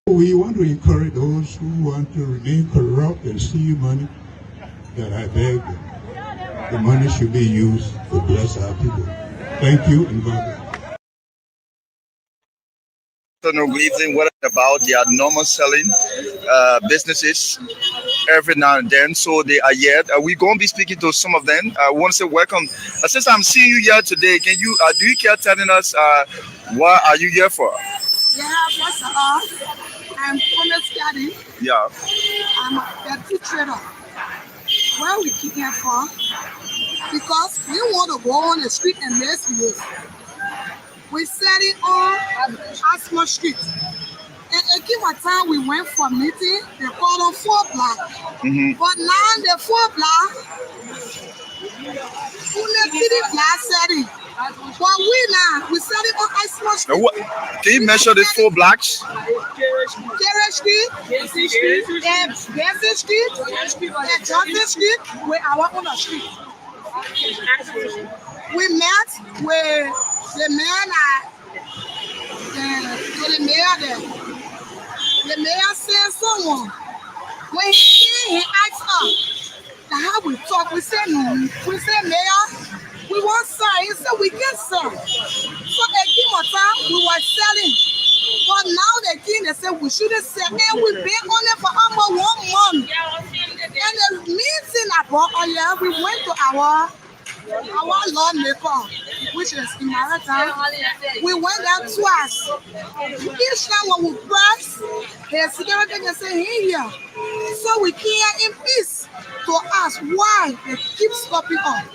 We want to encourage those who want to remain corrupt and steal money, that I beg the money should be used to bless our people. Thank you and God bless. No reason what about their normal selling businesses every now and then. So they are here. We're going to be speaking to some of them. I want to say welcome. Since I'm seeing you here today, can you do you care telling us what are you here for? Yeah, first of all, I'm Thomas Caddy. Yeah. I'm a petty trader. Where we keep here for? Because we want to go on the street and misbehave. We set it on Asma Street. And at give a time we went for meeting, they called on 4 block. But now the 4 block, only 3 block setting. But we set it on Asma Street. Can you measure the 4 blocks? Kerry Street, Bessie Street, and Johnson Street, we are on the street. We met with the man the mayor there. The mayor said someone. When he asked us how we talk, we said no. We said, Mayor, we want sell. He said we can sell. So at Kimota, we were selling. But now the king they said we shouldn't sell. And we been on it for almost 1 month. And the meeting about we went to our lawmaker, which is in Maritime. We went there twice. Each time when we press, the security can say, hey here. So we came in peace to ask why they keep stopping us.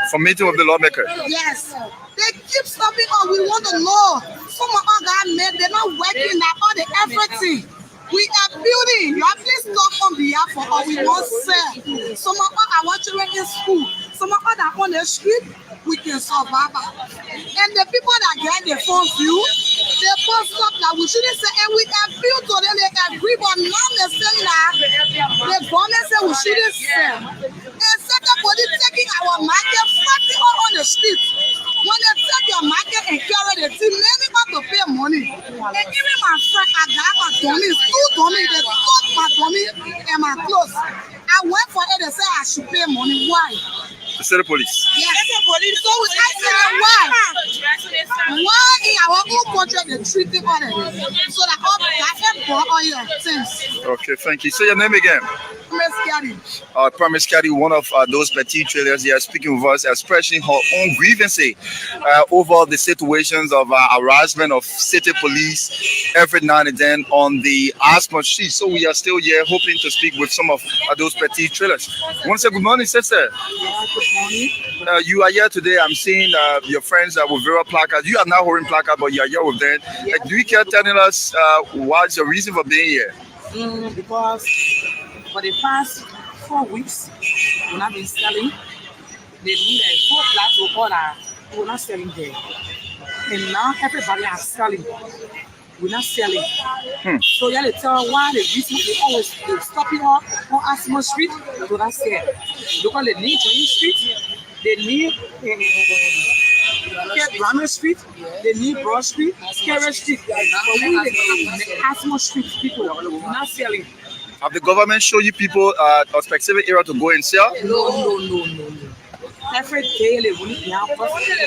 For meeting with the lawmaker? Yes. They keep stopping us. We want to know. Some of us got made, they're not working at all the everything. We are building. You have to talk on behalf of us. We want to sell. Some of us are watching in school. Some of us are on the street. We can survive. And the people that get the phone view, they post up that we shouldn't say, and we can build to them, they can agree, but now they're saying that the government said we shouldn't sell. And second body taking our market, fighting all on the street. When they take your market and carry the team, many want to pay money. And even my friend, I got my dummies, 2 dummies, they took my dummy and my clothes. I went for it, they said I should pay money. Why? The city police. Yes, the police. So we asked them why? Why in our own country they treat it other so that all things. Okay, thank you. Say your name again. Promise Caddy, one of those petite traders here, speaking with us, expressing her own grievances over the situations of harassment of city police every now and then on the Asma Street. So we are still here hoping to speak with some of those petite traders. I want to say good morning, sister. Good morning. You are here today. I'm seeing your friends with various placards. You are now holding placards, but you are here with them. Do you care telling us what's your reason for being here? Because for the past 4 weeks, we've not been selling. They need a 4 flats to order. We're not selling there. And now everybody is selling. We're not selling. So yeah, they tell why the reason they always stopping up on Asma Street to not sell. Because they need Johnny Street, they need Grammar Street, they need Broad Street, Kerry Street. But we the Asma Street people, we're not selling. Have the government show you people a specific area to go and sell? No. Every day they will they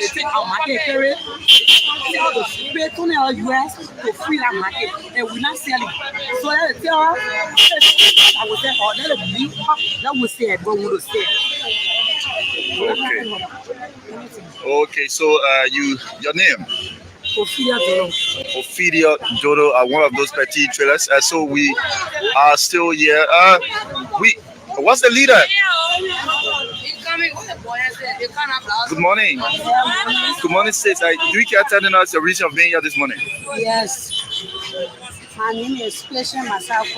take our market area, tell the pay to US to free that market, and we're not selling. So they tell us, I will say, oh, let it leave up, that will say, but we will say. Okay, so your name? Ophelia Dodo, one of those petite trailers. So we are still here. What's the leader? Good morning. Good morning, sis. Do you care telling us the reason of being here this morning? Yes. My name is Patient myself.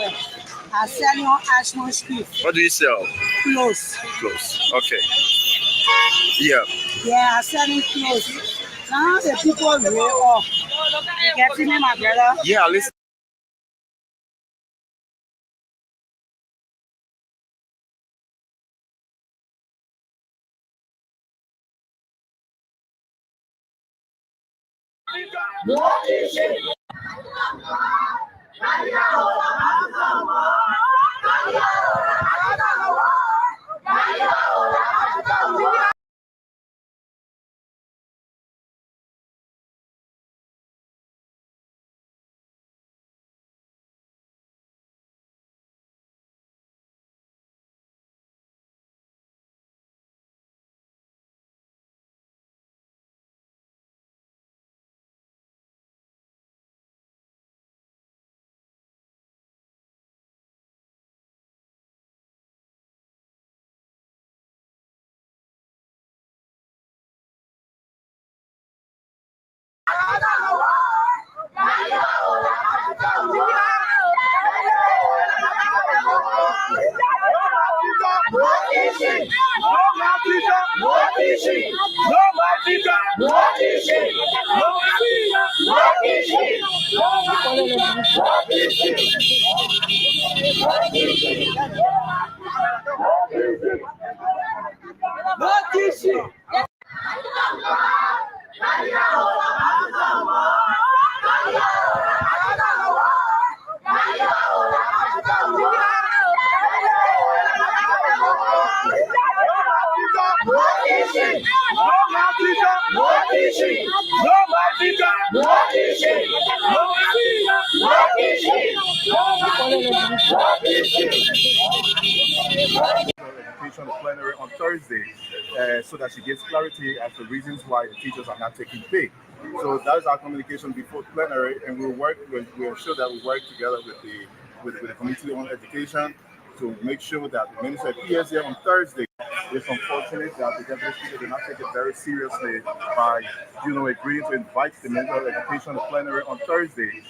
I sell on Ashmore Street. What do you sell? Clothes. Clothes. Okay. Yeah. Yeah, I sell clothes. Now the people way off. You getting me, my brother? Yeah, listen. Education plenary on Thursday, so that she gives clarity as to reasons why the teachers are not taking pay. So that is our communication before plenary, and we'll ensure that we work together with the Committee on Education to make sure that the minister appears here on Thursday. It's unfortunate that the deputy speaker did not take it very seriously by, agreeing to invite the minister of education to plenary on Thursday,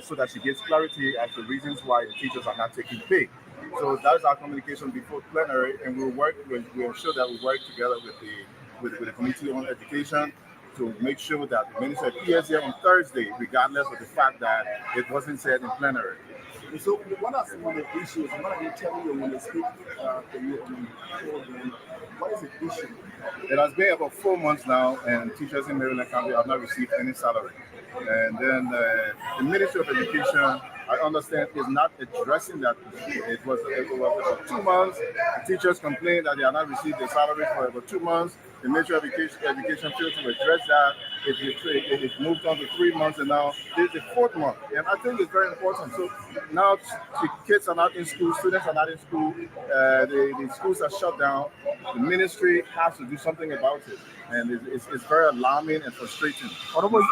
so that she gives clarity as to reasons why the teachers are not taking pay. So that is our communication before plenary, and we'll ensure that we work together with the Committee on Education to make sure that the minister appears here on Thursday, regardless of the fact that it wasn't said in plenary. So, what are some of the issues? What are they telling you when they speak to you on the program? What is the issue? It has been about 4 months now, and teachers in Maryland County have not received any salary. And then the Ministry of Education, I understand, is not addressing that issue. It was about 2 months. The teachers complained that they have not received their salary for about 2 months. The Ministry of Education failed to address that. It moved on to 3 months, and now this is the fourth month. And I think it's very important. So now the kids are not in school, students are not in school, the schools are shut down. The ministry has to do something about it. And it's very alarming and frustrating. What about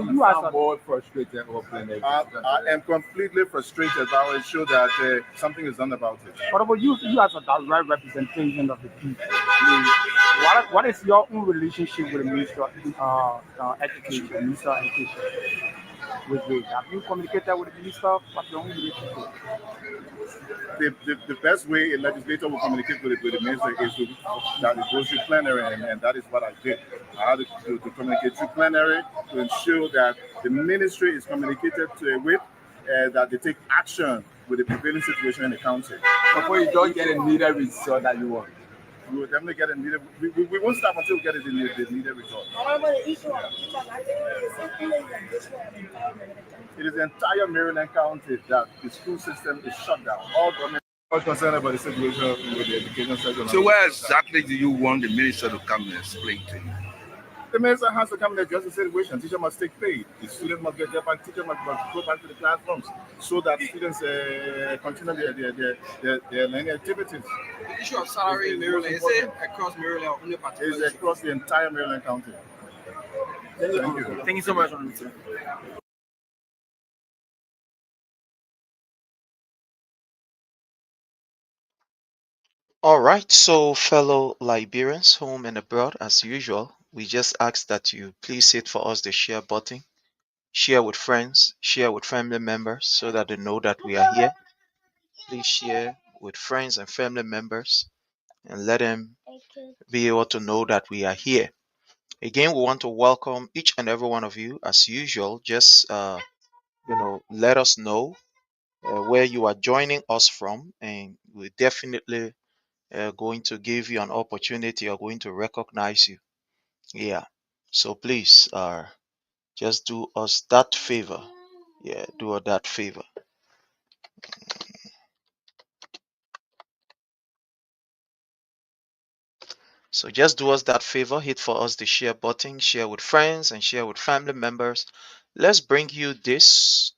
you as a more frustrated or I am completely frustrated, but I will ensure that something is done about it. What about you as a direct representation of the people? What is your own relationship with the Minister of Education, Minister of Education? Have you communicated with the minister? What's your own relationship? The best way a legislator will communicate with the minister is that it goes through plenary, and that is what I did. I had to communicate through plenary to ensure that the ministry is communicated with, that they take action with the prevailing situation in the county. Before you don't get a needed result that you want. We will definitely get a needed. We won't stop until we get the needed result. It is the entire Maryland County that the school system is shut down. All government are concerned about the situation with the education sector. So where exactly do you want the minister to come and explain to you? The minister has to come and address the situation. Teacher must take pay. The students must get their back. Teacher must go back to the classrooms so that students continue their learning activities. The issue of salary in Maryland, is it across Maryland or only particular? It's across the entire Maryland County. Thank you. Thank you so much. All right, so fellow Liberians, home and abroad, as usual, we just ask that you please hit for us the share button, share with friends, share with family members so that they know that we are here. Please share with friends and family members and let them be able to know that we are here. Again, we want to welcome each and every one of you. As usual, just let us know where you are joining us from, and we definitely going to give you an opportunity or going to recognize you. Yeah. So please just do us that favor. Yeah, do us that favor. So just do us that favor. Hit for us the share button, share with friends and share with family members. Let's bring you this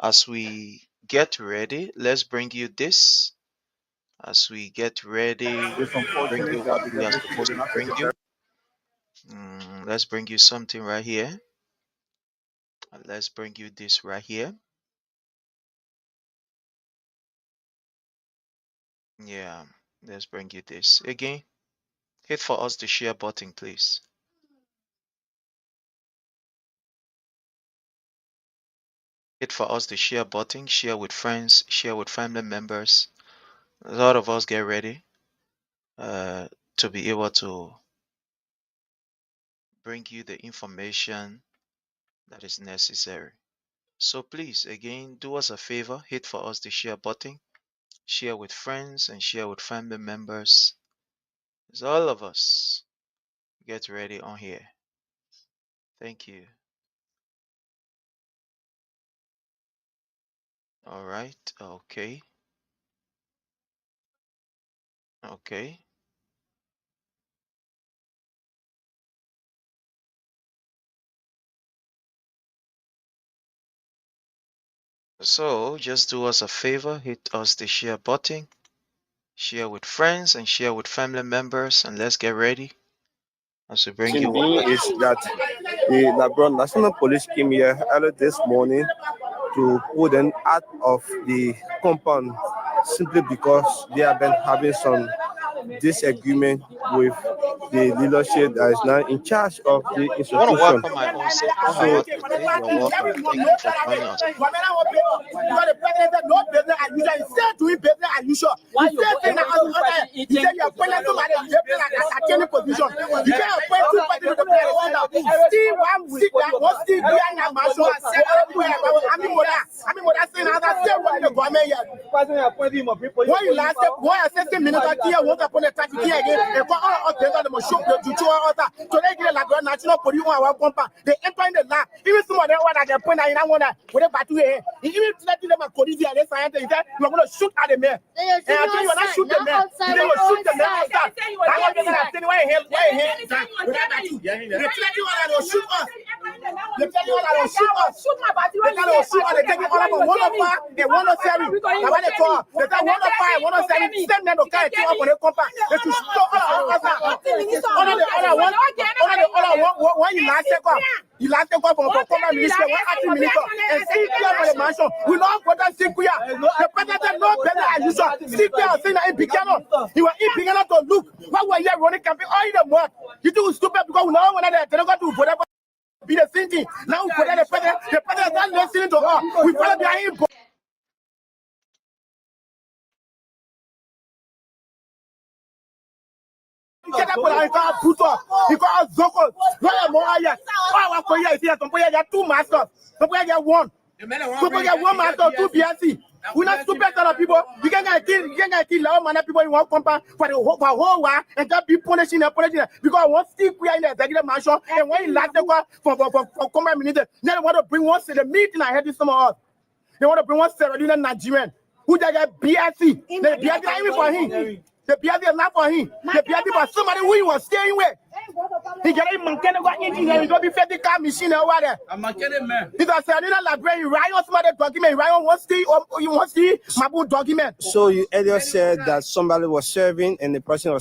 as we get ready. Let's bring you this as we get ready. Bring you what we are supposed to bring you. Let's bring you something right here. Let's bring you this right here. Yeah, let's bring you this again. Hit for us the share button, please. Hit for us the share button, share with friends, share with family members. A lot of us get ready to be able to bring you the information that is necessary. So please, again, do us a favor, hit for us the share button, share with friends and share with family members. As all of us get ready on here. Thank you. All right. Okay. Okay. So just do us a favor, hit us the share button, share with friends and share with family members, and let's get ready as we bring you Being is that the Labron National Police came here early this morning to pull them out of the compound simply because they have been having some disagreement with the leadership that is now in charge of the I want to institution. welcome my own sister. How So are you today? You're welcome. Thank you for joining us. Because the president said no business as usual. Instead doing business as usual. Why you say that he said you appointed somebody to play at any position. You can't appoint two parties to play at Steve, one Steve behind that mansion. I mean, what I say now, that's still running the government yet. When you last step, why 60 minutes here, won't upon the traffic here again, and for all of them, the show the Juchu order. So they get like national police one compound. They enter in the lab. Even some of them want at the point that you don't want to, with a battery here. Even let them a police here, they say, you're going to shoot at the man. And I tell you, not shoot the man. You're going to shoot the man outside. I want to say, why here, without battery. They tell you all that shoot us. They tell you all that shoot us. They tell you shoot us. They take you all about 105 and 107. Now what they call, they tell 105, 107, send them to carry you up on the compound. They should stop all of us. When you last take off, from former minister, one acting minister, and see here for the mansion. We don't go down see here. The president no better as usual. See here, saying that in Picano, he was in Picano to look. Why were you running campaign all the work? You too stupid because we know when they're going to do whatever. Be the same thing. Now we put the president is not listening to her. We follow behind him. Get up with our put up. He got Zoko. Why am I here? Why am I here? Some boy have two masters. Some boy have one. Some boy have one master, two BSc. We're not stupid kind of people. You can't get killed. You can't get killed. All manner people in one compound for the whole war and just be punishing and punishing because one still we are in the executive mansion and when you last for combat minister, then they want to bring one to the meeting. I heard this some of us. They want to bring one Sarah Nigerian who they get BSc. The BSc not even for him. The BSc is not for him. The BSc for somebody who he was staying with. He get a monkey go in there. He go be 50 car machine over there. A monkey man. Because I didn't library. Ryan somebody document. Ryan wants to you want to see my book document. So you earlier said that somebody was serving and the person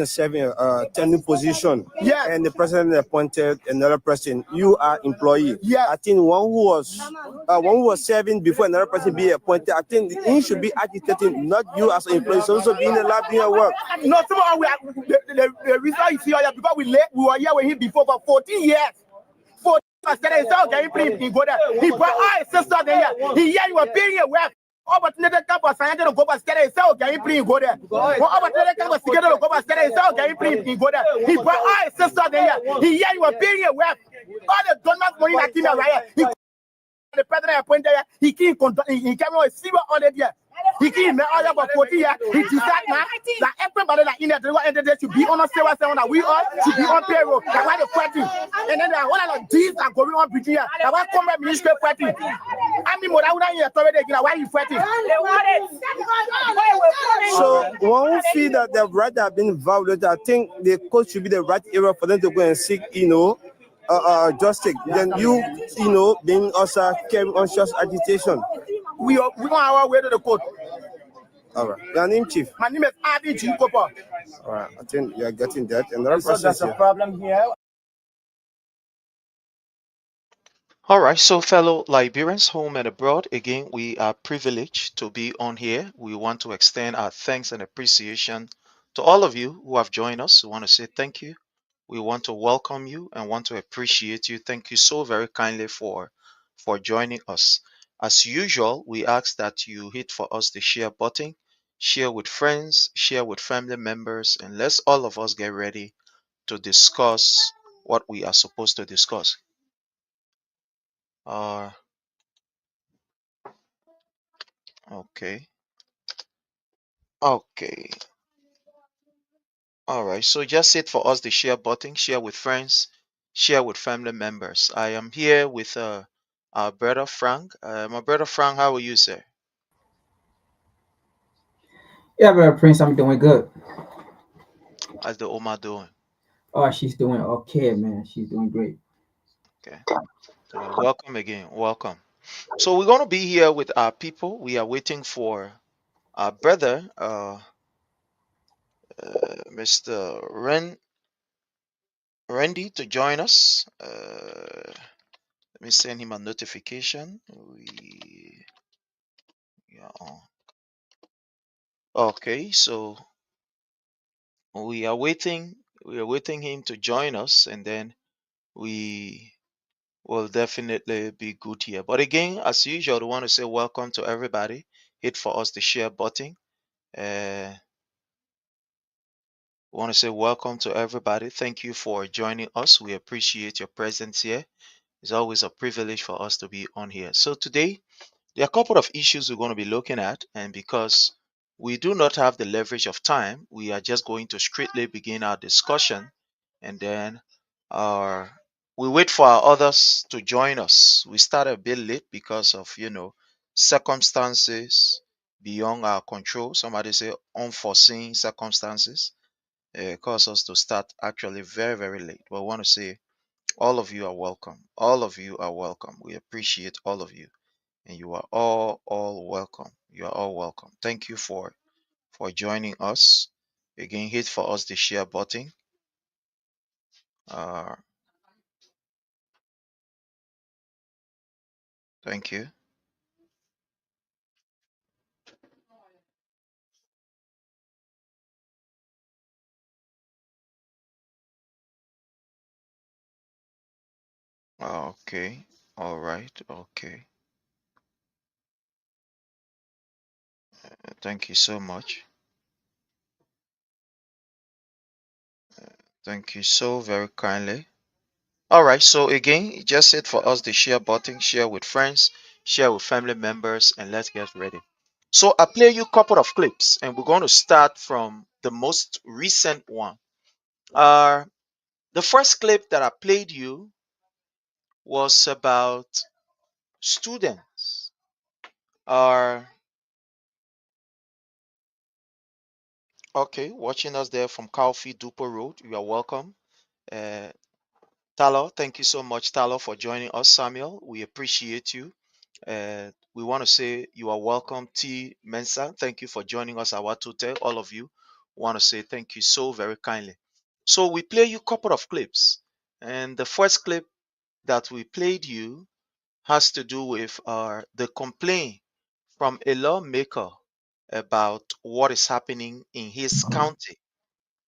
serving a tenure position. Yeah. And the president appointed another person. You are employee. Yeah. I think one who was serving before another person be appointed. I think he should be agitating, not you as an employee. So also being in the lab doing your work. No, the reason is here because we were here with him before for 14 years. 14 years. He go there. He brought all his sisters there. He here, he was paying your work. Opportunity come for science to go back together. He said, go there. Opportunity come for together to go back together. He go there. He brought all his sisters there. He here, he was paying your work. All the government money that came right here. The president appointed here. He came with silver all the year. He came out here for 40 years. He decided now that everybody that in the deliver entity should be on a silver sound that we all should be on payroll. That's why the fighting. And then there are all of these that going on between here. That's why combat ministry fighting. I mean, what I would have told again, why you fighting? So one who feel that the right have been violated, I think the court should be the right area for them to go and seek, justice. Then being also carrying on just agitation. We on our way to the court. All right. Your name, Chief? My name is Adi Kopa. All right. I think you are getting that. Another So there's a problem here. All right, so fellow Liberians home and abroad, again, we are privileged to be on here. We want to extend our thanks and appreciation to all of you who have joined us. We want to say thank you. We want to welcome you and want to appreciate you. Thank you so very kindly for joining us. As usual, we ask that you hit for us the share button, share with friends, share with family members, and let's all of us get ready to discuss what we are supposed to discuss. Okay. Okay. All right. So just hit for us the share button, share with friends, share with family members. I am here with our brother Frank. My brother Frank, how are you, sir? Yeah, Brother Prince, I'm doing good. How's the Oma doing? Oh, she's doing okay, man. She's doing great. Okay. Welcome again. Welcome. So we're gonna be here with our people. We are waiting for our brother, Mr. Randy, to join us. Let me send him a notification. Yeah. Okay. So we are waiting. We are waiting him to join us, and then we will definitely be good here. But again, as usual, I want to say welcome to everybody. Hit for us the share button. Uh, I want to say welcome to everybody. Thank you for joining us. We appreciate your presence here. It's always a privilege for us to be on here. So today, there are a couple of issues we're going to be looking at, and because we do not have the leverage of time, we are just going to strictly begin our discussion, and then our we wait for our others to join us. We start a bit late because of circumstances beyond our control. Somebody say unforeseen circumstances cause us to start actually very very late. But I want to say all of you are welcome. All of you are welcome. We appreciate all of you, and you are all welcome. You are all welcome. Thank you for joining us. Again, hit for us the share button. Uh, thank you. Okay. All right. Okay. Thank you so much. Thank you so very kindly. All right. So again, just hit for us the share button. Share with friends. Share with family members, and let's get ready. So I play you a couple of clips, and we're going to start from the most recent one. Uh, the first clip that I played you was about students are okay watching us there from Calfee Duper Road. You are welcome. Uh, Talo, thank you so much, Talo, for joining us. Samuel, we appreciate you. We want to say you are welcome. T Mensa, thank you for joining us. Our tutor, all of you want to say thank you so very kindly. So we play you a couple of clips, and the first clip that we played you has to do with the complaint from a lawmaker about what is happening in his county.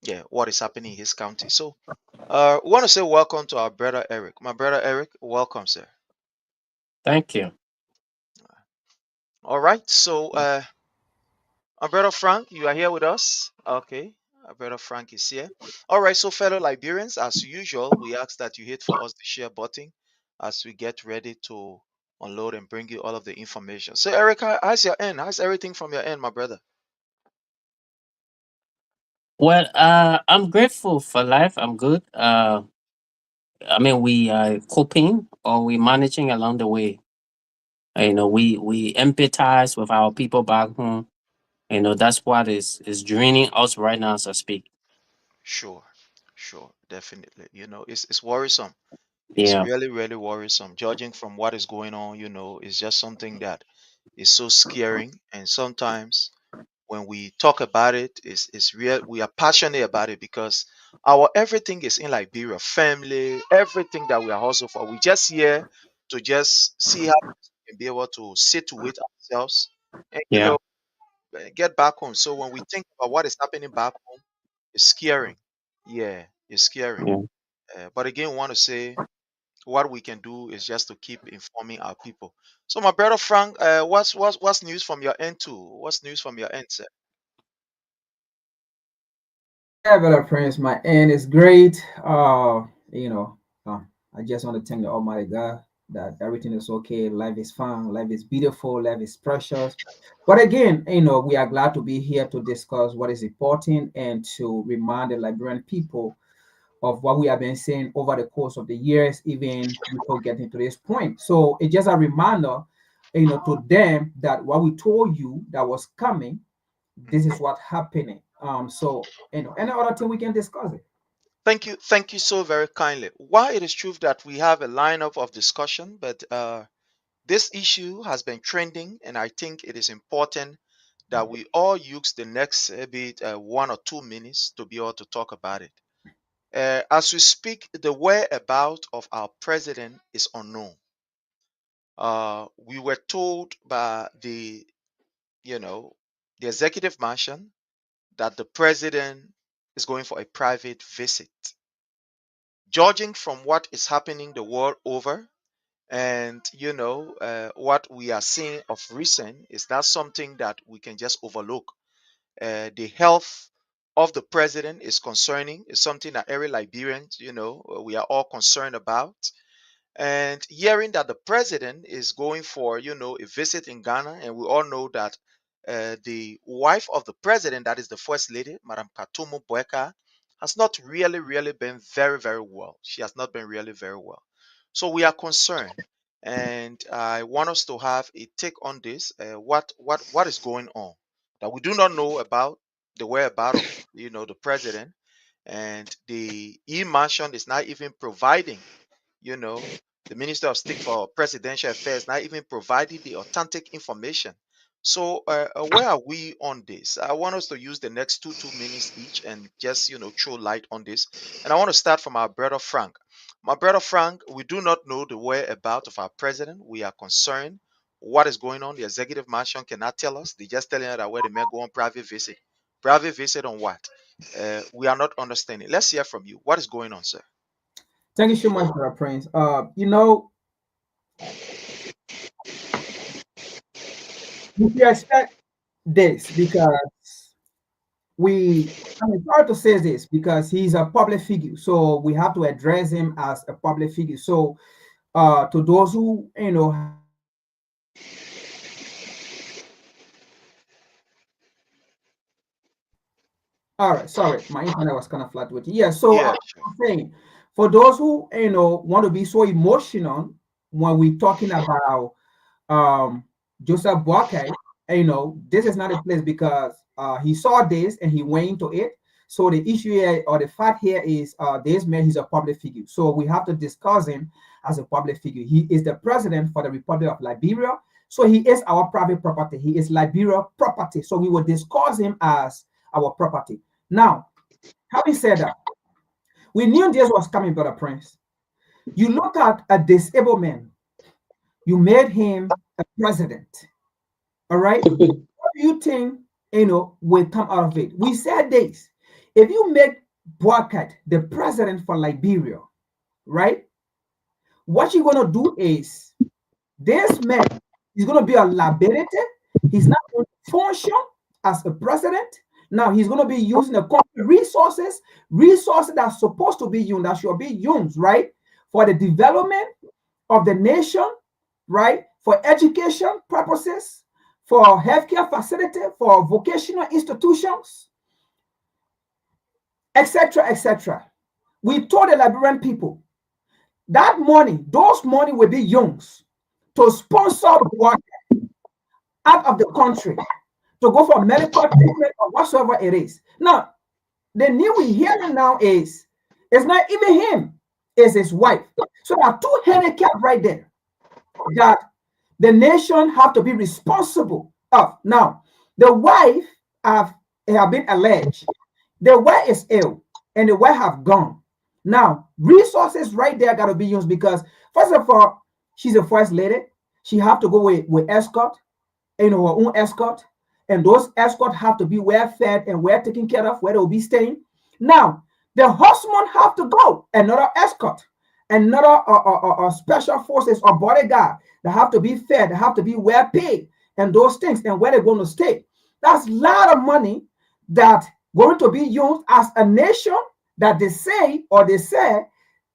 Yeah, what is happening in his county. So, we want to say welcome to our brother Eric. My brother Eric, welcome, sir. Thank you. All right. So, our brother Frank, you are here with us. Okay. Our brother Frank is here. All right. So, fellow Liberians, as usual, we ask that you hit for us the share button as we get ready to unload and bring you all of the information. So, Eric, how's your end? How's everything from your end, my brother? Well, I'm grateful for life. I'm good. I mean, we are coping or we managing along the way. We empathize with our people back home. That's what is draining us right now as I speak. Sure, sure, definitely. It's worrisome. It's Yeah, really, really worrisome. Judging from what is going on, it's just something that is so scaring. And sometimes when we talk about it, it's real. We are passionate about it because our everything is in Liberia, family, everything that we are hustle for. We just here to just see how we can be able to situate ourselves and yeah, get back home. So when we think about what is happening back home, it's scaring. Yeah, it's scary. yeah. But again, we want to say what we can do is just to keep informing our people. So, my brother Frank, what's news from your end too? What's news from your end, sir? Yeah, Brother Prince, my end is great. You know, uh, I just want to thank the Almighty God. that everything is okay, life is fun, life is beautiful, life is precious. But again, we are glad to be here to discuss what is important and to remind the Liberian people of what we have been saying over the course of the years, even before getting to this point. So it's just a reminder, to them that what we told you that was coming, this is what happening. So any other thing we can discuss it. Thank you so very kindly. While it is true that we have a lineup of discussion, but this issue has been trending, and I think it is important that we all use the next maybe 1 or 2 minutes to be able to talk about it. As we speak, the whereabouts of our president is unknown. We were told by the executive mansion that the president is going for a private visit. Judging from what is happening the world over, and what we are seeing of recent is not something that we can just overlook. The health of the president is concerning. It's something that every Liberian, we are all concerned about. And hearing that the president is going for a visit in Ghana, and we all know that the wife of the president, that is the first lady, Madam Katumu Boeka, has not really been very very well. She has not been really very well. So we are concerned, and I want us to have a take on this. What is going on that we do not know about the whereabouts of the president, and the e-mansion is not even providing you know, the Minister of State for Presidential Affairs not even providing the authentic information. So, where are we on this? I want us to use the next two minutes each and just throw light on this. And I want to start from our brother Frank. My brother Frank, we do not know the whereabouts of our president. We are concerned. What is going on? The executive mansion cannot tell us. They just telling us that where the man go on private visit. Private visit on what? We are not understanding. Let's hear from you. What is going on, sir? Thank you so much, Brother Prince. We should expect this because I'm proud to say this because he's a public figure. So we have to address him as a public figure. So to those who, all right, sorry, my internet was kind of flat with you. Yeah, so Yeah, I'm sure. saying for those who, want to be so emotional when we're talking about um Joseph Boakai, this is not a place because he saw this and he went into it. So the issue here or the fact here is this man, he's a public figure. So we have to discuss him as a public figure. He is the president for the Republic of Liberia. So he is our private property. He is Liberia property. So we will discuss him as our property. Now, having said that, we knew this was coming, Brother Prince. You look at a disabled man, you made him a president. All right. What do you think, will come out of it? We said this. If you make Boakai the president for Liberia, right? What you're gonna do is this man is gonna be a liability. He's not going to function as a president. Now he's gonna be using the country resources that's supposed to be used, that should be used, right? For the development of the nation, right? For education purposes, for healthcare facility, for vocational institutions, etc., etc. We told the Liberian people that money, those money will be used to sponsor work out of the country, to go for medical treatment or whatsoever it is. Now, the news we hearing now is it's not even him, it's his wife. So there are two handicaps right there that the nation have to be responsible of. Now, the wife have been alleged. The wife is ill and the wife have gone. Now, resources right there got to be used because, first of all, she's a first lady. She have to go with escort, her own escort. And those escorts have to be well fed and well taken care of, where they'll be staying. Now, the husband have to go, another escort, another special forces or bodyguard that have to be fed, they have to be well paid, and those things, and where they're going to stay. That's a lot of money that going to be used as a nation that they say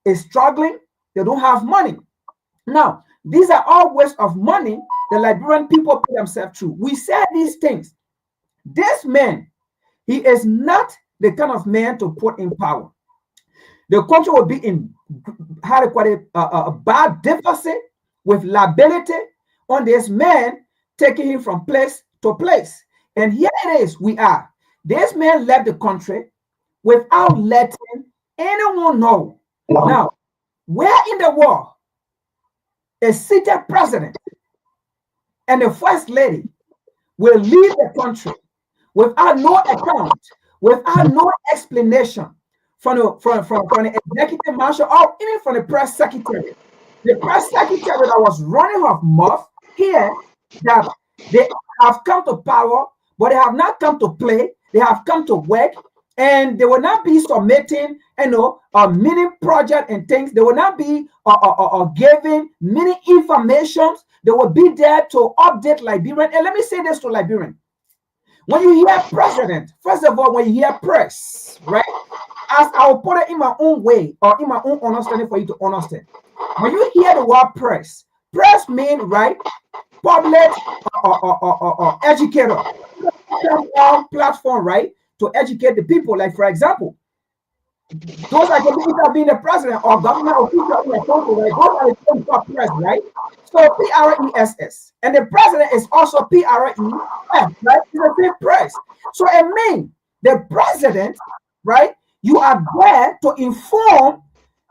is struggling. They don't have money. Now, These are all waste of money the Liberian people put themselves through. We said these things. This man, he is not the kind of man to put in power. The country will be in how to call it a bad deficit with liability on this man taking him from place to place. And here it is, we are. This man left the country without letting anyone know. Now, where in the world a seated president and the first lady will leave the country without no account, without no explanation from the executive marshal or even from the press secretary? The press secretary that was running her mouth here that they have come to power, but they have not come to play. They have come to work, and they will not be submitting, a mini project and things. They will not be giving many informations. They will be there to update Liberian. And let me say this to Liberian. When you hear president, first of all, when you hear press, right? As I'll put it in my own way or in my own understanding for you to understand. When you hear the word press means, right, public or educator platform, right, to educate the people. Like, for example, those are the people that being the president or government official in the country, right? Those are the people called press, right? So PRESS. And the president is also PRES, right? It's the same press. So it means the president, right? You are there to inform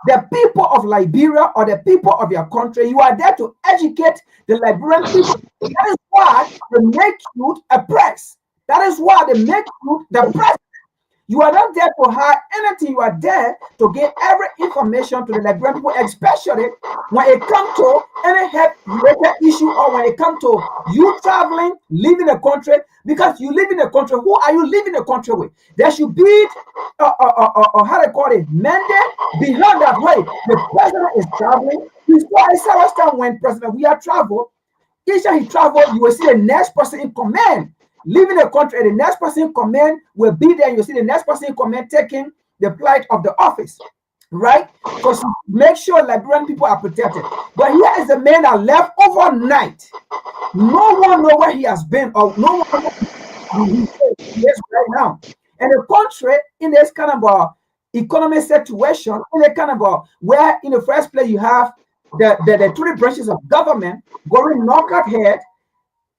the people of Liberia or the people of your country. You are there to educate the Liberian people. That is why they make you a press. That is why they make you the president. You are not there to hide anything. You are there to give every information to the Liberian people, especially when it comes to any health-related issue or when it comes to you traveling, leaving the country. Because you live in the country, who are you living the country with? There should be, how they call it, mandate behind that way. The president is traveling. I said last time when President we are travel, each time he travel, you will see the next person in command leaving the country, and the next person in command will be there. You see the next person in command taking the plight of the office, right? Because make sure Liberian people are protected. But here is a man that left overnight. No one knows where he has been, or no one knows where he is right now. And the country in this kind of economic situation, in a kind of where in the first place you have the three branches of government going knock head.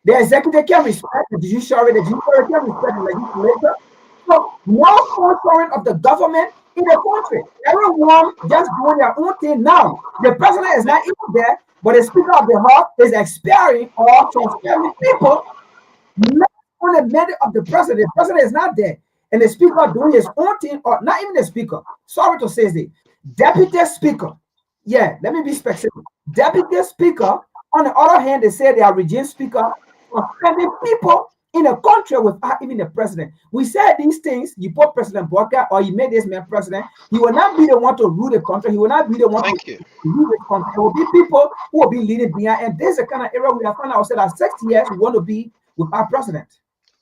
The executive can respect the judiciary can respect the legislature. So no sponsoring of the government in the country. Everyone just doing their own thing now. The president is not even there, but the speaker of the house is expiring or transferring people. Not on the mandate of the president. The president is not there. And the speaker doing his own thing, or not even the speaker. Sorry to say this. Deputy speaker. Yeah, let me be specific. Deputy speaker, on the other hand, they say they are regime speaker. Offending people in a country without even the president. We said these things. You put President Walker or you made this man president. He will not be the one to rule the country. He will not be the one to rule the country. There will be people who will be leading behind. And this is the kind of era we have found ourselves at 60 years. We want to be with our president.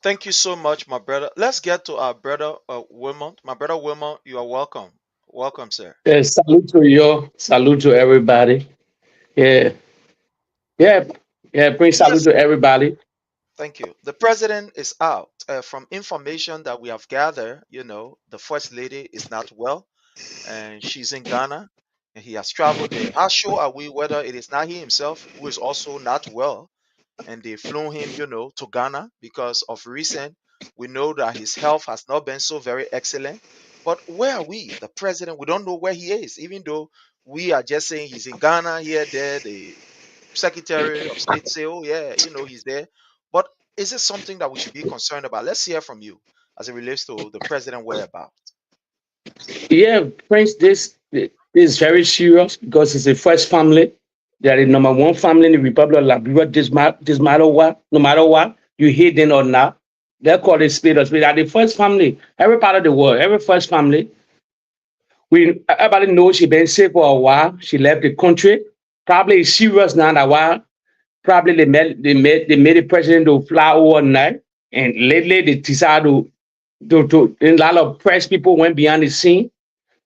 Thank you so much, my brother. Let's get to our brother Wilmot. My brother Wilmot, you are welcome. Welcome, sir. Yes, salute to you. Salute to everybody. Yeah. Prince, salute to everybody. Thank you. The president is out. From information that we have gathered, the first lady is not well, and she's in Ghana, and he has traveled there. How sure are we whether it is not he himself who is also not well, and they flew him, to Ghana because of recent. We know that his health has not been so very excellent. But where are we? The president, we don't know where he is, even though we are just saying he's in Ghana, here, there. The Secretary of State say, oh, yeah, he's there. But is it something that we should be concerned about? Let's hear from you as it relates to the president whereabouts. Yeah, Prince, this is very serious because it's the first family. They are the number one family in the Republic of Liberia. This matter what, no matter what, you hate them or not, they call it state of state. They are the first family, every part of the world, every first family. Everybody knows she's been sick for a while. She left the country. Probably it's serious now. That while probably they made the president to fly overnight, and lately they decided to a lot of press people went behind the scene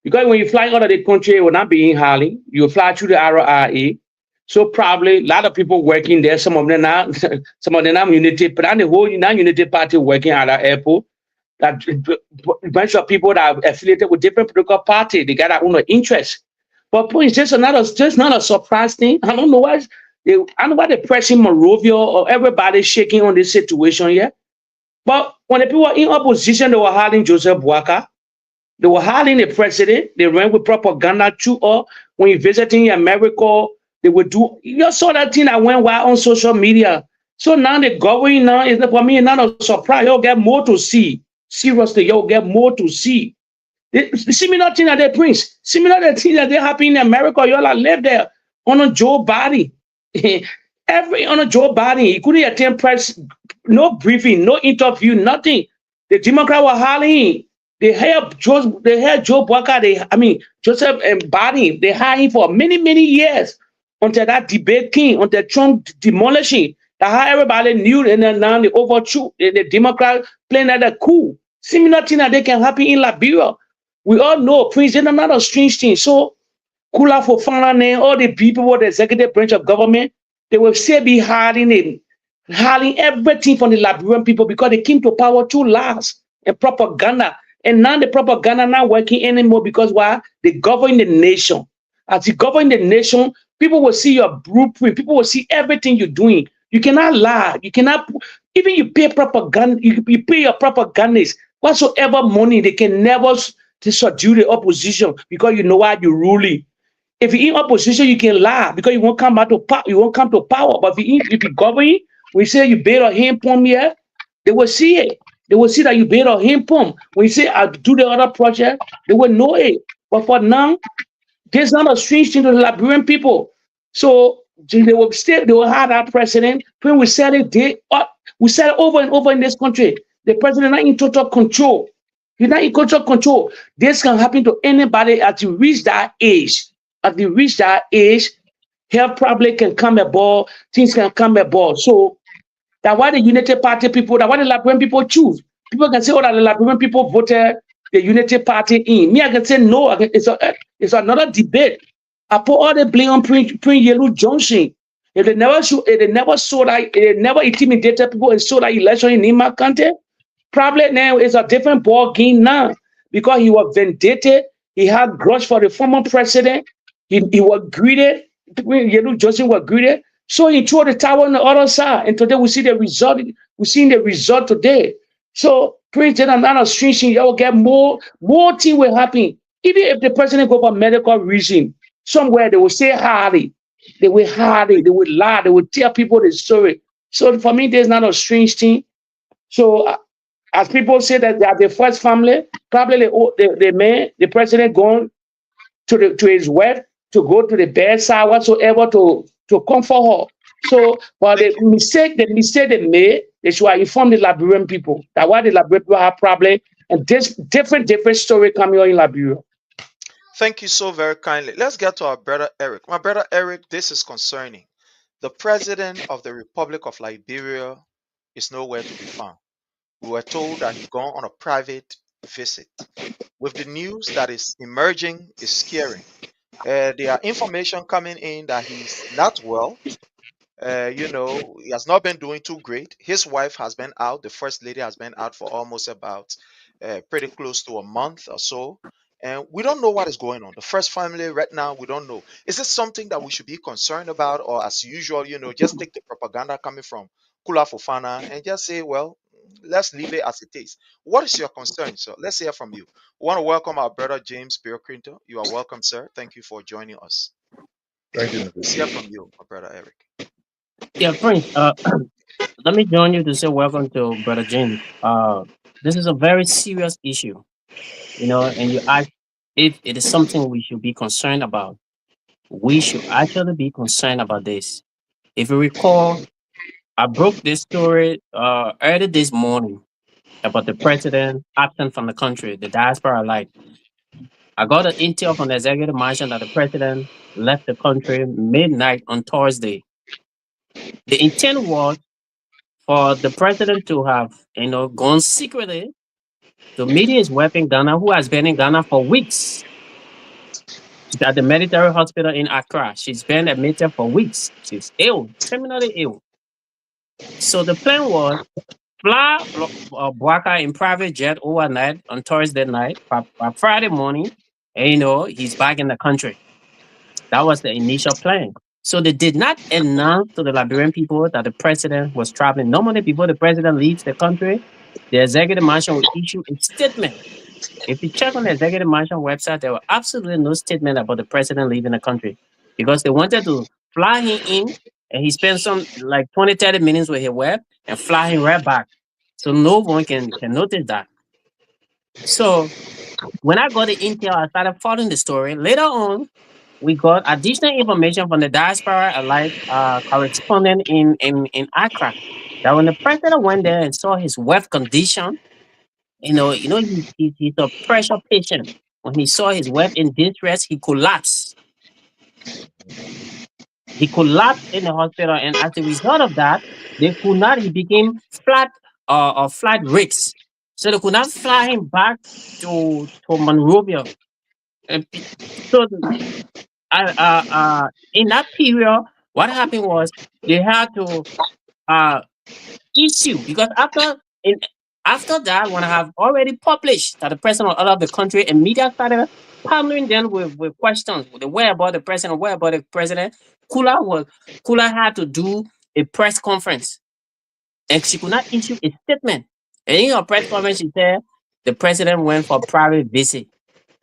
because when you fly out of the country, it will not be in Harlem. You fly through the RIA. So probably a lot of people working there. Some of them now, some of them now unity, but not the whole now unity party working at the airport. That a bunch of people that are affiliated with different political party, they got their own interest. But it's just not a surprise thing. I don't know why I don't know why they're pressing Monrovia or everybody shaking on this situation yet. But when the people were in opposition, they were hiding Joseph Boakai. They were hiding the president. They ran with propaganda too. Or when you visiting America, they would do. You saw that thing that went wild on social media. So now the government now is for me not a surprise. You'll get more to see. Seriously, you'll get more to see. Similar thing that they prince. Similar thing that they happen in America. You all live there on a Joe Biden. Every on a Joe Biden, he couldn't attend press, no briefing, no interview, nothing. The Democrat were hollering. They had Joe Boakai, Joseph and Biden, they hired him for many, many years until that debate came, until Trump demolishing. That's how everybody knew, and then now they overthrew the Democrat playing at the coup. Similar thing that they can happen in Liberia. We all know Prince is not a strange thing. So Kula for Fana, all the people with the executive branch of government, they will still be hiding everything from the Liberian people because they came to power through lies and propaganda. And now the propaganda not working anymore because why? They govern the nation. As you govern the nation, people will see your blueprint. People will see everything you're doing. You cannot lie. You cannot, even you pay propaganda, you pay your propagandists whatsoever money, they can never subdue the opposition because you know why you're ruling. If you're in opposition, you can lie because you won't come back to power. You won't come to power. But if you govern, we say you build a hand pump here, they will see it. They will see that you build a hand pump. When you say I do the other project, they will know it. But for now, there's not a strange thing to the Liberian people. So they will have that precedent. When we said it, we said it over and over in this country. The president not in total control. He's not in total control. This can happen to anybody as you reach that age. As you reach that age, health problem can come about, things can come about. So that's why the Unity Party people, that's why the Liberian people choose. People can say, oh, that the Liberian people voted the Unity Party in. Me, I can say no. It's another debate. I put all the blame on Prince Yellow Johnson. If they never intimidated people and saw that election in my country, probably now it's a different ball game now because he was vindicated. He had grudge for the former president. He was greeted. Yellow Johnson was greeted. So he threw the towel on the other side. And today we see the result. We're seeing the result today. So Prince and another strange thing, you will get more things will happen. Even if the president go for medical reason, somewhere they will say hardy. They will hardy, they will lie, they will tell people the story. So for me, there's not a strange thing. So as people say that they are the first family, probably the president going to his wife to go to the bedside whatsoever to comfort her. So, but the mistake they made, they should inform the Liberian people that why the Liberian people have problem and this different story coming on in Liberia. Thank you so very kindly. Let's get to our brother Eric. My brother Eric, this is concerning. The president of the Republic of Liberia is nowhere to be found. We were told that he's gone on a private visit. With the news that is emerging is scary. There are information coming in that he's not well. He has not been doing too great. His wife has been out. The first lady has been out for almost about pretty close to a month or so. And we don't know what is going on. The first family right now, we don't know. Is this something that we should be concerned about? Or as usual, just take the propaganda coming from Kula Fofana and just say, well, let's leave it as it is. What is your concern, sir? Let's hear from you. We want to welcome our brother James Biocrinto. You are welcome, sir. Thank you for joining us. Thank you. Let's hear from you, my brother Eric. Yeah, Prince. Let me join you to say welcome to Brother James. This is a very serious issue, and you ask if it is something we should be concerned about. We should actually be concerned about this. If you recall, I broke this story early this morning about the president absent from the country, the diaspora alike. I got an intel from the executive mansion that the president left the country midnight on Thursday. The intent was for the president to have, gone secretly to meet his wife in Ghana, who has been in Ghana for weeks. She's at the military hospital in Accra. She's been admitted for weeks. She's ill, terminally ill. So the plan was fly Bwaka in private jet overnight on Thursday night. By Friday morning, and, he's back in the country. That was the initial plan. So they did not announce to the Liberian people that the president was traveling. Normally, before the president leaves the country, the executive mansion will issue a statement. If you check on the executive mansion website, there was absolutely no statement about the president leaving the country because they wanted to fly him in and he spent some like 20, 30 minutes with his wife and fly him right back. So no one can notice that. So when I got the intel, I started following the story. Later on, we got additional information from the diaspora allied correspondent in Accra that when the president went there and saw his wife condition, he's a pressure patient. When he saw his wife in distress, he collapsed. He collapsed in the hospital, and as a result of that, they could not. He became flight risk, so they could not fly him back to Monrovia. And so, in that period, what happened was they had to uh, issue because after that, when I have already published that the president of the country and media started pondering them with questions, with the where about the president, where about the president, Kula had to do a press conference and she could not issue a statement. And in her press conference, she said the president went for private visit.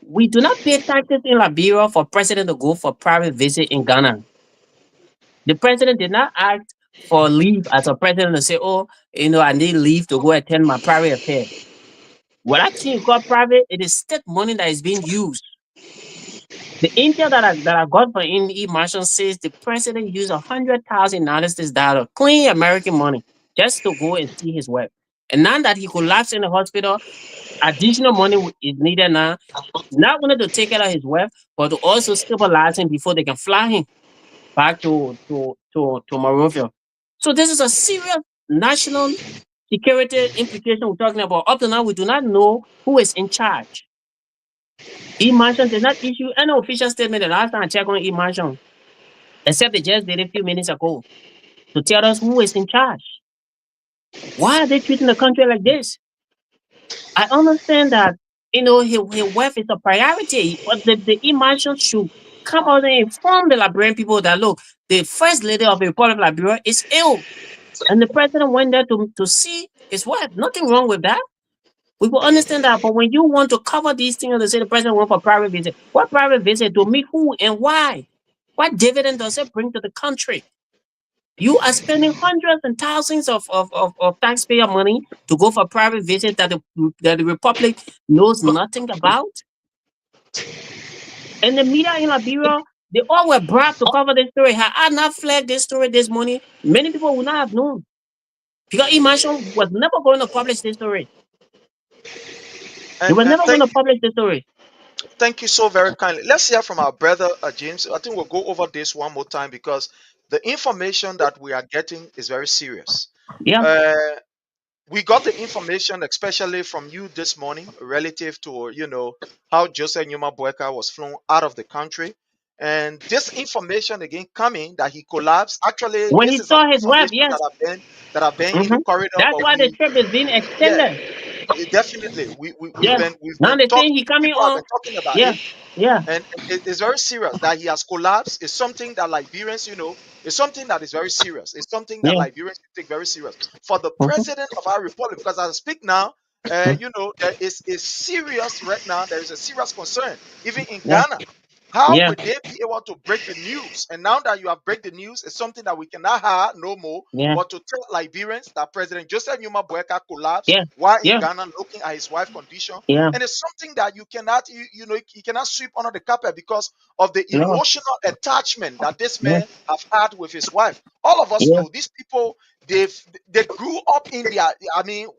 We do not pay taxes in Liberia for president to go for private visit in Ghana. The president did not ask for leave as a president to say, "Oh, I need leave to go attend my private affair." What I think got private, it is state money that is being used. The intel that I got from Marshall says the president used $100,000 clean American money just to go and see his wife. And now that he collapsed in the hospital, additional money is needed now, not only to take care of his wife, but to also stabilize him before they can fly him back to Monrovia. So this is a serious national security implication we're talking about. Up to now, we do not know who is in charge. E-Marshal did not issue any official statement the last time I checked on E-Marshal, except they just did a few minutes ago to tell us who is in charge. Why are they treating the country like this? I understand that, his wealth is a priority, but the E-Marshal should come out and inform the Liberian people that, look, the first lady of the Republic of Liberia is ill. And the president went there to see his wife. Nothing wrong with that. We will understand that. But when you want to cover these things and say the president went for private visit, what private visit to meet who and why? What dividend does it bring to the country? You are spending hundreds and thousands of taxpayer money to go for a private visit that the Republic knows nothing about. And the media in Liberia, they all were bribed to cover this story. Had I not flagged this story this morning, many people would not have known. Because Imagine was never going to publish this story. They And were never going thank to publish the story. thank you so very kindly. Let's hear from our brother James. I think we'll go over this one more time because the information that we are getting is very serious. Yeah. Uh, we got the information, especially from you this morning, relative to how Joseph Numa Boeka was flown out of the country, and this information again coming that he collapsed. Actually, When this he is an saw his wife, information yes. that have been in the corridor, That's but why the trip is being yeah, extended. definitely we've Yeah. been Now they talking. saying he coming People have on. been talking about Yeah. it, Yeah. and it's very serious that he has collapsed. It's something that Liberians, it's something that is very serious. It's something that Yeah. Liberians take very serious. For the Mhm. president of our republic, because as I speak now, Mhm. there is a serious right now. There is a serious concern, even in Yeah. Ghana. How Yeah. would they be able to break the news? And now that you have break the news, it's something that we cannot have no more. Yeah. But to tell Liberians that President Joseph Numa Boeka collapsed Yeah. while in Yeah. Ghana looking at his wife condition, Yeah. and it's something that you cannot you cannot sweep under the carpet because of the Yeah. emotional attachment that this Yeah. man have had with his wife. All of us Yeah. know these people, they grew up in their,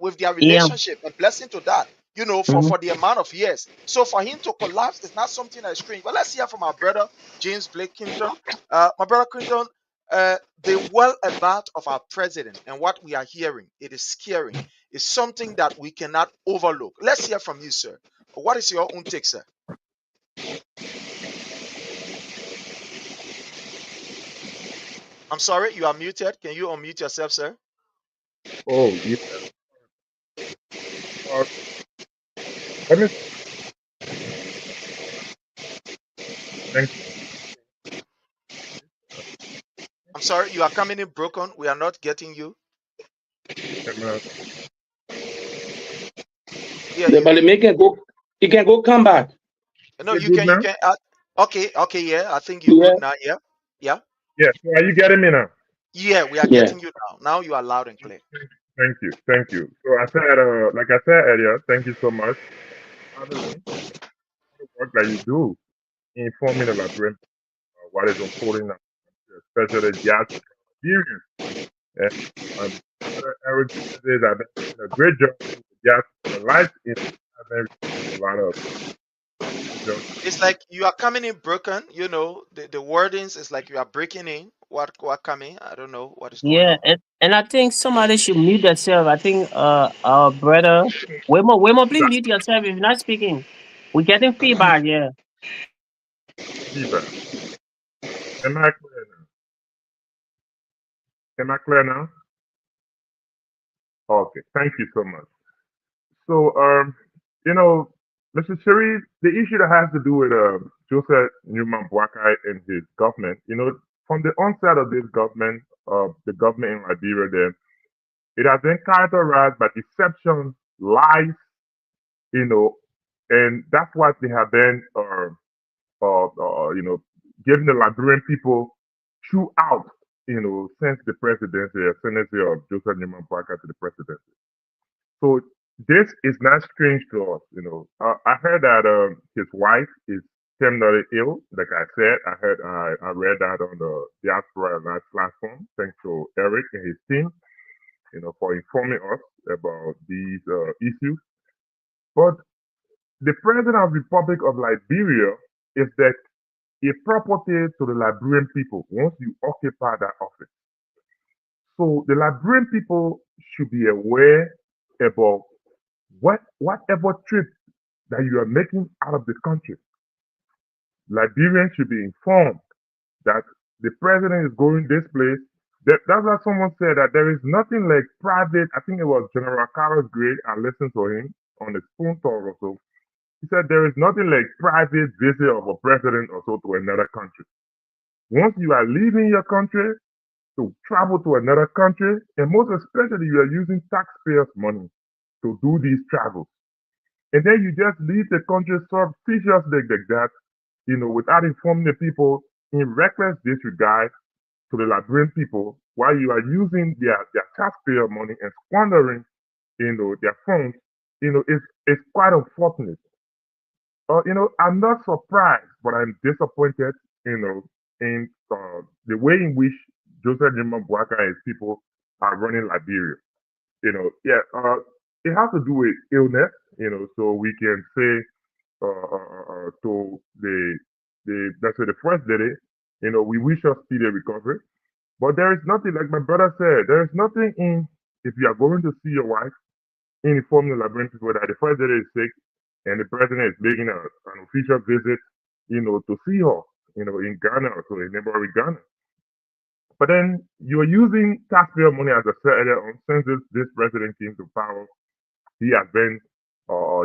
with their Yeah. relationship, and blessing to that, Mhm. for the amount of years. So for him to collapse is not something that is strange. But let's hear from our brother James Blake Clinton. My brother Clinton, the well about of our president and what we are hearing, it is scary. It's something that we cannot overlook. Let's hear from you, sir. What is your own take, sir? I'm sorry, you are muted. Can you unmute yourself, sir? Oh, yeah. Let me thank I'm sorry, you are coming in broken. We are not getting you. you. Yeah, Yeah, but he can go come back. no, Is it good you now? can. Okay, yeah. I think you're Yeah, good now. Yeah. Yeah. So are you getting me now? Yeah, we are yeah. getting you now. Now you are loud and clear. Thank you. Thank you. So I said, like I said earlier, thank you so much for having me. The work that you do in informing the Liberian what is unfolding now, especially diaspora Nigerians. And my brother Eric says I've been doing a great job with the diaspora life in I've been receiving a lot of just It's like you are coming in broken. The wordings is like you are breaking in. What coming? I don't know what is going Yeah, on. and I think somebody should mute themselves. I think our brother Wemo, please mute yourself if you're not speaking. We're getting feedback, yeah. feedback. Am I clear now? Am I clear now? Okay. Thank you so much. So, you know, Mr. Sharif, the issue that has to do with Joseph Newman Boakai and his government, from the onset of this government, the government in Liberia, then it has been characterized by deception, lies, you know, and that's what they have been, giving the Liberian people throughout, since the presidency, ascendancy of Joseph Newman Boakai to the presidency. So this is not strange to us. I heard that his wife is terminally ill. Like I said, I read that on the Diaspora Live platform. Thanks to Eric and his team, for informing us about these issues. But the president of the Republic of Liberia is that a property to the Liberian people once you occupy that office. So the Liberian people should be aware about whatever trip that you are making out of the country. Liberians should be informed that the president is going this place. That's why someone said that there is nothing like private. I think it was General Carlos Gray. I listened to him on the spoon talk or so. He said there is nothing like private visit of a president or so to another country. Once you are leaving your country to travel to another country, and most especially you are using taxpayers' money to do these travels. And then you just leave the country surreptitiously like that, without informing the people in reckless disregard to the Liberian people while you are using their taxpayer money and squandering, their funds, it's quite unfortunate. I'm not surprised, but I'm disappointed, in the way in which Joseph Newman Boakai and his people are running Liberia. Yeah, it has to do with illness, so we can say to let's say the first lady, we wish her speedy recovery. But there is nothing, like my brother said, there is nothing in if you are going to see your wife, in informing the Liberian people that the first lady is sick and the president is making an official visit, to see her, in Ghana or so in neighboring Ghana. But then you're using taxpayer money, as I said earlier on, since this president came to power. He has been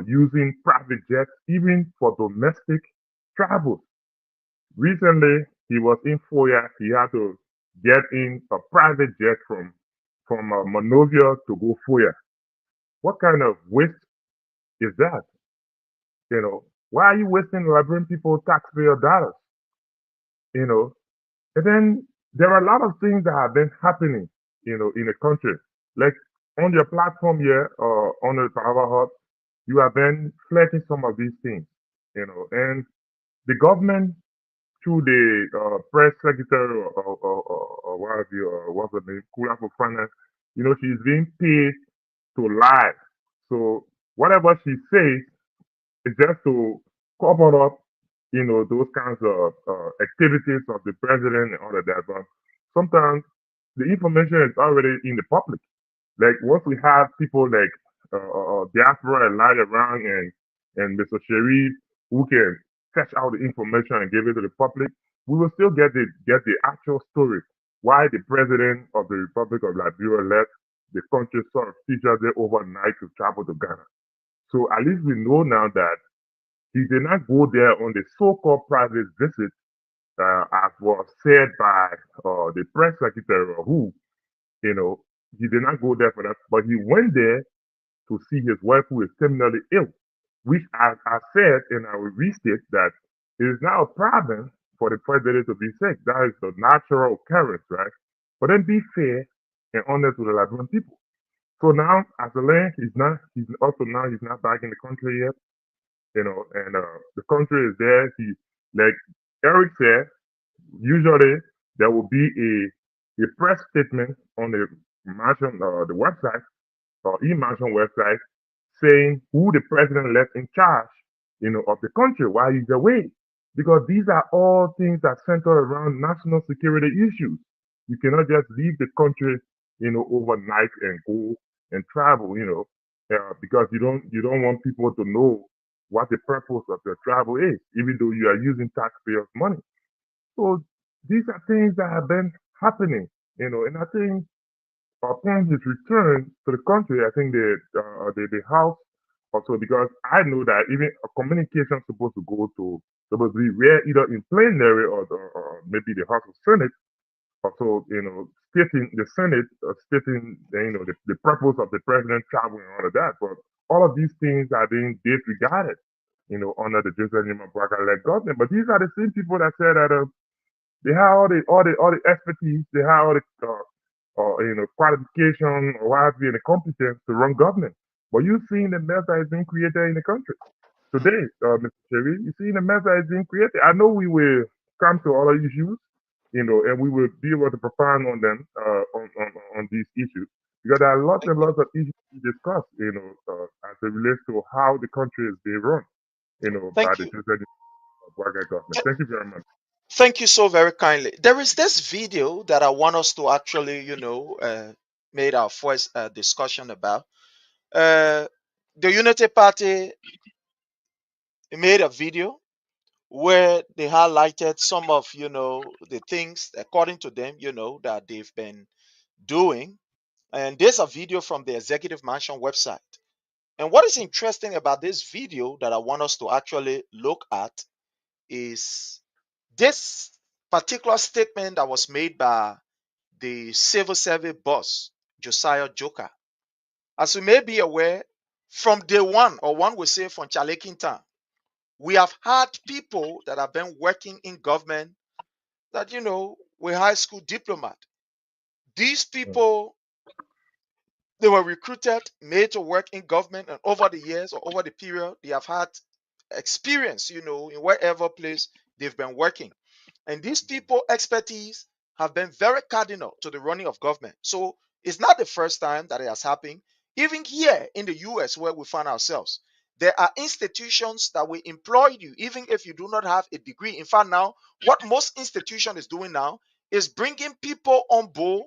using private jets even for domestic travels. Recently, he was in Foya. He had to get in a private jet from Monrovia to go Foya. What kind of waste is that? Why are you wasting Liberian people taxpayer dollars? You know, and then there are a lot of things that have been happening, in the country. Like on your platform here, or on the Power Hub, you have been flirting some of these things, and the government through the press secretary or what have you, what's her name, Kula for Finance, she's being paid to lie. So whatever she says is just to cover up, those kinds of activities of the president and all of that. But sometimes the information is already in the public. Like once we have people like diaspora and lie around and Mr. Sharif who can fetch out the information and give it to the public, we will still get the actual story. why the president of the Republic of Liberia left the country sort of secretly overnight to travel to Ghana. So at least we know now that he did not go there on the so-called private visit, as was said by the press secretary or who, he did not go there for that, but he went there to see his wife who is terminally ill, which, as I said, and I will restate that it is not a problem for the president to be sick. That is the natural occurrence, right? But then be fair and honest with the Liberian people. So now, as a land, he's not back in the country yet, and the country is there. Like Eric said, usually there will be a press statement on the mansion, the website, or e-mansion website, saying who the president left in charge, of the country while he's away. Because these are all things that center around national security issues. You cannot just leave the country, overnight and go and travel, because you don't want people to know what the purpose of your travel is, even though you are using taxpayers' money. So these are things that have been happening, and I think upon his return to the country, I think the House also, because I know that even a communication supposed to be read either in plenary or maybe the House of Senate, also stating the Senate, stating the purpose of the president traveling and all of that. But all of these things are being disregarded, under the Joseph Nima led government. But these are the same people that said that they have all the expertise, they have all the qualification or what have you, and the competence to run government. But you've seen the mess that is being created in the country today, Mr. Cherry. You've seen the mess that is being created. I know we will come to other issues, and we will be able to propound on them on these issues because there are lots and lots of issues to discuss, as it relates to how the country is being run, by Thank the you. government. Thank you very much. Thank you so very kindly. There is this video that I want us to actually, made our first discussion about. The Unity Party made a video where they highlighted some of, the things, according to them, that they've been doing. And there's a video from the Executive Mansion website. And what is interesting about this video that I want us to actually look at is this particular statement that was made by the civil service boss, Josiah Joker. As you may be aware, from day one, or one would say from Chalekintan, we have had people that have been working in government that, were high school diplomat. These people, they were recruited, made to work in government, and over the years or over the period, they have had experience, in wherever place they've been working. And these people expertise have been very cardinal to the running of government. So it's not the first time that it has happened. Even here in the US where we find ourselves, there are institutions that will employ you even if you do not have a degree. In fact, now what most institution is doing now is bringing people on board,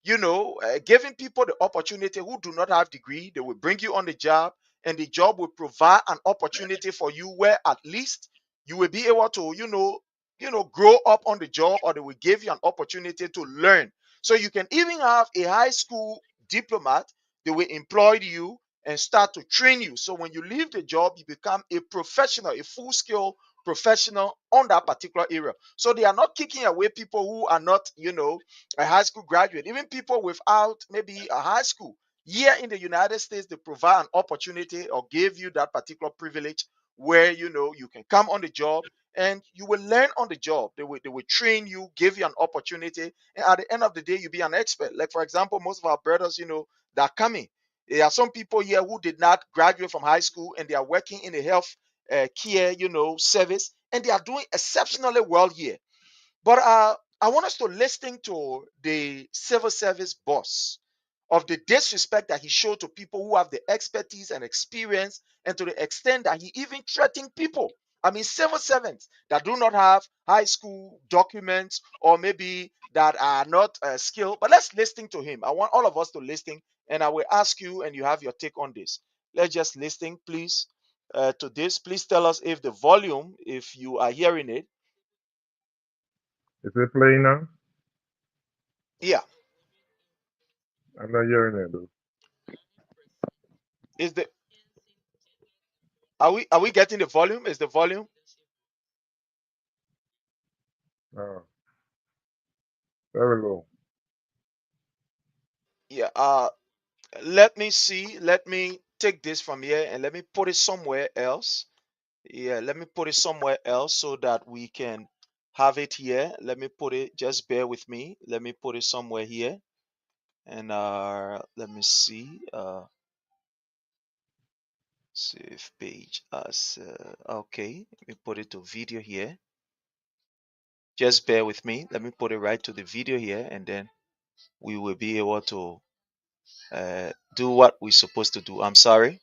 giving people the opportunity who do not have degree. They will bring you on the job, and the job will provide an opportunity for you where at least you will be able to, grow up on the job, or they will give you an opportunity to learn. So you can even have a high school diplomat, they will employ you and start to train you. So when you leave the job, you become a professional, a full skill professional on that particular area. So they are not kicking away people who are not, a high school graduate, even people without maybe a high school. Here in the United States, they provide an opportunity or give you that particular privilege where you can come on the job and you will learn on the job. They will train you, give you an opportunity, and at the end of the day, you'll be an expert. Like for example, most of our brothers, that are coming. There are some people here who did not graduate from high school and they are working in the health care, service, and they are doing exceptionally well here. But I want us to listen to the civil service boss of the disrespect that he showed to people who have the expertise and experience, and to the extent that he even threatened people. I mean, civil servants that do not have high school documents or maybe that are not skilled. But let's listen to him. I want all of us to listen, and I will ask you, and you have your take on this. Let's just listen, please, to this. Please tell us if the volume, if you are hearing it. Is it playing now? Yeah. I'm not hearing it though. Is the are we getting the volume? Is the volume? No, very low. Yeah. Let me see. Let me take this from here and let me put it somewhere else. Yeah, let me put it somewhere else so that we can have it here. Let me put it, just bear with me. Let me put it somewhere here. And let me see. Save page as okay. Let me put it to video here. Just bear with me. Let me put it right to the video here, and then we will be able to do what we're supposed to do. I'm sorry.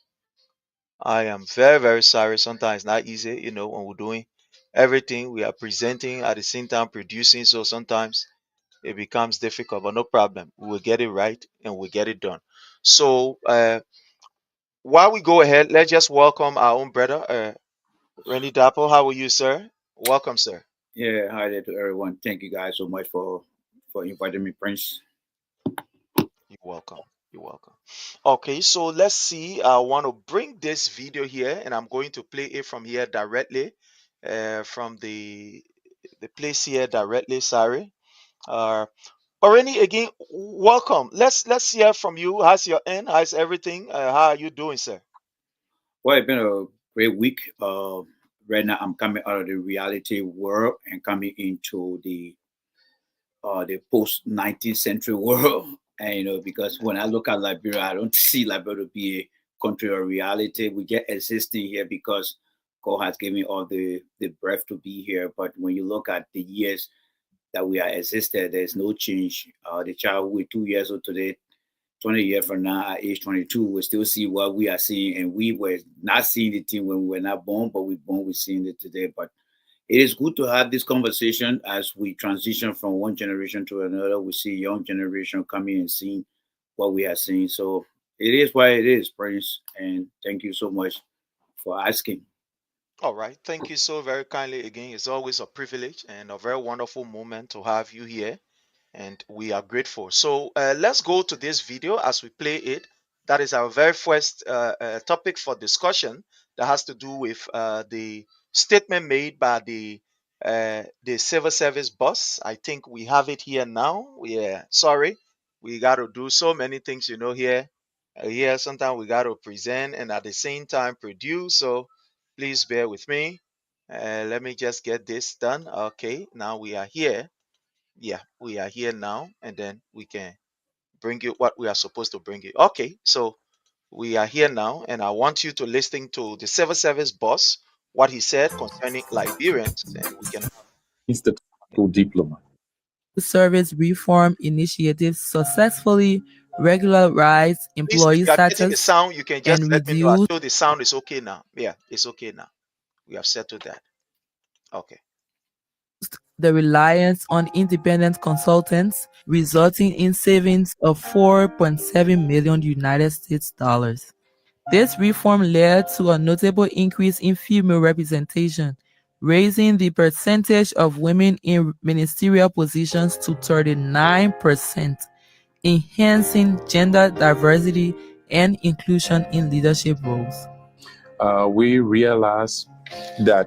I am very, very sorry. Sometimes it's not easy, when we're doing everything, we are presenting at the same time producing. So sometimes it becomes difficult, but no problem. We will get it right and we'll get it done. So while we go ahead, let's just welcome our own brother, Rennie Dapo. How are you, sir? Welcome, sir. Yeah, hi there to everyone. Thank you guys so much for inviting me, Prince. You're welcome. You're welcome. Okay, so let's see. I want to bring this video here, and I'm going to play it from here directly, from the place here directly. Sorry. Oreni, again, welcome. Let's hear from you. How's your end? How's everything? How are you doing, sir? Well, it's been a great week. Right now, I'm coming out of the reality world and coming into the post 19th century world. And because when I look at Liberia, I don't see Liberia to be a country of reality. We get existing here because God has given all the breath to be here. But when you look at the years that we are existed, there's no change. The child who is 2 years old today, 20 years from now, at age 22, we still see what we are seeing. And we were not seeing the thing when we were not born, but we're seeing it today. But it is good to have this conversation as we transition from one generation to another. We see young generation coming and seeing what we are seeing. So it is what it is, Prince. And thank you so much for asking. All right. Thank you so very kindly again. It's always a privilege and a very wonderful moment to have you here, and we are grateful. So let's go to this video as we play it. That is our very first topic for discussion that has to do with the statement made by the civil service boss. I think we have it here now. Yeah, sorry, we got to do so many things, here. Here, sometimes we got to present and at the same time produce. So please bear with me. Let me just get this done. Okay, now we are here. Yeah, we are here now, and then we can bring you what we are supposed to bring you. Okay, so we are here now, and I want you to listen to the civil service boss, what he said concerning Liberians, and we can Institute diploma. Service reform initiatives successfully regularized please, if employee you are getting the status sound, you can just and let me know. I reduced show the sound is okay now. Yeah, it's okay now. We have settled that. Okay. the reliance on independent consultants, resulting in savings of 4.7 million United States dollars. This reform led to a notable increase in female representation, raising the percentage of women in ministerial positions to 39%, enhancing gender diversity and inclusion in leadership roles. We realized that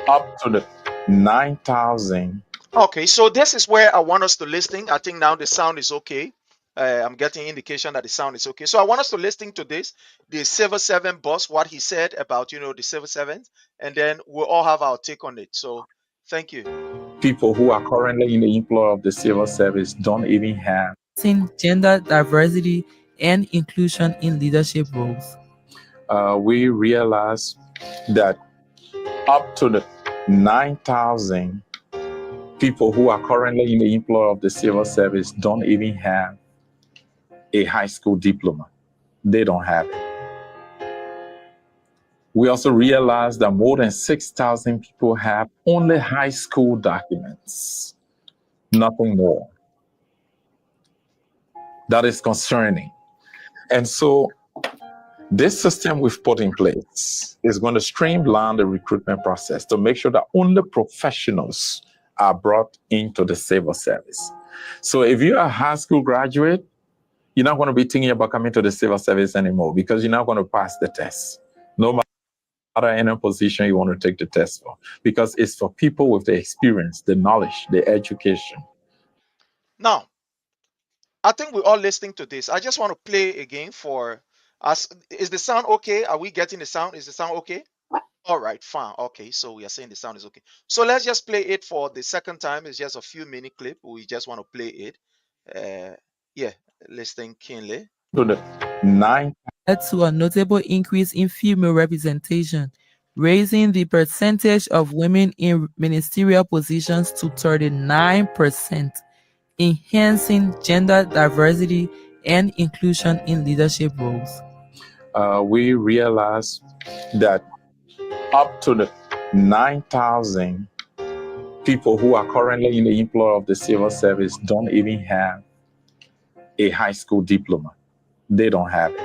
up to the 9,000. Okay, so this is where I want us to listen. I think now the sound is okay. I'm getting indication that the sound is okay. So I want us to listen to this, the civil servant boss, what he said about the civil servants, and then we'll all have our take on it. So thank you. People who are currently in the employ of the civil service don't even have Gender diversity and inclusion in leadership roles. We realized that up to the 9,000 people who are currently in the employ of the civil service don't even have a high school diploma. They don't have it. We also realized that more than 6,000 people have only high school documents, nothing more. That is concerning. And so this system we've put in place is going to streamline the recruitment process to make sure that only professionals are brought into the civil service. So if you're a high school graduate, you're not going to be thinking about coming to the civil service anymore because you're not going to pass the test. No matter any position you want to take the test for, because it's for people with the experience, the knowledge, the education. Now, I think we're all listening to this. I just want to play again for us. Is the sound okay? Are we getting the sound? Is the sound okay? All right, fine. Okay, so we are saying the sound is okay. So let's just play it for the second time. It's just a few minute clip. We just want to play it. Yeah, listen keenly. To the 9 led to a notable increase in female representation, raising the percentage of women in ministerial positions to 39%, enhancing gender diversity and inclusion in leadership roles. we realized that up to the 9,000 people who are currently in the employ of the civil service don't even have a high school diploma. They don't have it.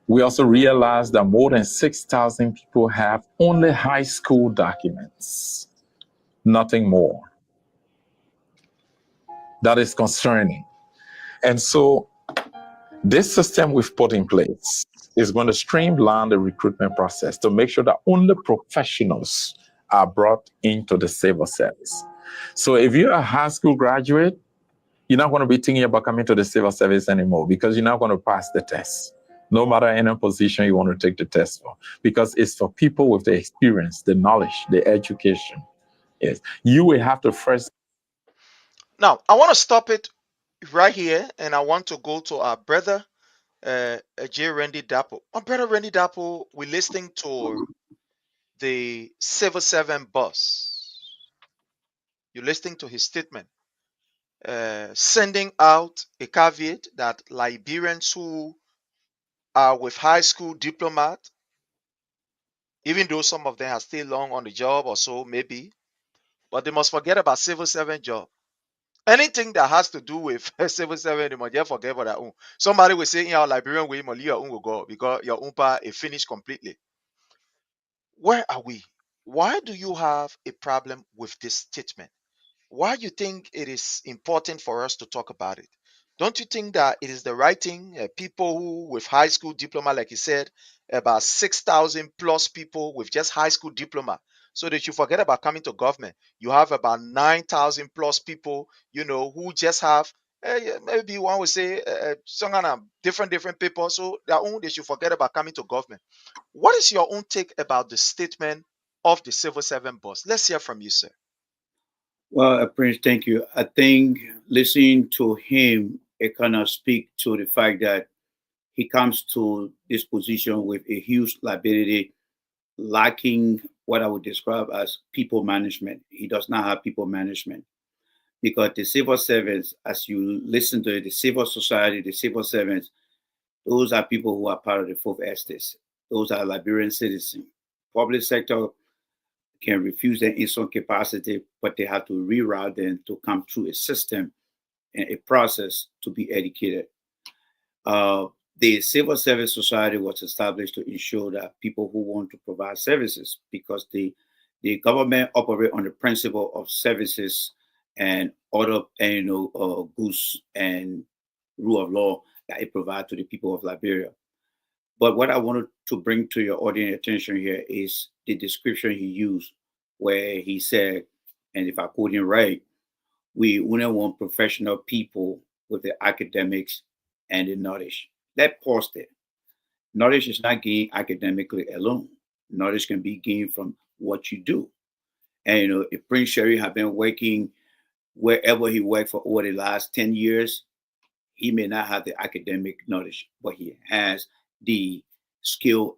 We also realized that more than 6,000 people have only high school documents, nothing more. That is concerning. And so this system we've put in place is going to streamline the recruitment process to make sure that only professionals are brought into the civil service. So if you're a high school graduate, you're not going to be thinking about coming to the civil service anymore because you're not going to pass the test. No matter any position you want to take the test for, because it's for people with the experience, the knowledge, the education. Yes, you will have to first. Now, I want to stop it right here, and I want to go to our brother, J. Randy Dapo. My brother Randy Dapo, we're listening to the civil servant boss. You're listening to his statement, sending out a caveat that Liberians who are with high school diplomat, even though some of them are still long on the job or so, maybe, but they must forget about civil servant job. Anything that has to do with civil servant, they must just forget about their own. Somebody will say in our Liberian way, your own will go because your own part is finished completely. Where are we? Why do you have a problem with this statement? Why do you think it is important for us to talk about it? Don't you think that it is the right thing? People who with high school diploma, like you said, about 6,000 plus people with just high school diploma. So that you forget about coming to government. You have about 9,000 plus people, who just have, maybe one would say, some kind of different people. So their own, they should forget about coming to government. What is your own take about the statement of the civil servant boss? Let's hear from you, sir. Well, Prince, thank you. I think listening to him, it kind of speak to the fact that he comes to this position with a huge liability, lacking what I would describe as people management. He does not have people management because the civil servants, as you listen to it, the civil society, the civil servants, those are people who are part of the fourth estate. Those are Liberian citizens. Public sector can refuse them in some capacity, but they have to reroute them to come through a system and a process to be educated. The civil service society was established to ensure that people who want to provide services, because the government operate on the principle of services and other goods and rule of law that it provides to the people of Liberia. But what I wanted to bring to your audience attention here is the description he used, where he said, and if I quote him right, we wouldn't want professional people with the academics and the knowledge. Let's pause there. Knowledge is not gained academically alone. Knowledge can be gained from what you do. And if Prince Sherry had been working wherever he worked for over the last 10 years, he may not have the academic knowledge, but he has the skill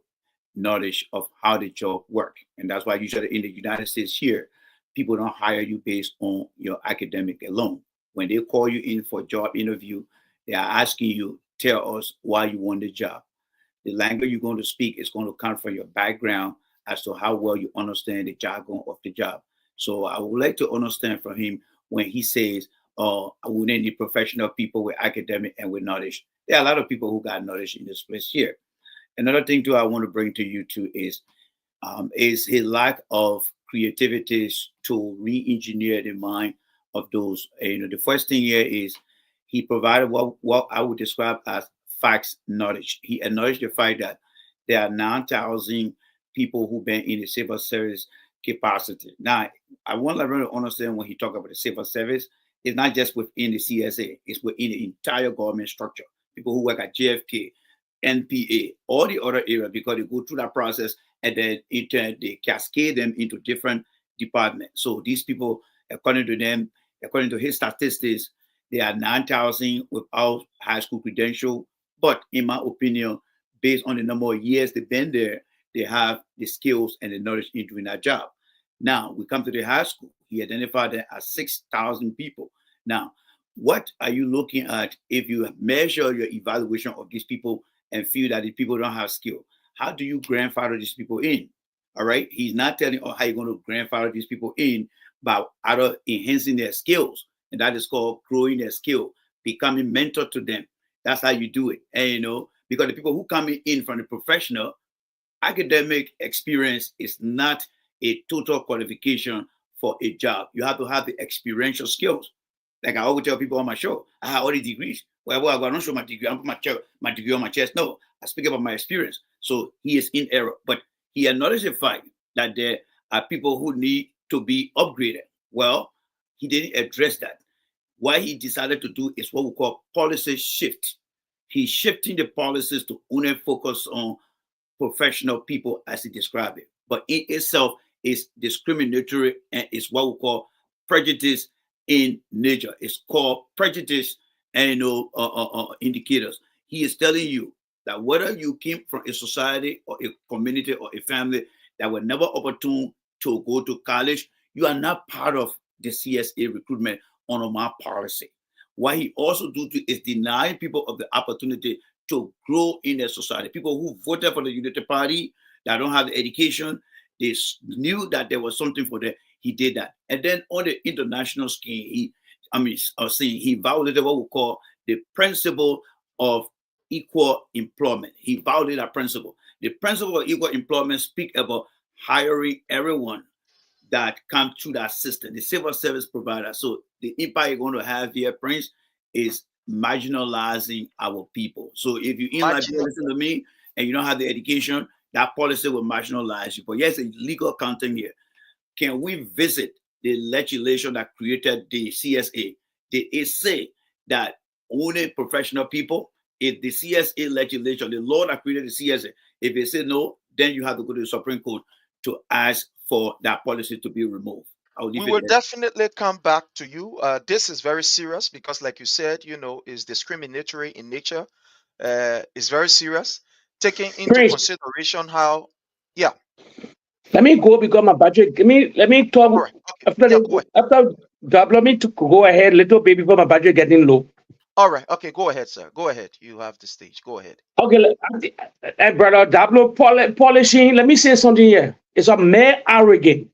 knowledge of how the job works. And that's why usually in the United States here, people don't hire you based on your academic alone. When they call you in for a job interview, they are asking you, tell us why you want the job. The language you're going to speak is going to come from your background as to how well you understand the jargon of the job. So I would like to understand from him when he says, we need professional people with academic and with knowledge. There are a lot of people who got knowledge in this place here. Another thing too I want to bring to you too is his lack of creativity to re-engineer the mind of those. The first thing here is he provided what I would describe as facts knowledge. He acknowledged the fact that there are 9,000 people who've been in the civil service capacity. Now, I want everyone to understand when he talks about the civil service, it's not just within the CSA, it's within the entire government structure. People who work at JFK, NPA, all the other areas, because they go through that process and then they cascade them into different departments. So these people, according to them, according to his statistics, there are 9,000 without high school credential. But in my opinion, based on the number of years they've been there, they have the skills and the knowledge in doing that job. Now, we come to the high school. He identified that as 6,000 people. Now, what are you looking at if you measure your evaluation of these people and feel that the people don't have skill? How do you grandfather these people in? All right. He's not telling you how you're going to grandfather these people in by either enhancing their skills. And that is called growing their skill, becoming mentor to them. That's how you do it. And because the people who come in from the professional, academic experience is not a total qualification for a job. You have to have the experiential skills. Like I always tell people on my show, I have all the degrees. Well, I don't show my degree. I put my degree on my chest. No, I speak about my experience. So he is in error. But he acknowledged the fact that there are people who need to be upgraded. Well, he didn't address that. What he decided to do is what we call policy shift. He's shifting the policies to only focus on professional people as he described it. But in itself is discriminatory and is what we call prejudice in nature. It's called prejudice and indicators. He is telling you that whether you came from a society or a community or a family that were never opportune to go to college, you are not part of the CSA recruitment under my policy. What he also do is deny people of the opportunity to grow in their society. People who voted for the Unity Party that don't have the education, they knew that there was something for them. He did that. And then on the international scheme, he violated what we call the principle of equal employment. He violated that principle. The principle of equal employment speak about hiring everyone that come through that system, the civil service provider. So the impact you're going to have here, Prince, is marginalizing our people. So if you in Liberia, listen to me, and you don't have the education, that policy will marginalize you. But yes, a legal content here. Can we visit the legislation that created the CSA? Did it say that only professional people? If the CSA legislation, the law that created the CSA, if they say no, then you have to go to the Supreme Court to ask for that policy to be removed. We will definitely come back to you. This is very serious because, like you said, is discriminatory in nature. It's very serious. Taking into consideration how, yeah. Let me go because my budget. Let me talk right. Okay. after let me to go ahead a little bit before my budget getting low. All right. Okay. Go ahead, sir. Go ahead. You have the stage. Go ahead. Okay, brother Dablo polishing. Let me say something here. It's a mere arrogant.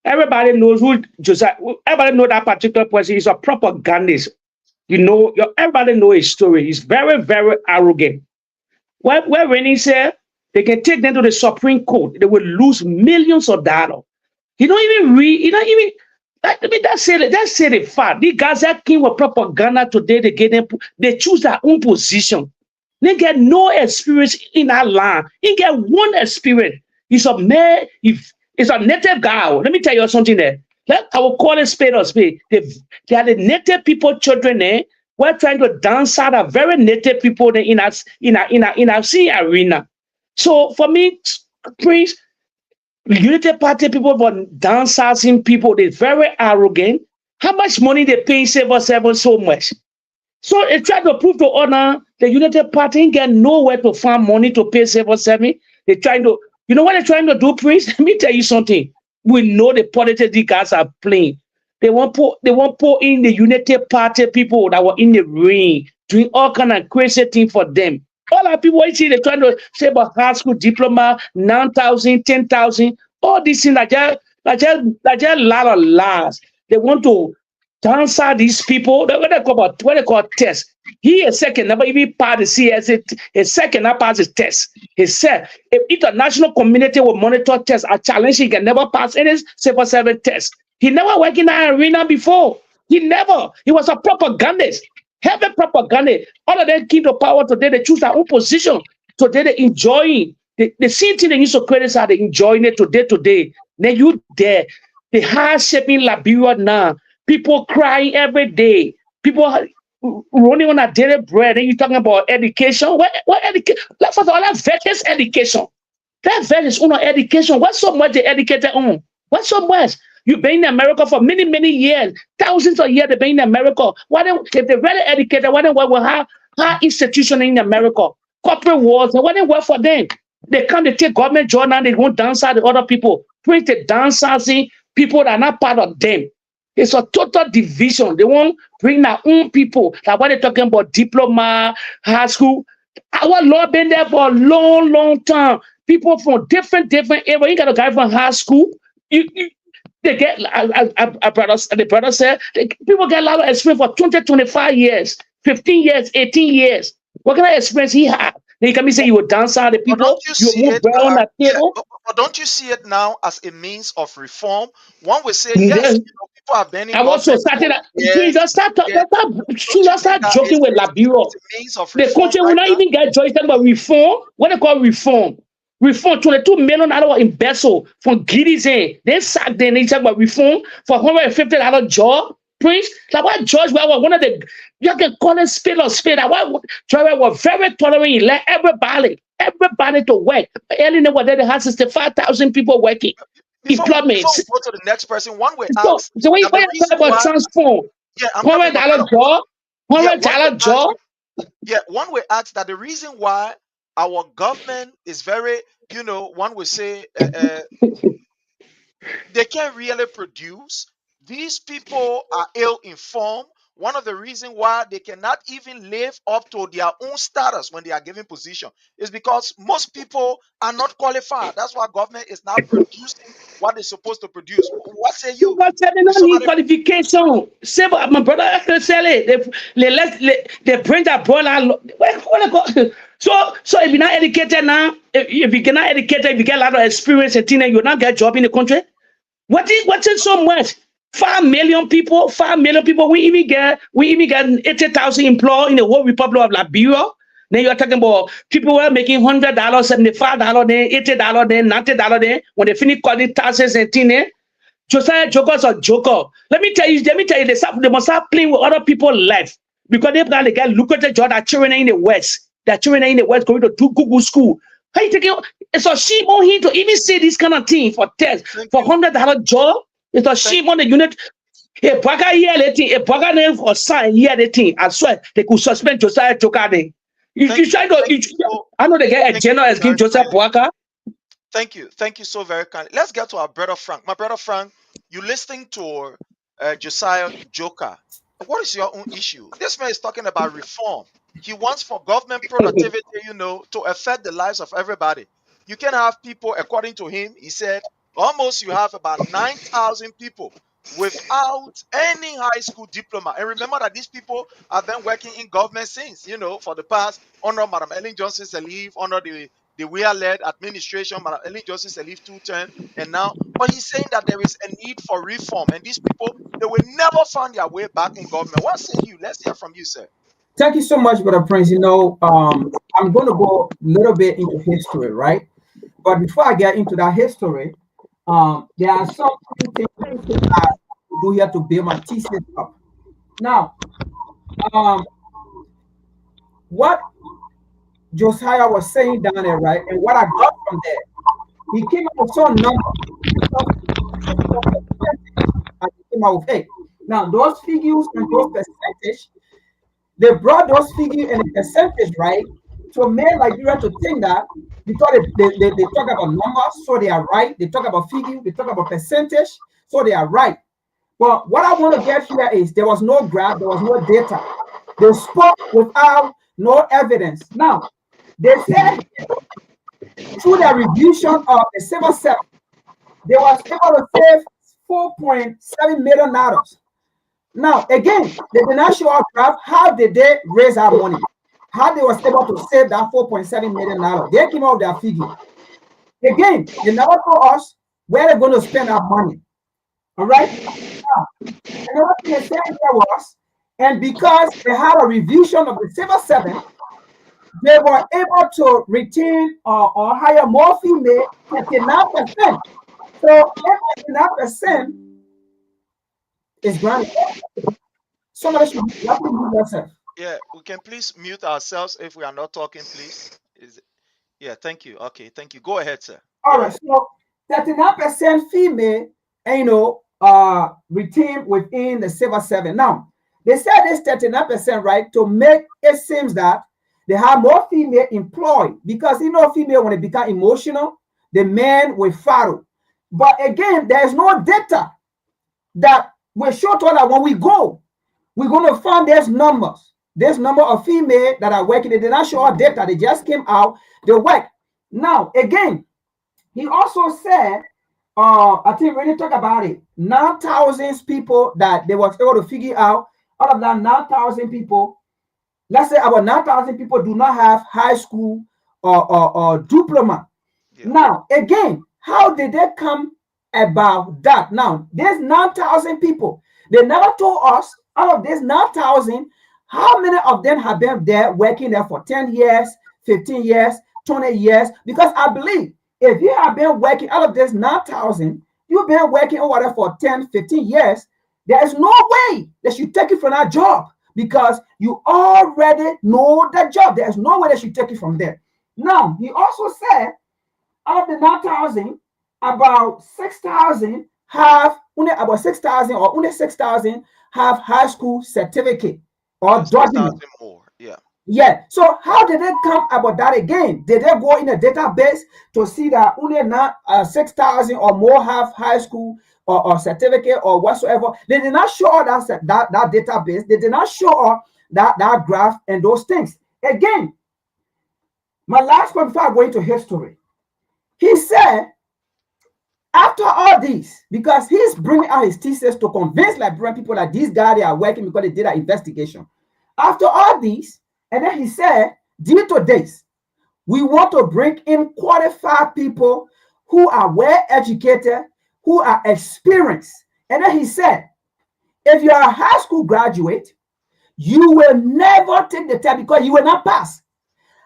Everybody knows who Josiah. Everybody know that particular person is a propagandist. Everybody know his story. He's very, very arrogant. When he said they can take them to the Supreme Court, they will lose millions of dollars. He don't even read. He don't even. That's the fact. The guys that came with propaganda today, they choose their own position. They get no experience in that land. He get one experience. He's a man. He's a native guy. Let me tell you something there. I will call it spade or spade. They are the native people children there. We're trying to dance out of very native people in our sea arena. So for me, Prince, Unity Party people for dancing people, they're very arrogant. How much money they pay civil servants so much? So they try to prove to honor the Unity Party ain't get nowhere to find money to pay civil servants. They're trying to, what they're trying to do, Prince? Let me tell you something. We know the politics these guys are playing. They want put in the Unity Party people that were in the ring, doing all kind of crazy things for them. All our people, you see, they're trying to say about high school diploma, 9,000, 10,000, all these things, like just a lot of lies. They want to answer these people. What they call test. He a second never even passed the CSA. A second not pass his test. He said if international community will monitor tests, I challenge he can never pass any civil service test. He never worked in that arena before. He never. He was a propagandist. Heavy propagandist. All of them came to power today. They choose their own position. Today they enjoying. The same thing they used to criticize, they enjoying it today. Then you there. The hardship in Liberia now. People crying every day. People running on a daily bread. And you talking about education. What education? First of all, that's veterans education. That veterans on education. What's so much they educated on? What's so much? You've been in America for many, many years, thousands of years. They've been in America. Why don't, if they're really educated, why don't we have high institution in America? Corporate wars, why don't work for them? They come, they take government job now, they won't dance out the other people. Bring the dancing people that are not part of them. It's a total division. They won't bring their own people. Like when they're talking about diploma, high school. Our law been there for a long, long time. People from different areas. You got a guy from high school. They get, the brother said, people get a lot of experience for 20, 25 years, 15 years, 18 years. What kind of experience he had? Then you can say you would dance out the people, you move well on that table. But don't you see it now as a means of reform? One will say, yes, people have been in I also started that. Please just start joking with Liberia. The country will not even get joy about reform. What they call reform? Reform, $22 million embezzle from Giddy's in. They sacked them. They talk about reform for $150 job. Prince, like why George was one of the, you can call it spade or spade. Why George was very tolerant. He let everybody to work. Early in the they had 65,000 people working. Before we go to the next person, one way ask. So when you talk about transform, $100 job, $100 job. Yeah, one way ask that the reason why our government is very, one would say they can't really produce. These people are ill-informed. One of the reasons why they cannot even live up to their own status when they are given position is because most people are not qualified. That's why government is not producing what they're supposed to produce. What say you? They don't need qualification. Say, my brother said it. They bring that brother. So if you're not educated now, if you're not educated, if you get a lot of experience and things, you'll not get a job in the country. What's in so much? 5 million people. We even get 80,000 employees in the whole Republic of Liberia. Then you're talking about people who are making $100, $75, then $80, then $90, then when they finish calling taxes and things. Josiah Joker's a joker. Let me tell you, they must start playing with other people's life because they've got to get lucrative job. That children in the West. That children in the West going to Google school. How you taking? It's a shame on him to even say this kind of thing for test for $100 job. It's a shame on the unit. A Braga here, a Braga name for sign here, the thing. I swear they could suspend Josiah Joker. I know they get a general as King Joseph Braga. Thank you so very kindly. Let's get to our brother Frank. My brother Frank, you listening to Josiah Joker. What is your own issue? This man is talking about reform. He wants for government productivity, to affect the lives of everybody. You can have people, according to him, he said, almost you have about 9,000 people without any high school diploma. And remember that these people have been working in government since, for the past, under Madam Ellen Johnson Sirleaf, under the Weir-led administration, Madam Ellen Johnson Sirleaf 210, and now, but he's saying that there is a need for reform, and these people, they will never find their way back in government. What say you? Let's hear from you, sir. Thank you so much, Brother Prince. I'm going to go a little bit into history, right? But before I get into that history, there are some things I do here to build my thesis up. Now, what Josiah was saying down there, right, and what I got from there, he came up with some number. He came out with 8. Now, those figures and those percentage, they brought those figures and the percentage, right, to make Liberia to think that because they talk about numbers, so they are right. They talk about figure, they talk about percentage, so they are right. But what I want to get here is there was no graph, there was no data. They spoke without no evidence. Now, they said through the revision of the civil service, they was able to save $4.7 million. Now, again, they did not show our graph. How did they raise our money? How they was able to save that $4.7 million? They came out with their figure. Again, they never told us where they're going to spend our money. All right. Now, another thing they said there was, and because they had a revision of the civil servant, they were able to retain or hire more female 39%. So if 39% is granted, somebody should be happy with yourself. Yeah, we can please mute ourselves if we are not talking, please. Yeah, thank you. Okay, thank you. Go ahead, sir. All Go right, ahead. so 39% female, retained within the civil service. Now, they said this 39%, right, to make it seems that they have more female employed because female when they become emotional, the men will follow. But again, there's no data that will show to us that when we go, we're going to find there's numbers. There's number of female that are working. They did not show our data. They just came out. They work. Now, again, he also said, I think we really talk about it. 9,000 people that they was able to figure out. Out of that 9,000 people, let's say about 9,000 people do not have high school or diploma. Yeah. Now, again, how did they come about that? Now, there's 9,000 people. They never told us out of these 9,000, how many of them have been there working there for 10 years, 15 years, 20 years? Because I believe if you have been working out of this 9,000, you've been working over there for 10, 15 years, there is no way they should take you from that job because you already know that job. There's no way they should take you from there. Now, he also said out of the 9,000, about 6,000 have only about 6,000 or only 6,000 have high school certificate or document. More, yeah. Yeah. So how did they come about that again? Did they go in a database to see that only not 6,000 or more have high school or certificate or whatsoever? They did not show us that database. They did not show us that graph and those things. Again, my last point before I go into history. He said, after all this, because he's bringing out his thesis to convince Liberian people that these guys they are working because they did an investigation. After all this, and then he said, due to this, we want to bring in qualified people who are well educated, who are experienced. And then he said, if you are a high school graduate, you will never take the test because you will not pass.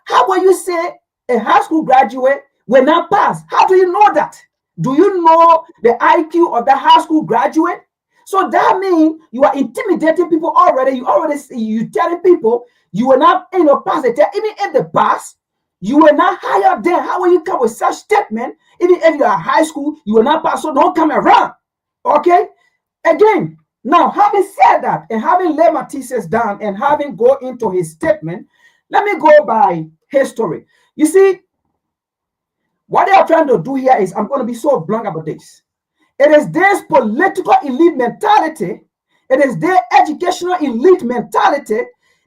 How will you say a high school graduate will not pass? How do you know that? Do you know the IQ of the high school graduate? So that means you are intimidating people already. You telling people you will not pass the test. Even if they pass, you will not hire them. How will you come with such statement? Even if you are high school, you will not pass. So don't come around. Okay? Again, now having said that and having laid my thesis down and having go into his statement, let me go by history. You see, what they are trying to do here is, I'm going to be so blunt about this. It is this political elite mentality, it is their educational elite mentality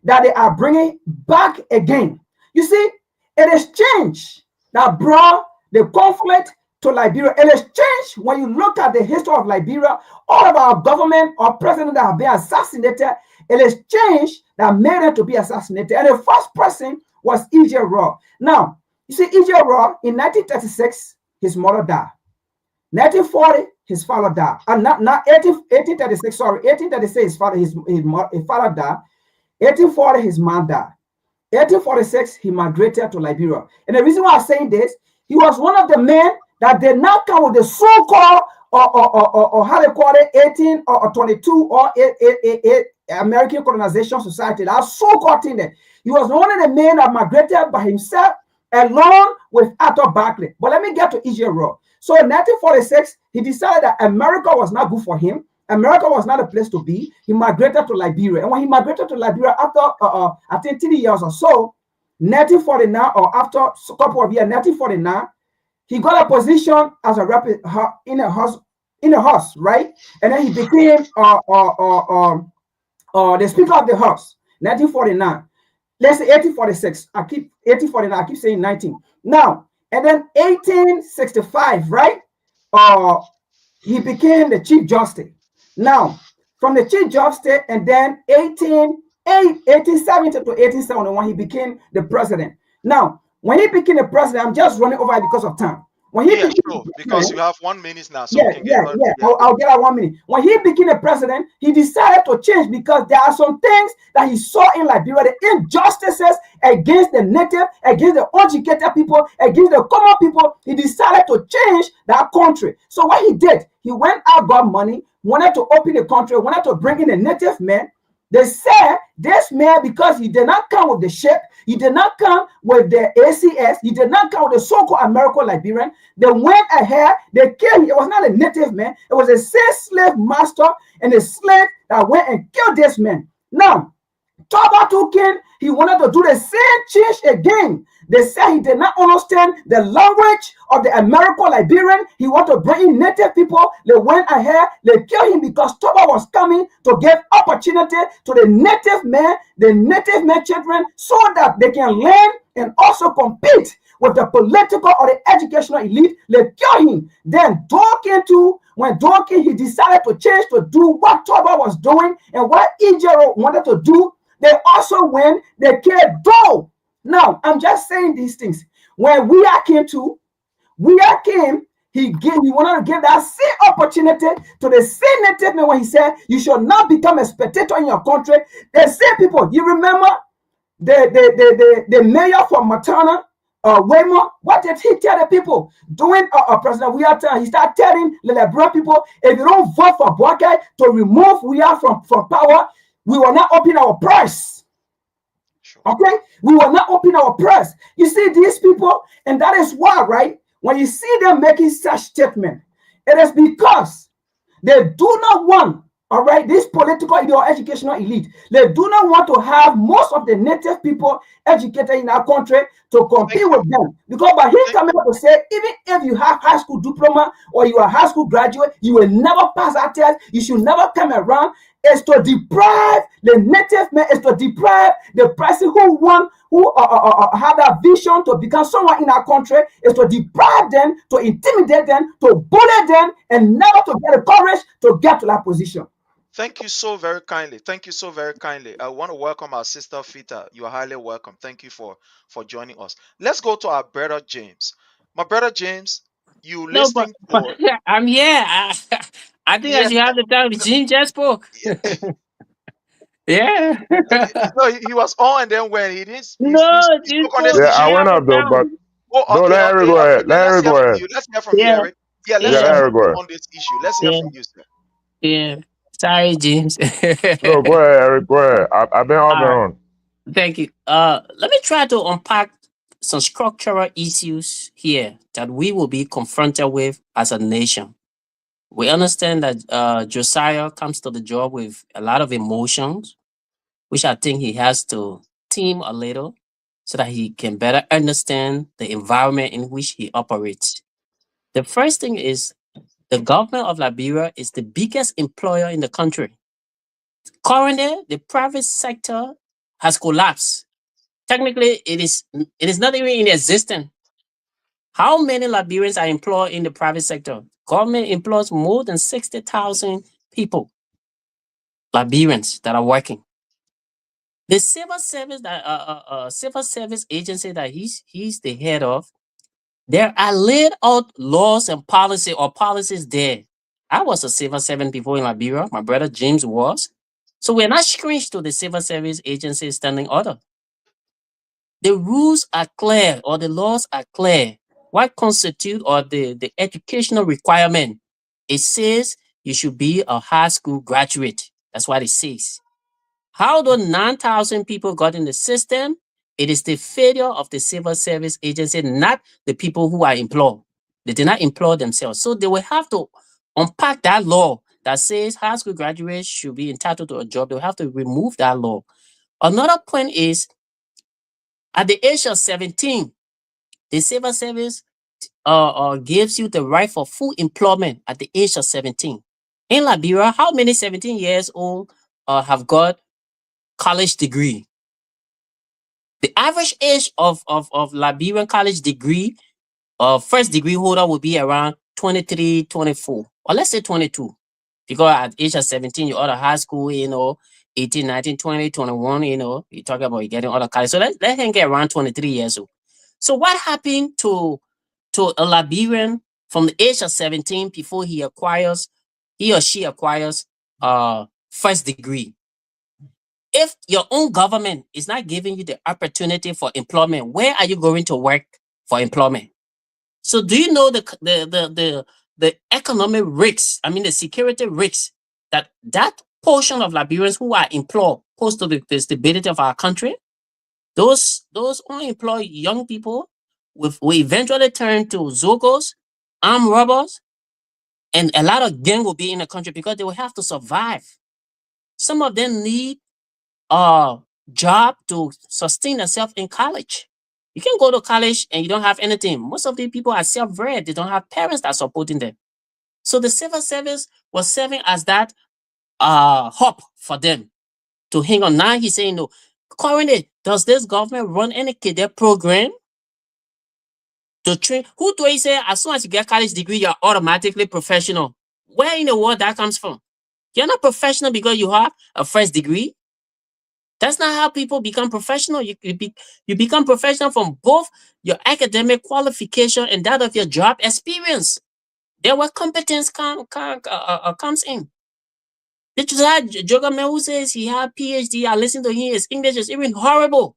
that they are bringing back again. You see, it is change that brought the conflict to Liberia. It is change when you look at the history of Liberia, all of our government or president that have been assassinated, it is change that made them to be assassinated. And the first person was E.J. Raw. Now, you see, E.J. Raw, in 1936, his mother died. 1940, his father died. And not 1836, sorry, 1836, his father died. 1840, his mom died. 1846, he migrated to Liberia. And the reason why I'm saying this, he was one of the men that did not come with the so-called or how they call it, 18 or 22 or American Colonization Society. That so-called thing there. He was one of the men that migrated by himself along with Arthur Barkley. But let me get to E.J. Raw. So in 1946, he decided that America was not good for him. America was not a place to be. He migrated to Liberia. And when he migrated to Liberia after, I think 3 years or so, 1949 or after a couple of years, 1949, he got a position as a rep in a house, right? And then he became the Speaker of the House, 1949. Let's say 1846. I keep 1849. I keep saying 19. Now, and then 1865, right? He became the Chief Justice. Now, from the Chief Justice, and then 1870 to 1871, he became the president. Now, when he became the president, I'm just running over it because of time. When he Yeah, became sure. the Because president, you have 1 minute now, so we yeah, can get yeah, on. yeah. Yeah, I'll get that 1 minute. When he became the president, he decided to change because there are some things that he saw in Liberia, the injustices against the native, against the uneducated people, against the common people. He decided to change that country. So what he did, he went out, got money, wanted to open the country, wanted to bring in a native man. They said this man, because he did not come with the ship, he did not come with the ACS, he did not come with the so-called American Liberian. They went ahead, they killed him. It was not a native man, it was a slave master and a slave that went and killed this man. Now, Tobacco King, he wanted to do the same change again. They said he did not understand the language of the American Liberian. He wanted to bring in native people. They went ahead, they killed him because Toba was coming to give opportunity to the native man children, so that they can learn and also compete with the political or the educational elite. They killed him. Then when Dawkins, he decided to change to do what Toba was doing and what Ijero wanted to do. They also went, they killed Doe. Now, I'm just saying these things. When came, he wanted to give that same opportunity to the same native man when he said, you should not become a spectator in your country. The same people, you remember the mayor from Matana, Waymo, what did he tell the people? During President Weah time, he started telling the Liberian people, if you don't vote for Boakai to remove Weah from power, we will not open our press. Okay? We will not open our press. You see these people, and that is why, right? When you see them making such statement, it is because they do not want, all right, this political or educational elite, they do not want to have most of the native people educated in our country to compete with them. Because by him coming up to say, even if you have high school diploma or you are a high school graduate, you will never pass that test, you should never come around, is to deprive the native man, is to deprive the person who have that vision to become someone in our country, is to deprive them, to intimidate them, to bully them, and never to get the courage to get to that position. Thank you so very kindly. Thank you so very kindly. I want to welcome our sister Fita. You are highly welcome. Thank you for joining us. Let's go to our brother James. My brother James, you No, but listening to? I'm here. I think I Yeah, should have the time. Jim just spoke. Yeah. no, he was on, and then when he didn't, No, he Jim spoke on this spoke. Yeah, You I issue. went have the up though, but time. Oh, no, okay, let Harry okay, go okay. ahead. Let Then let's Harry hear go from ahead. you. Let's hear from you, Yeah. Eric. Yeah, let's Yeah, hear let Yeah. Harry from go you ahead. on this issue. Let's hear Yeah. from you, sir. Yeah. Sorry, James. No, go ahead, Eric. Go ahead. I've been All off and right. on. Thank you. Let me try to unpack some structural issues here that we will be confronted with as a nation. We understand that Josiah comes to the job with a lot of emotions, which I think he has to team a little so that he can better understand the environment in which he operates. The first thing is the government of Liberia is the biggest employer in the country. Currently, the private sector has collapsed. Technically, it is not even in existence. How many Liberians are employed in the private sector? Government employs more than 60,000 people, Liberians that are working. The civil service agency that he's the head of, there are laid out laws and policy or policies there. I was a civil servant before in Liberia. My brother James was. So we're not strange to the civil service agency standing order. The rules are clear or the laws are clear. What constitute or the educational requirement? It says you should be a high school graduate. That's what it says. How those 9,000 people got in the system, it is the failure of the civil service agency, not the people who are employed. They did not employ themselves. So they will have to unpack that law that says high school graduates should be entitled to a job. They'll have to remove that law. Another point is at the age of 17, the civil service gives you the right for full employment at the age of 17. In Liberia, how many 17 years old have got college degree? The average age of Liberian college degree, first degree holder will be around 23, 24, or let's say 22. Because at age of 17, you're out of high school, 18, 19, 20, 21, you talk about you getting out of college. So let him get around 23 years old. So what happened to to a Liberian from the age of 17 before he or she acquires first degree. If your own government is not giving you the opportunity for employment, where are you going to work for employment? So do you know the economic risks, I mean the security risks that portion of Liberians who are employed pose to the stability of our country? Those unemployed young people will eventually turn to Zogos, armed robbers, and a lot of gang will be in the country because they will have to survive. Some of them need a job to sustain themselves in college. You can go to college and you don't have anything. Most of the people are self-reared. They don't have parents that are supporting them. So the civil service was serving as that hope for them to hang on. Now he's saying, no, currently, does this government run any cadet program to train? Who do he say as soon as you get college degree, you're automatically professional? Where in the world that comes from? You're not professional because you have a first degree. That's not how people become professional. You become professional from both your academic qualification and that of your job experience. There where competence comes in. The Joga man who says he had PhD, I listen to him, his English is even horrible.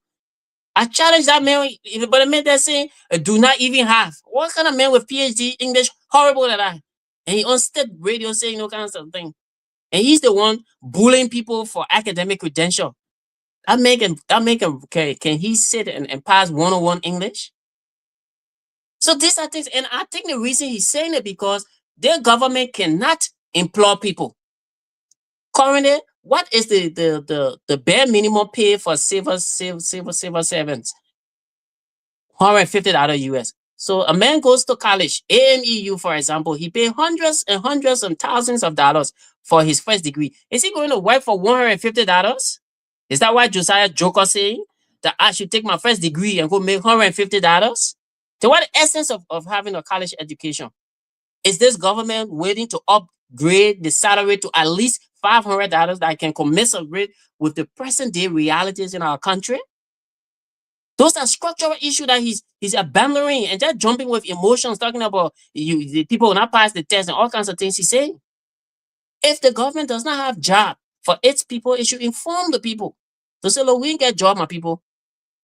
I challenge that man, but the man that's saying do not even have. What kind of man with PhD English horrible that I? And he on state radio saying no kinds of thing. And he's the one bullying people for academic credential. Can he sit and pass 101 English? So these are things, and I think the reason he's saying it because their government cannot employ people. Currently, what is the bare minimum pay for civil servants? $150 US. So a man goes to college, AMEU, for example, he pay hundreds and hundreds and thousands of dollars for his first degree. Is he going to work for $150? Is that why Josiah Joker saying that I should take my first degree and go make $150? So what the essence of having a college education? Is this government waiting to upgrade the salary to at least $500 that can commensurate with the present day realities in our country? Those are structural issues that he's abandoning and just jumping with emotions, talking about the people will not pass the test and all kinds of things he's saying. If the government does not have job for its people, it should inform the people. To say, look, we didn't get job, my people.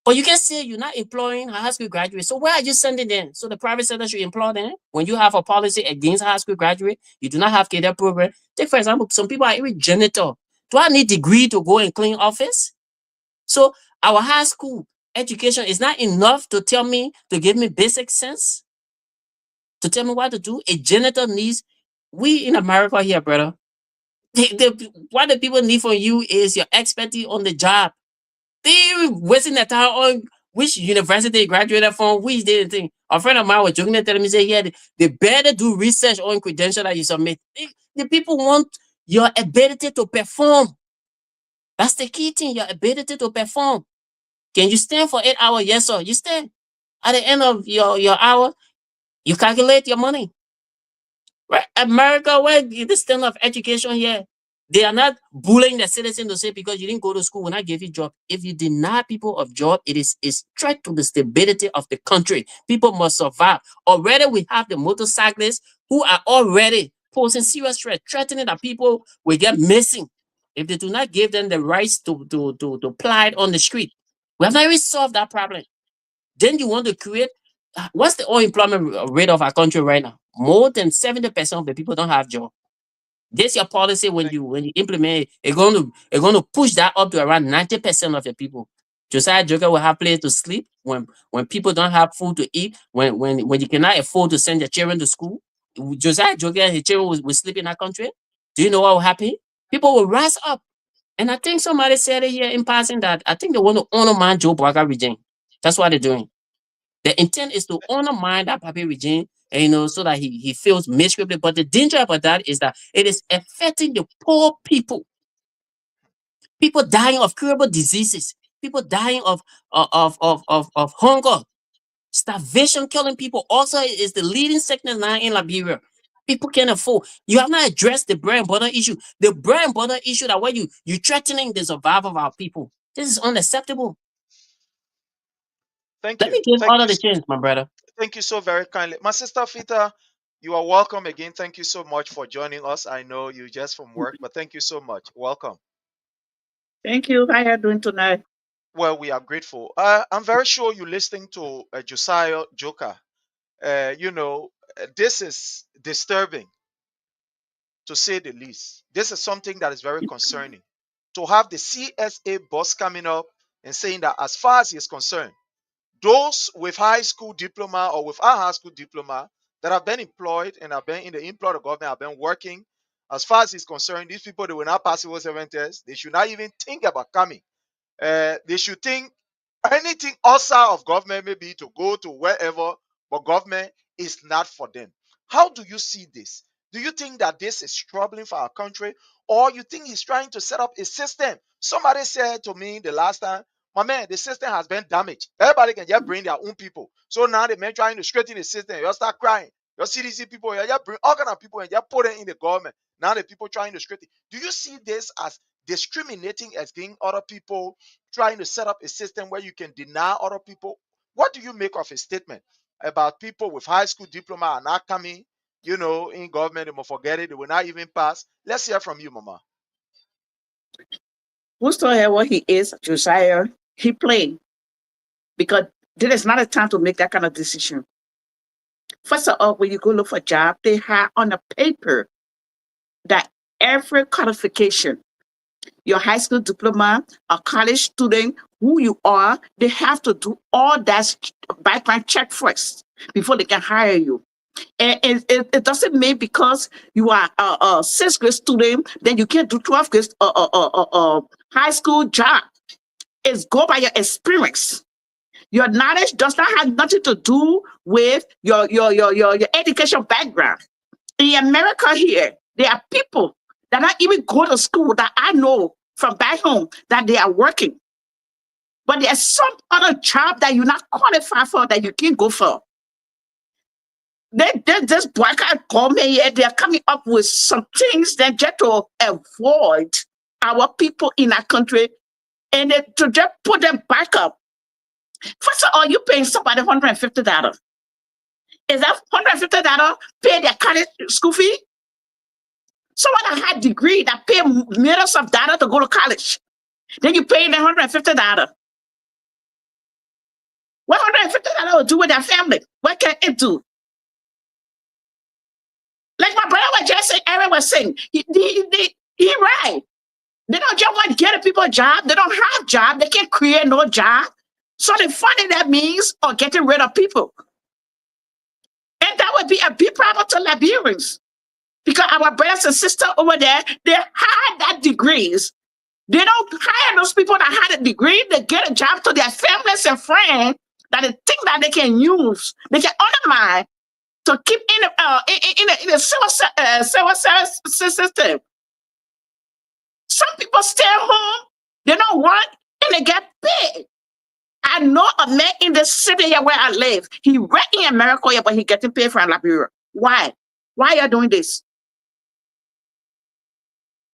But you can say you're not employing high school graduates. So where are you sending them? So the private sector should employ them. When you have a policy against high school graduate, you do not have cadet program. Take, for example, some people are even janitor. Do I need degree to go and clean office? So our high school education is not enough to tell me, to give me basic sense, to tell me what to do. A janitor needs, we in America here, brother, what the people need from you is your expertise on the job. They wasting their time on which university you graduated from, which they thing. A friend of mine was joking telling me, say, yeah, they better do research on credential that you submit. The people want your ability to perform. That's the key thing, your ability to perform. Can you stand for 8 hours? Yes, sir. You stand. At the end of your hour, you calculate your money. Right? America, where the standard of education here, they are not bullying the citizen to say because you didn't go to school, when I give you job. If you deny people of job, it is a threat to the stability of the country. People must survive. Already we have the motorcyclists who are already posing serious threat, threatening that people will get missing if they do not give them the rights to ply on the street. We have not even solved that problem. Then you want to create, what's the unemployment rate of our country right now? More than 70% of the people don't have job. This your policy when you implement it, it's going to push that up to around 90% of the people. Josiah Joker will have place to sleep when people don't have food to eat, when you cannot afford to send your children to school. Josiah Joker and his children will sleep in that country. Do you know what will happen? People will rise up. And I think somebody said it here in passing that I think they want to undermine Joe Braga regime. That's what they're doing. The intent is to undermine that Papi regime, and, so that he feels miserably. But the danger about that is that it is affecting the poor people. People dying of curable diseases. People dying of hunger. Starvation killing people also is the leading sickness now in Liberia. People can't afford. You have not addressed the bread and butter issue. The bread and butter issue that when you threatening the survival of our people. This is unacceptable. Thank Let you. me give Thank all you. of the chance, my brother. Thank you so very kindly. My sister Fita, you are welcome again. Thank you so much for joining us. I know you just from work, but thank you so much. Welcome. Thank you. How you doing tonight? Well, we are grateful. I'm very sure you're listening to Josiah Joker. This is disturbing to say the least. This is something that is very concerning. To have the CSA boss coming up and saying that as far as he is concerned, those with high school diploma or with a high school diploma that have been employed and have been in the employ of government, have been working, as far as he's concerned, these people, they will not pass civil servant tests. They should not even think about coming. They should think anything outside of government, maybe to go to wherever, but government is not for them. How do you see this? Do you think that this is troubling for our country, or you think he's trying to set up a system? Somebody said to me the last time, my man, the system has been damaged. Everybody can just bring their own people. So now the man trying to straighten the system, you start crying. Your CDC people, you just bring all kind of people and just put them in the government. Now the people trying to straighten. Do you see this as discriminating against other people, trying to set up a system where you can deny other people? What do you make of a statement about people with high school diploma are not coming, in government? They will forget it. They will not even pass. Let's hear from you, Mama. Who's told her what he is, Josiah? He playing because there is not a time to make that kind of decision. First of all, when you go look for a job, they have on the paper that every qualification, your high school diploma, a college student, who you are, they have to do all that background check first before they can hire you. And it doesn't mean because you are a sixth grade student, then you can't do 12th grade high school job. It's go by your experience. Your knowledge does not have nothing to do with your education background. In America here, there are people that not even go to school that I know from back home that they are working. But there's some other job that you're not qualified for that you can go for. This black guy called me here, they're coming up with some things that just to avoid our people in our country and to just put them back up. First of all, you paying somebody $150. Is that $150 pay their college school fee? Someone that had a degree that pay millions of dollars to go to college. Then you pay them $150. What $150 will do with their family? What can it do? Like my brother was just saying, Aaron was saying, he right. They don't just want to get people a job. They don't have job. They can't create no job. So the funding that means or getting rid of people. And that would be a big problem to Liberians. Because our brothers and sisters over there, they had that degrees. They don't hire those people that had a degree. They get a job to their families and friends that they think that they can use. They can undermine to keep in the civil service system. Some people stay home, they don't work, and they get paid. I know a man in the city here where I live. He work in America here, but he getting paid from Liberia. Why? Why are you doing this?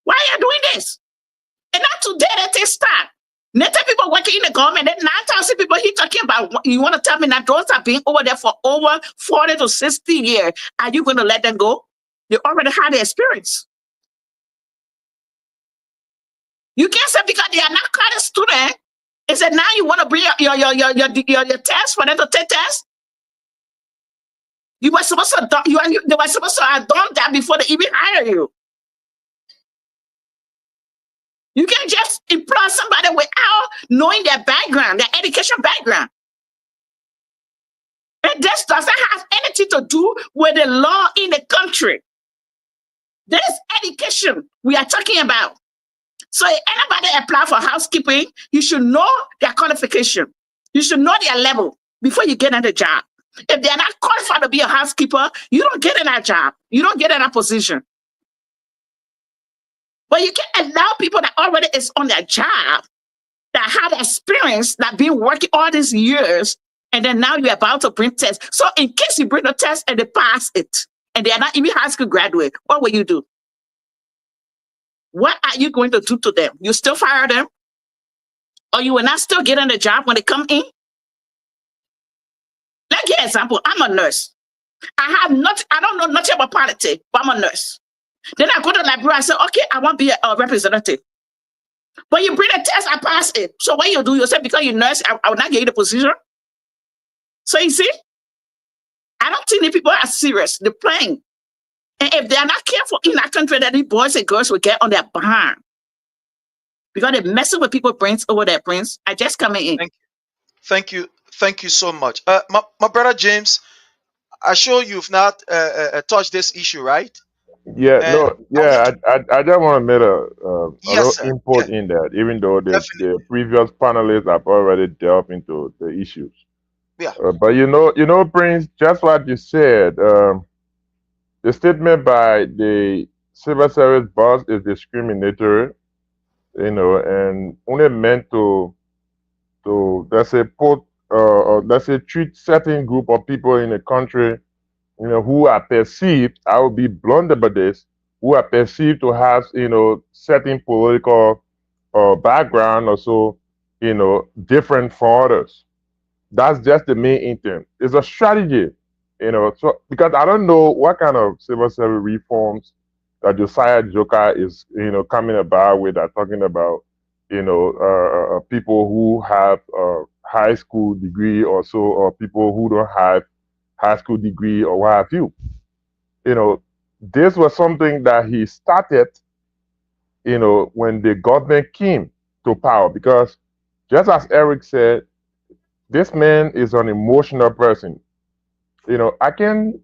Why are you doing this? And not today that they start. Native people working in the government, then 9,000 people he talking about. You want to tell me that those have been over there for over 40 to 60 years. Are you going to let them go? They already had the experience. You can't say because they are not college student. Is it now you want to bring your test for them to take tests? You were supposed to they were supposed to have done that before they even hire you. You can't just employ somebody without knowing their background, their education background. And this doesn't have anything to do with the law in the country. This education we are talking about. So if anybody apply for housekeeping, you should know their qualification. You should know their level before you get in the job. If they're not qualified to be a housekeeper, you don't get in that job. You don't get in that position. But you can't allow people that already is on their job, that have experience, that been working all these years, and then now you're about to bring tests. So in case you bring the test and they pass it, and they are not even high school graduate, what will you do? What are you going to do to them? You still fire them? Or you will not still get in the job when they come in? Let's give an example. I'm a nurse. I don't know nothing about politics, but I'm a nurse. Then I go to the library and say, okay, I want to be a representative. But you bring a test, I pass it. So what you do, you say, because you're nurse, I will not get you the position. So you see, I don't think the people are serious. They're playing. And if they are not careful in that country, then the boys and girls will get on their behind. Because they're messing with people's brains over their brains. I just coming in. Thank you so much. My brother James, I sure you've not touched this issue, right? Yeah, And I just want to make a yes, little sir. input in that, even though the previous panelists have already delved into the issues. Yeah. But Prince, just what you said, the statement by the civil service boss is discriminatory, and only meant to let's say let's say treat certain group of people in the country, who are perceived, I will be blunt about this, who are perceived to have, certain political background or so, different from others. That's just the main intent. It's a strategy, so because I don't know what kind of civil service reforms that Josiah Joker is, coming about with, are talking about, people who have high school degree or so, or people who don't have high school degree or what have you. This was something that he started, when the government came to power, because just as Eric said, this man is an emotional person. I can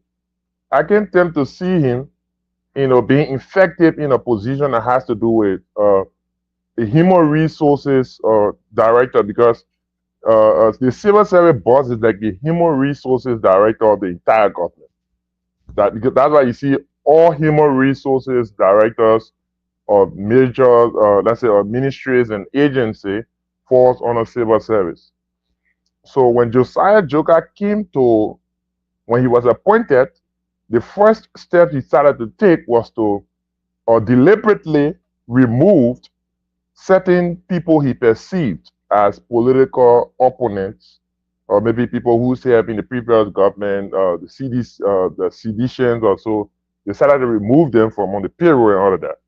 tend to see him, being effective in a position that has to do with the human resources director, because the civil service boss is like the human resources director of the entire government. Because that's why you see all human resources directors of major, let's say, or ministries and agency falls on a civil service. So when Josiah Joker when he was appointed, the first step he started to take was to deliberately remove certain people he perceived as political opponents, or maybe people who served in the previous government, the seditions or so. They started to remove them from on the payroll and all of that.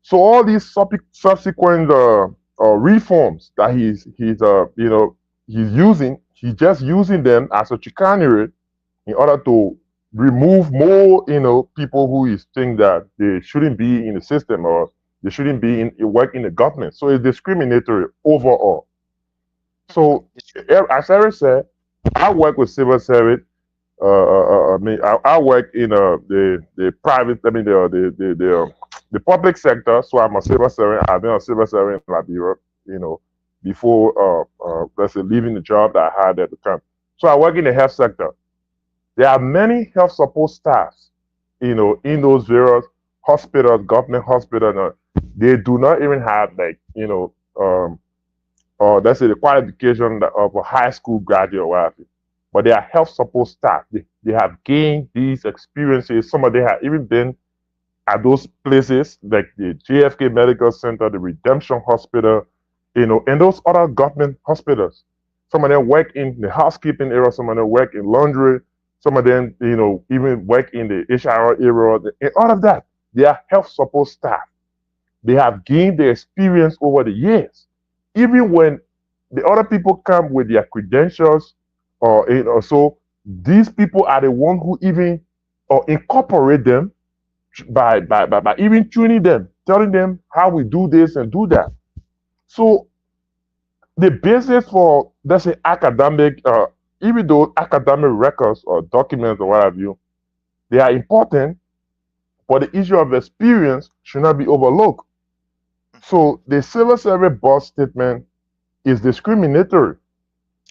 So all these subsequent reforms that he's just using them as a chicanery in order to remove more, people who is think that they shouldn't be in the system, or they shouldn't be work in the government. So it's discriminatory overall. So as Eric said, I work with civil service. I work in the private. I mean the public sector. So I'm a civil servant. I've been a civil servant in Liberia, before let's say leaving the job that I had at the time. So I work in the health sector. There are many health support staffs, in those various hospitals, government hospitals. They do not even have or let's say the qualification of a high school graduate or whatever. But they are health support staff. They have gained these experiences. Some of them have even been at those places like the JFK Medical Center, the Redemption Hospital, and those other government hospitals. Some of them work in the housekeeping area. Some of them work in laundry. Some of them, even work in the HR area. And all of that, they are health support staff. They have gained the experience over the years. Even when the other people come with their credentials, or so, these people are the ones who even incorporate them by even tuning them, telling them how we do this and do that. So the basis for, let's say, academic, even though academic records or documents or what have you, they are important, but the issue of experience should not be overlooked. So the civil service boss statement is discriminatory,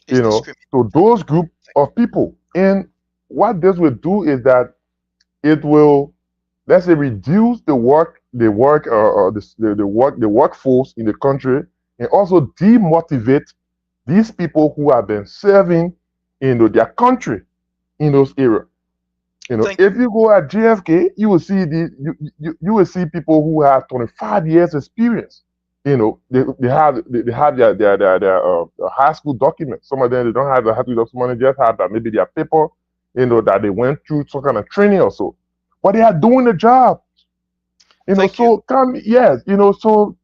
to those group of people. And what this will do is that it will, let's say, reduce the workforce in the country, and also demotivate these people who have been serving their country in those areas. If you go at JFK, you will see you will see people who have 25 years experience, you know, they have their high school documents. Some of them they don't have the high school documents. Some of them just have that maybe their paper, you know, that they went through some kind of training or so. But they are doing the job. You know, so yes, you know, so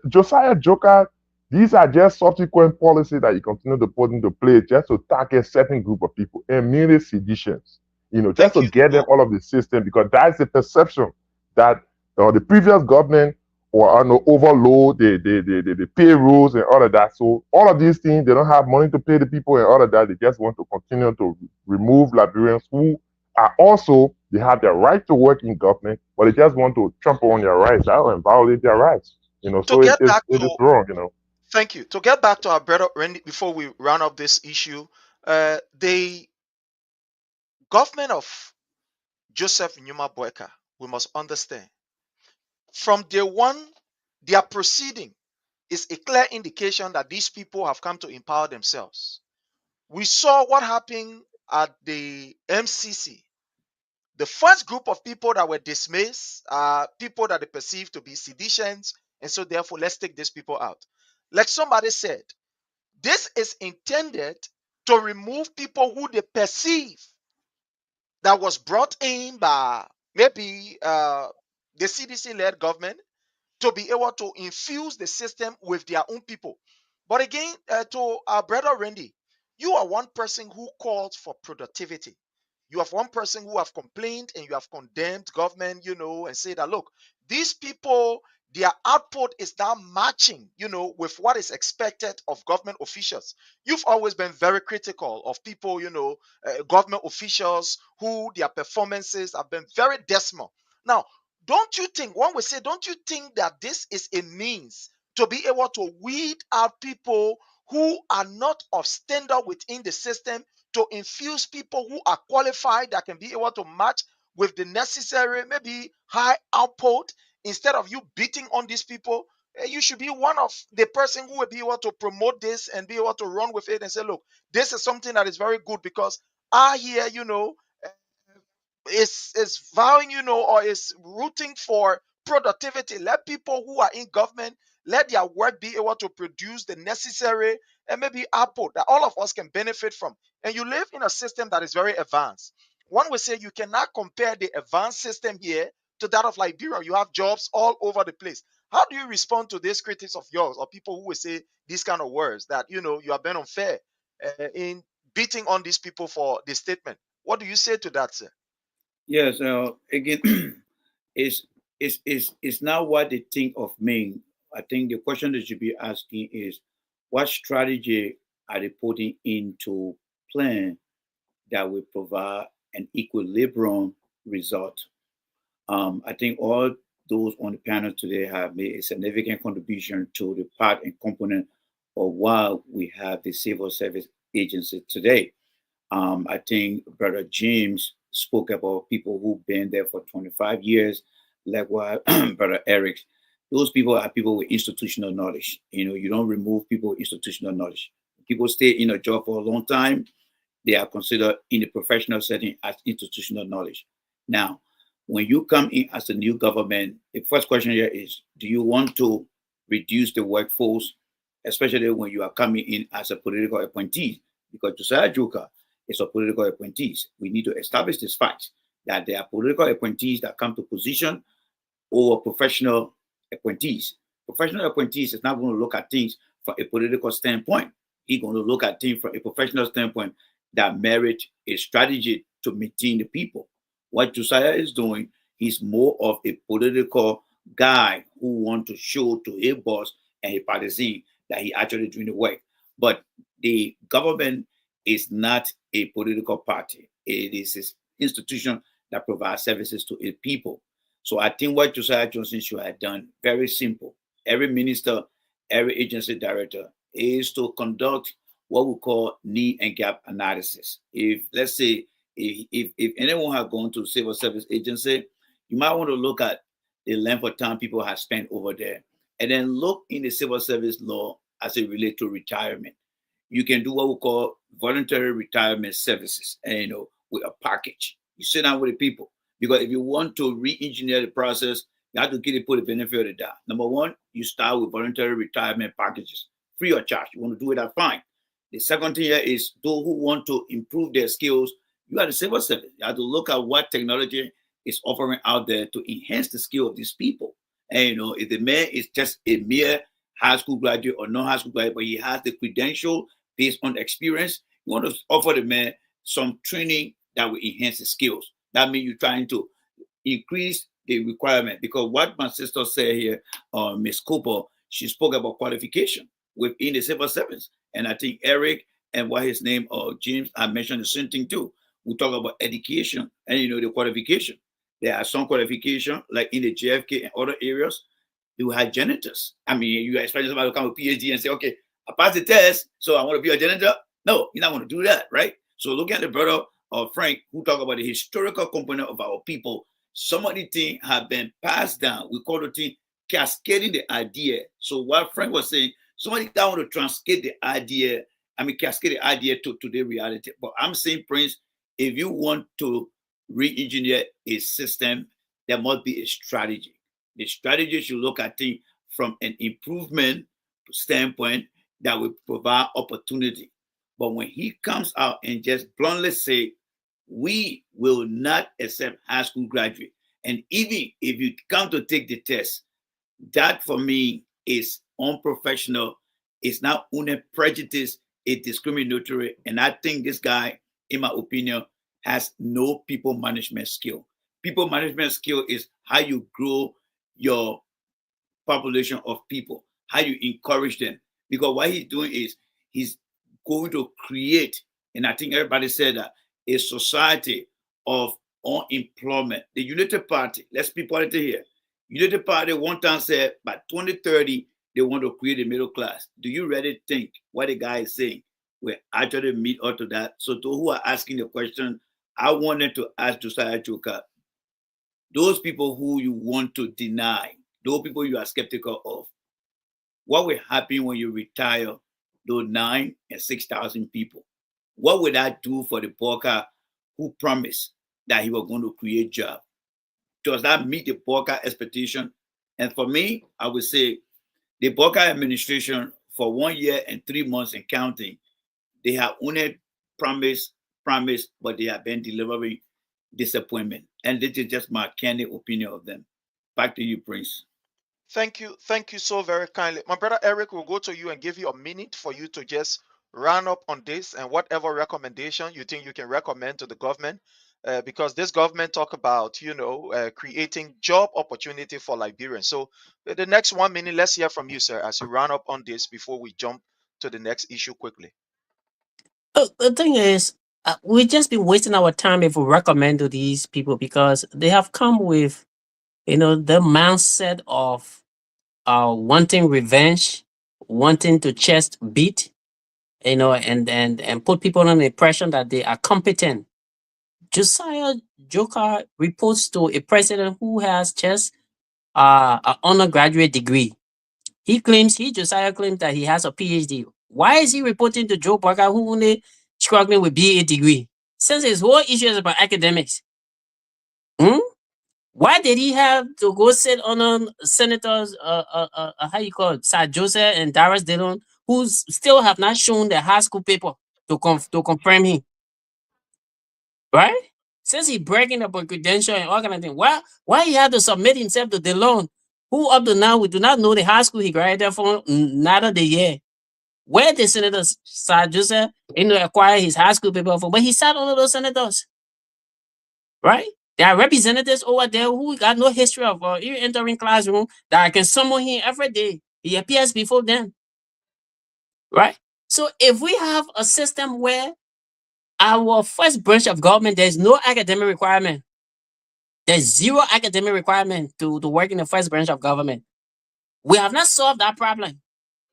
Josiah Joker, these are just subsequent policies that you continue to put into place just to target certain group of people and mainly seditions. You know, just to get them all of the system because that's the perception that the previous government or overload the payrolls and all of that. So all of these things, they don't have money to pay the people and all of that. They just want to continue to remove Liberians who are also, they have their right to work in government, but they just want to trample on their rights and violate their rights. You know, so it is wrong, you know. Thank you. To get back to our brother Randy, before we round up this issue, the government of Joseph Numa Boyka, we must understand, from day one, their proceeding is a clear indication that these people have come to empower themselves. We saw what happened at the MCC. The first group of people that were dismissed are people that they perceive to be seditions, and so therefore let's take these people out. Like somebody said, this is intended to remove people who they perceive that was brought in by maybe the CDC-led government to be able to infuse the system with their own people. But again, to our brother Randy, you are one person who calls for productivity. You have one person who have complained and you have condemned government, you know, and say that, look, these people, their output is now matching, you know, with what is expected of government officials. You've always been very critical of people, you know, government officials who their performances have been very dismal. Now, don't you think, one would say, don't you think that this is a means to be able to weed out people who are not of standard within the system, to infuse people who are qualified that can be able to match with the necessary, maybe high output, instead of you beating on these people? You should be one of the person who will be able to promote this and be able to run with it and say, look, this is something that is very good because I hear, you know, is vowing, you know, or is rooting for productivity. Let people who are in government, let their work be able to produce the necessary and maybe output that all of us can benefit from. And you live in a system that is very advanced. One would say you cannot compare the advanced system here to that of Liberia. You have jobs all over the place. How do you respond to these critics of yours or people who will say these kind of words that, you know, you have been unfair in beating on these people for this statement? What do you say to that, sir? Yes, again, it's not what they think of me. I think the question that you should be asking is, what strategy are they putting into plan that will provide an equilibrium result? I think all those on the panel today have made a significant contribution to the part and component of why we have the civil service agency today. I think Brother James spoke about people who've been there for 25 years, like what Brother Eric. Those people are people with institutional knowledge. You know, you don't remove people with institutional knowledge. People stay in a job for a long time, they are considered in the professional setting as institutional knowledge. Now, when you come in as a new government, the first question here is, do you want to reduce the workforce, especially when you are coming in as a political appointee? Because Josiah Joker is a political appointees. We need to establish this fact that there are political appointees that come to position or professional appointees. Professional appointees is not going to look at things from a political standpoint. He's going to look at things from a professional standpoint that merit a strategy to maintain the people. What Josiah is doing, he's more of a political guy who wants to show to a boss and a partisan that he actually doing the work. But the government is not a political party. It is an institution that provides services to its people. So I think what Josiah Johnson should have done, very simple. Every minister, every agency director is to conduct what we call need and gap analysis. If, let's say, if anyone has gone to civil service agency, you might want to look at the length of time people have spent over there, and then look in the civil service law as it relates to retirement. You can do what we call voluntary retirement services, and, you know, with a package. You sit down with the people, because if you want to re-engineer the process, You have to give people the benefit of the doubt. Number one, you start with voluntary retirement packages, free of charge. You want to do it, that's fine. The second thing here is those who want to improve their skills, you have the civil service. You have to look at what technology is offering out there to enhance the skill of these people. And if the man is just a mere high school graduate or non high school graduate, but he has the credential based on experience, you want to offer the man some training that will enhance his skills. That means you're trying to increase the requirement, because what my sister said here, Ms. Cooper, she spoke about qualification within the civil service. And I think Eric and what his name, James, I mentioned the same thing too. We talk about education and the qualification. There are some qualification, like in the JFK and other areas, you have janitors. I mean, you expect somebody to come with PhD and say, okay, I passed the test, so I want to be a janitor. No, you're not going to do that, right? So look at the brother of Frank, who talk about the historical component of our people. Some of the things have been passed down. We call the thing cascading the idea. So what Frank was saying, somebody that want to cascade the idea to the reality. But I'm saying, Prince, if you want to re-engineer a system, there must be a strategy. The strategy should look at things from an improvement standpoint that will provide opportunity. But when he comes out and just bluntly say, we will not accept high school graduate, and even if you come to take the test, that for me is unprofessional. It's not only prejudice, it's discriminatory. And I think this guy, in my opinion, has no people management skill. People management skill is how you grow your population of people, how you encourage them. Because what he's doing is he's going to create, and I think everybody said that, a society of unemployment. The United Party, let's be political here. United Party one time said by 2030, they want to create a middle class. Do you really think what the guy is saying will actually meet up to that? So those who are asking the question, I wanted to ask Josiah Joker, those people who you want to deny, those people you are skeptical of, what will happen when you retire those 9 and 6,000 people? What would that do for the worker who promised that he was going to create jobs? Does that meet the worker expectation? And for me, I would say the worker administration for 1 year and 3 months and counting, they have only promised, but they have been delivering disappointment. And this is just my candid opinion of them. Back to you, Prince. Thank you so very kindly. My brother Eric will go to you and give you a minute for you to just round up on this and whatever recommendation you think you can recommend to the government, because this government talk about, creating job opportunity for Liberians. So the next 1 minute, let's hear from you, sir, as you round up on this before we jump to the next issue quickly. The thing is, we just been wasting our time if we recommend to these people, because they have come with, the mindset of wanting revenge, wanting to chest beat, and put people on the impression that they are competent. Josiah Joker reports to a president who has just an undergraduate degree. Josiah claims that he has a PhD. Why is he reporting to Joe Parker, who only struggling with BA degree? Since his whole issue is about academics. Why did he have to go sit on senators, how you call it, Sir Joseph and Darius Dillon, who still have not shown their high school paper to confirm him? Right? Since he breaking up a credential and all kind of thing, why he had to submit himself to Dillon, who up to now we do not know the high school he graduated from, neither the year. Where the senators, Sir Joseph, acquire his high school paper from, but he sat under those senators. Right? There are representatives over there who got no history of even entering classroom that I can summon him every day. He appears before them. Right? So if we have a system where our first branch of government, there's no academic requirement. There's zero academic requirement to work in the first branch of government. We have not solved that problem.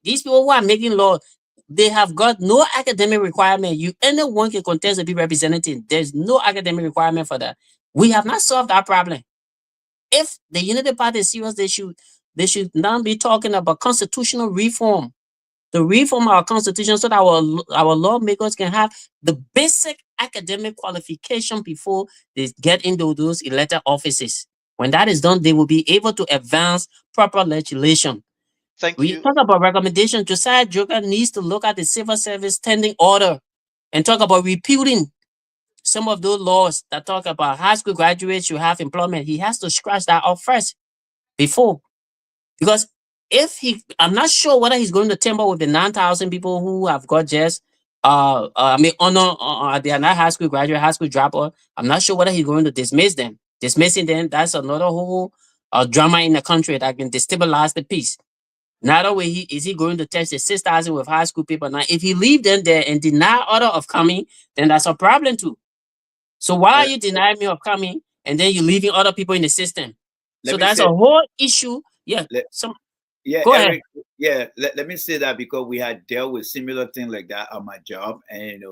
These people who are making law, they have got no academic requirement. Anyone can contest to be representative. There's no academic requirement for that. We have not solved that problem. If the Unity Party is serious, they should now be talking about constitutional reform, to reform our constitution so that our lawmakers can have the basic academic qualification before they get into those elected offices. When that is done, they will be able to advance proper legislation. Thank We you. talk about recommendation. Josiah Joker needs to look at the civil service standing order and talk about repealing some of those laws that talk about high school graduates should have employment. He has to scratch that off first before. Because if I'm not sure whether he's going to temper with the 9,000 people who have got just, they are not high school graduate, high school dropout. I'm not sure whether he's going to dismiss them. Dismissing them, that's another whole drama in the country that can destabilize the peace. Not only is he going to test the 6,000 with high school people. Now, if he leave them there and deny order of coming, then that's a problem too. So why are you denying me of coming and then you're leaving other people in the system? So that's a whole issue. Yeah. Go ahead. Eric, let me say that because we had dealt with similar thing like that on my job, and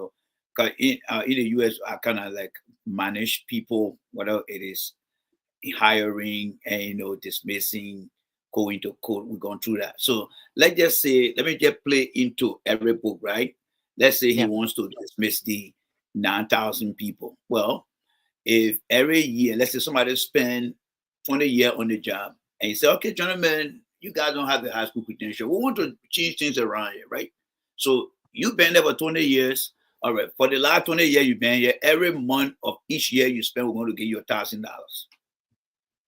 cause in the US I kind of like manage people, whatever it is, hiring and dismissing, going to court. We're going through that. So let's just say, let me just play into every book, right? Let's say he wants to dismiss the 9,000 people. Well, if every year, let's say somebody spend 20 years on the job, and you say, okay, gentlemen, you guys don't have the high school credential. We want to change things around here, right? So you've been there for 20 years. All right. For the last 20 years you've been here, every month of each year you spend, we're going to give you $1,000.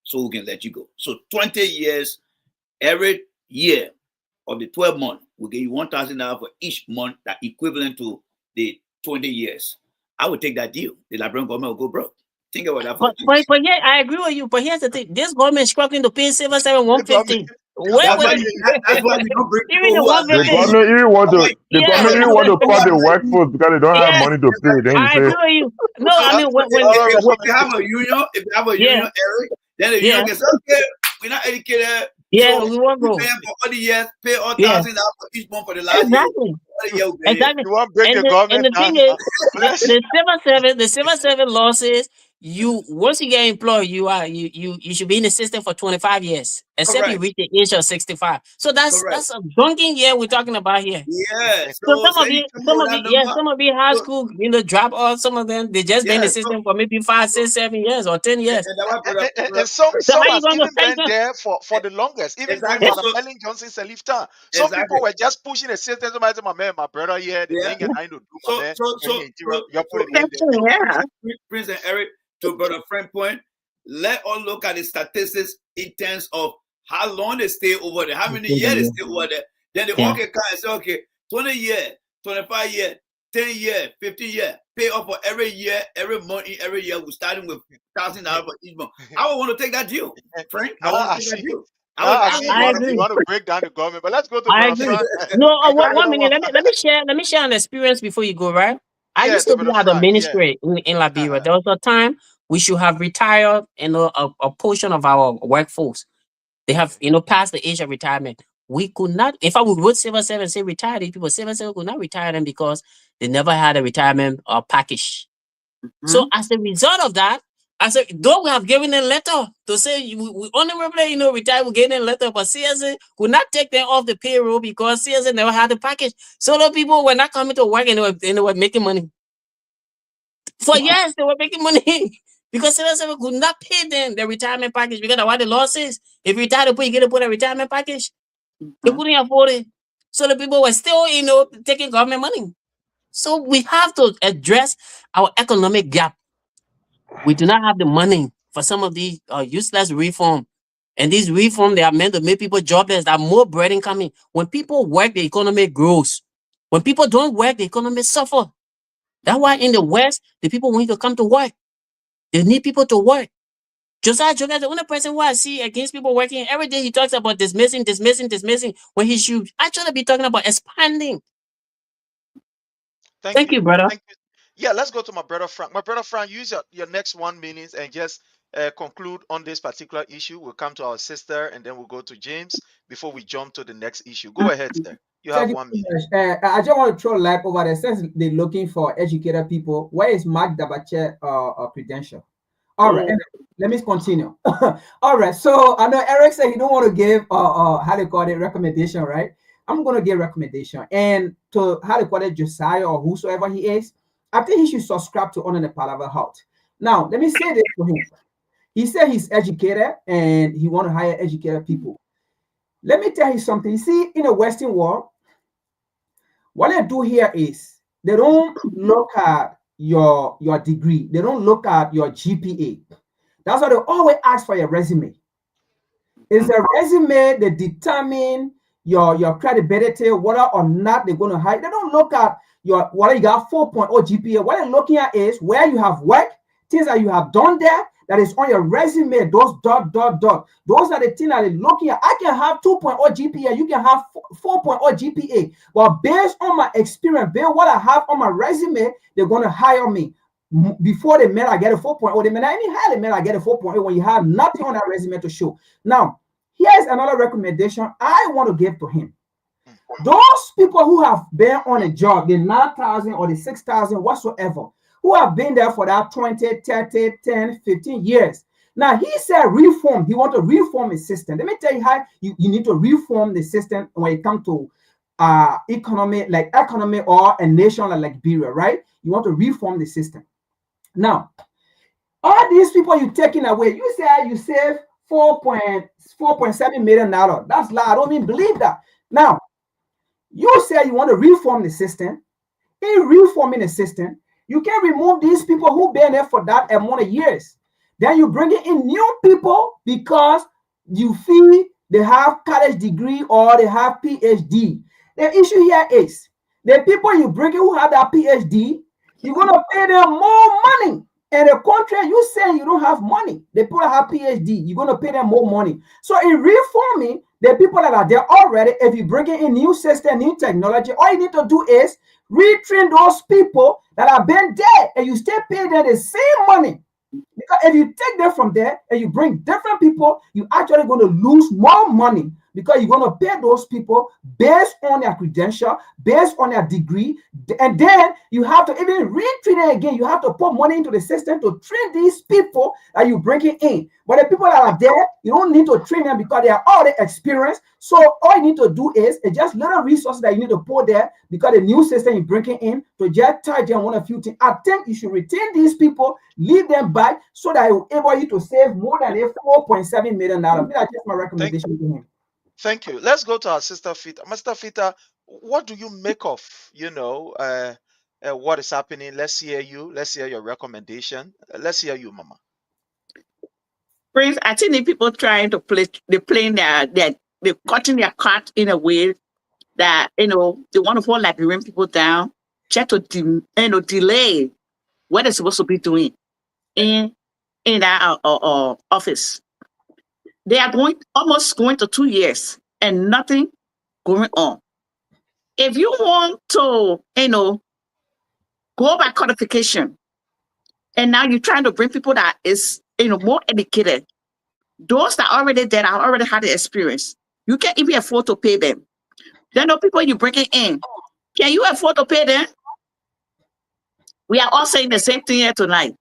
So we can let you go. So 20 years, every year of the 12 months, we'll give you $1,000 for each month, that equivalent to the 20 years. I would take that deal. The Liberian government will go broke. Think about that. But yeah, I agree with you. But here's the thing: this government is struggling to pay 150. That's why you don't bring even the people who are The 150. government even want to cut the workforce because they don't have money to pay. Then you I say, agree with you. No, I mean when if you have a union, Eric, then the union gets okay. We're not educated. Yeah, so we won't go. Pay for all the years, pay all Yeah. $1,000 for each month for the last Exactly. year. Exactly. You want to break And the government the down? thing is, the civil service law says you once you get employed, you should be in the system for 25 years, except you reach the age of 65. So that's a dunking year we're talking about here. Yeah. So some of you high school, drop off. Some of them they just been in the system for maybe 5, 6, 7 years or 10 years. And some how you has gonna even take been them? there for the longest, even during Exactly. Madam Ellen Johnson's lifetime. Some people were just pushing the system. Somebody said, my man, my brother here, the thing and I to do, my man. You're putting him there. Prince and Eric, to Brother Frank point, let us look at the statistics in terms of how long they stay over there, how many years they stay over there. Then they all can come and say, okay, 20 years, 25 years, 10 years, 15 years, pay off for every year, every month, every year. We're starting with $1,000 for each month. I would want to take that deal, Frank. I want to take that deal. I agree. You want to break down the government, but let's go to I Brother agree. Frank. No, 1 minute. Let me share an experience before you go. Right, I used to be at the ministry in Liberia. There was a time we should have retired, a portion of our workforce. They have, passed the age of retirement. We could not. In fact, we would civil service say retire these people. Civil service could not retire them because they never had a retirement package. So as a result of that, I said, though we have given a letter to say we only retire, we gave them a letter, but CSA could not take them off the payroll because CSA never had the package. So the people were not coming to work and they were making money. For years, they were making money because CSA could not pay them the retirement package because of what the law says. If you retire, you get to put a retirement package. They couldn't afford it. So the people were still, taking government money. So we have to address our economic gap. We do not have the money for some of these useless reform. And these reform, they are meant to make people jobless. There are more bread incoming. When people work, the economy grows. When people don't work, the economy suffer. That's why in the West, the people want to come to work. They need people to work. Josiah Joker, the only person who I see against people working, every day he talks about dismissing, when he should actually be talking about expanding. Thank you, brother. Thank you. Yeah, let's go to my brother Frank. My brother Frank, use your next 1 minute and just conclude on this particular issue. We'll come to our sister and then we'll go to James before we jump to the next issue. Go ahead, sir. You have 1 minute. I just want to throw light over there. Since they're looking for educated people, where is Mark Dabache credential? All right, let me continue. All right, so I know Eric said he don't want to give how they call it recommendation, right? I'm gonna give recommendation, and to how they call it Josiah or whosoever he is, I think he should subscribe to Honor the Palaver Halt. Now, let me say this to him. He said he's educated and he want to hire educated people. Let me tell you something. You see, in the Western world, what they do here is they don't look at your degree. They don't look at your GPA. That's why they always ask for your resume. It's a resume that determine your credibility, whether or not they're going to hire. They don't look at your whether you got 4.0 GPA. What they're looking at is where you have worked, things that you have done there, that is on your resume, those dot. Those are the things that they're looking at. I can have 2.0 GPA, you can have 4.0 GPA. But based on my experience, based on what I have on my resume, they're going to hire me. Before they met, I get a 4.0. They may not even have met, I get a 4.0 when you have nothing on that resume to show. Now, here's another recommendation I want to give to him. Those people who have been on a job, the 9,000 or the 6,000, whatsoever, who have been there for that 20, 30, 10, 15 years. Now, he said reform. He want to reform his system. Let me tell you how you need to reform the system when it comes to economy or a nation like Liberia, right? You want to reform the system. Now, all these people you're taking away, you say you save $4.7 million. That's lie. I don't even believe that. Now, you say you want to reform the system. In reforming the system, you can remove these people who've been there for that amount of years. Then you bring in new people because you feel they have college degree or they have PhD. The issue here is the people you bring in who have that PhD, you're going to pay them more money. And the country, you say you don't have money. The people that have PhD, you're going to pay them more money. So in reforming, the people that are there already, if you bring in new system, new technology, all you need to do is retrain those people that have been there and you still pay them the same money. Because if you take them from there and you bring different people, you're actually going to lose more money because you're going to pay those people based on their credential, based on their degree. And then you have to even retrain them again. You have to put money into the system to train these people that you bring in. But the people that are there, you don't need to train them because they are already experienced. So all you need to do is just little resources that you need to put there because the new system you're bringing in to just charge them one a few things. I think you should retain these people, leave them back so that it will enable you to save more than $4.7 million. That's just my recommendation to him. Thank you. Let's go to our sister Fita. Master Fita, what do you make of, what is happening? Let's hear you. Let's hear your recommendation. Let's hear you, Mama. Prince, I think the people trying to play, they're playing they're cutting their cut in a way that, they want to hold Liberian people down, try to, delay what they're supposed to be doing in that office. They are almost going to 2 years and nothing going on. If you want to, go by codification, and now you're trying to bring people that is, more educated, those that are already there, that already had the experience, you can't even afford to pay them. Then the people you're bringing in, can you afford to pay them? We are all saying the same thing here tonight.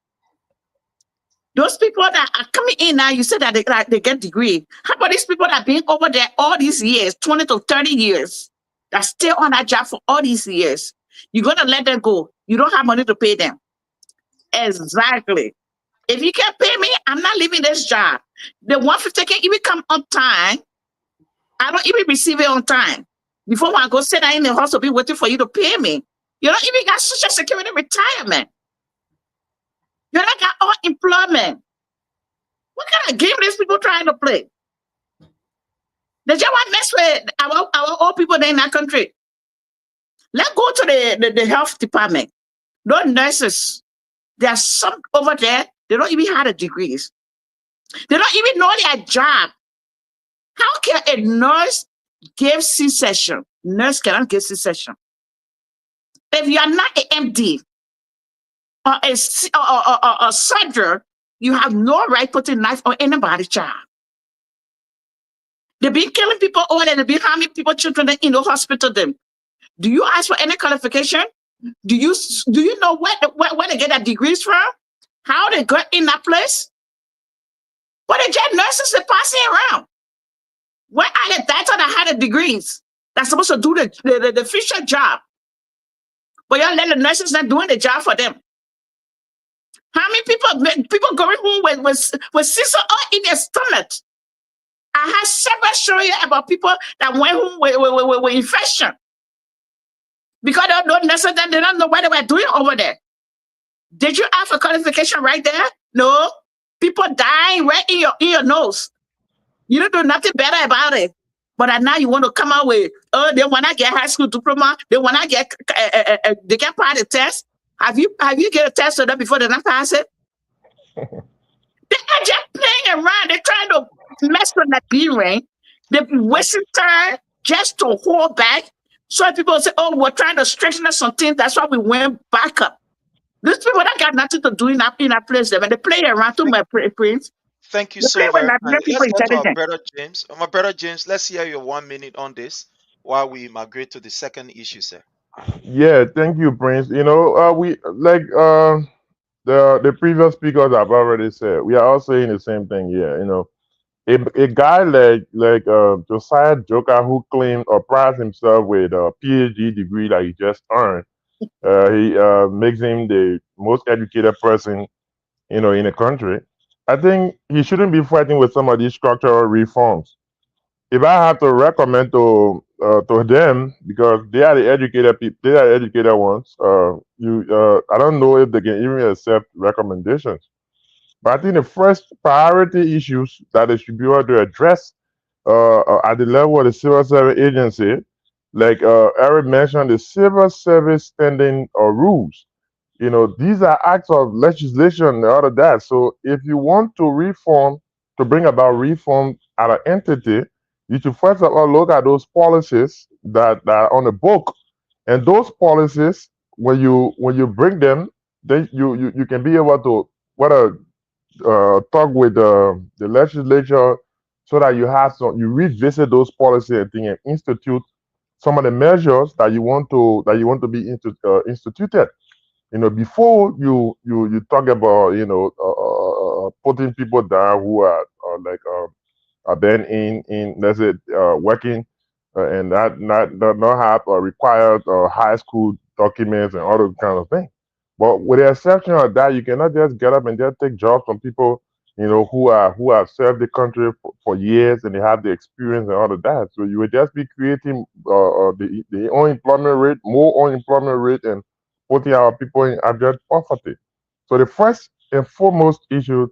Those people that are coming in now, you said that they get degree. How about these people that have been over there all these years, 20 to 30 years, that stay on that job for all these years? You're going to let them go. You don't have money to pay them. Exactly. If you can't pay me, I'm not leaving this job. The 150 can't even come on time. I don't even receive it on time. Before I go sit down in the hospital, be waiting for you to pay me. You don't even got Social Security retirement. You don't got unemployment. What kind of game these people trying to play? They just want to mess with our old people there in that country. Let's go to the health department. Those nurses, there's some over there, they don't even have the degrees. They don't even know their job. How can a nurse give C-section? Nurse cannot give C-section. If you are not an MD or a surgeon, you have no right putting knife on anybody's child. They've been killing people over there. They've been harming people, children in the hospital. Them. Do you ask for any qualification? Do you know where they get their degrees from? How they got in that place? But they just nurses are passing around. Where are the doctors that had the degrees that's supposed to do the official job? But y'all let the nurses not doing the job for them. How many people going home with scissor all in their stomach? I had several stories about people that went home with infection because they don't necessarily they don't know what they were doing over there. Did you have a qualification right there? No. People dying right in your nose. You don't do nothing better about it. But now you want to come out with, oh, they want to get high school diploma. They want to get, they can pass the test. Have you get a test to them before they not pass it? They are just playing around. They're trying to mess with that B-ring. They're wasting time just to hold back. So people say, oh, we're trying to straighten out something. That's why we went back up. These people that got nothing to do in that place, and they play around to my prince. Thank you They play so with very Nigerian much. people Let's get to our intelligent. brother James. My brother James, let's hear your 1 minute on this while we migrate to the second issue, sir. Yeah, thank you, Prince. We like the previous speakers have already said. We are all saying the same thing here. A guy like Josiah Joker who claimed or prides himself with a PhD degree that he just earned. He makes him the most educated person in the country. I think he shouldn't be fighting with some of these structural reforms. If I have to recommend to them because they are the educated people, they are the educated ones. I don't know if they can even accept recommendations. But I think the first priority issues that they should be able to address at the level of the civil service agency, like Eric mentioned, the civil service standing rules. These are acts of legislation and all of that. So if you want to reform, to bring about reform at an entity, you should first of all look at those policies that are on the book. And those policies, when you bring them, then you can be able to whether talk with the legislature so that you revisit those policies and things and institute some of the measures that you want to be instituted. Before you talk about putting people down who are like then in let's say working and not have required high school documents and all those kind of things. But with the exception of that, you cannot just get up and just take jobs from people who have served the country for years and they have the experience and all of that. So you would just be creating the unemployment rate, more unemployment rate, and putting our people in abject poverty. So the first and foremost issue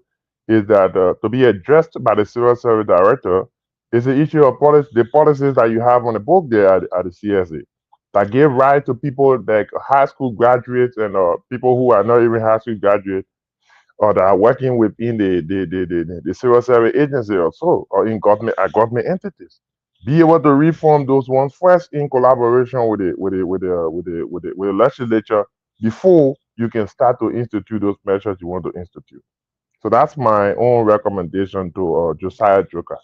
is that to be addressed by the civil service director is the issue of the policies that you have on the book there at the CSA that give right to people like high school graduates and people who are not even high school graduates or that are working within the civil service agency or so or in government entities. Be able to reform those ones first in collaboration with the legislature before you can start to institute those measures you want to institute. So that's my own recommendation to Josiah Joker.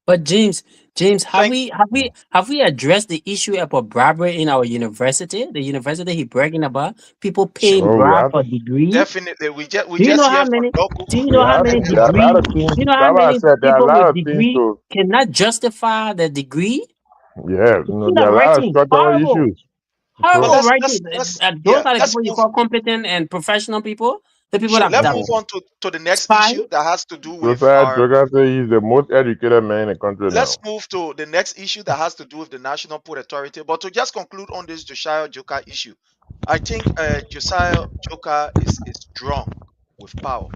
But James, have Thank we have we have we addressed the issue about bribery in our university? The university he bragging about people paying Oh, we bribe for haven't. degree. Definitely. We Do you just know hear how from many? Doku. Do you We know how many haven't. There are a lot degree? of things. Do you know how That's why I many said there are a people lot with of things degree to. cannot justify the degree? Yeah, People there are are a lot of writing structural horrible, issues. But horrible So, writing. Those are the let's people you move. call competent and professional people. The people Sure. that, Let's that move on to the next spy. issue that has to do with Josiah our. Joker said he's the most educated man in the country now. Let's move to the next issue that has to do with the National Port Authority. But to just conclude on this Josiah Joker issue, I think Josiah Joker is drunk with power.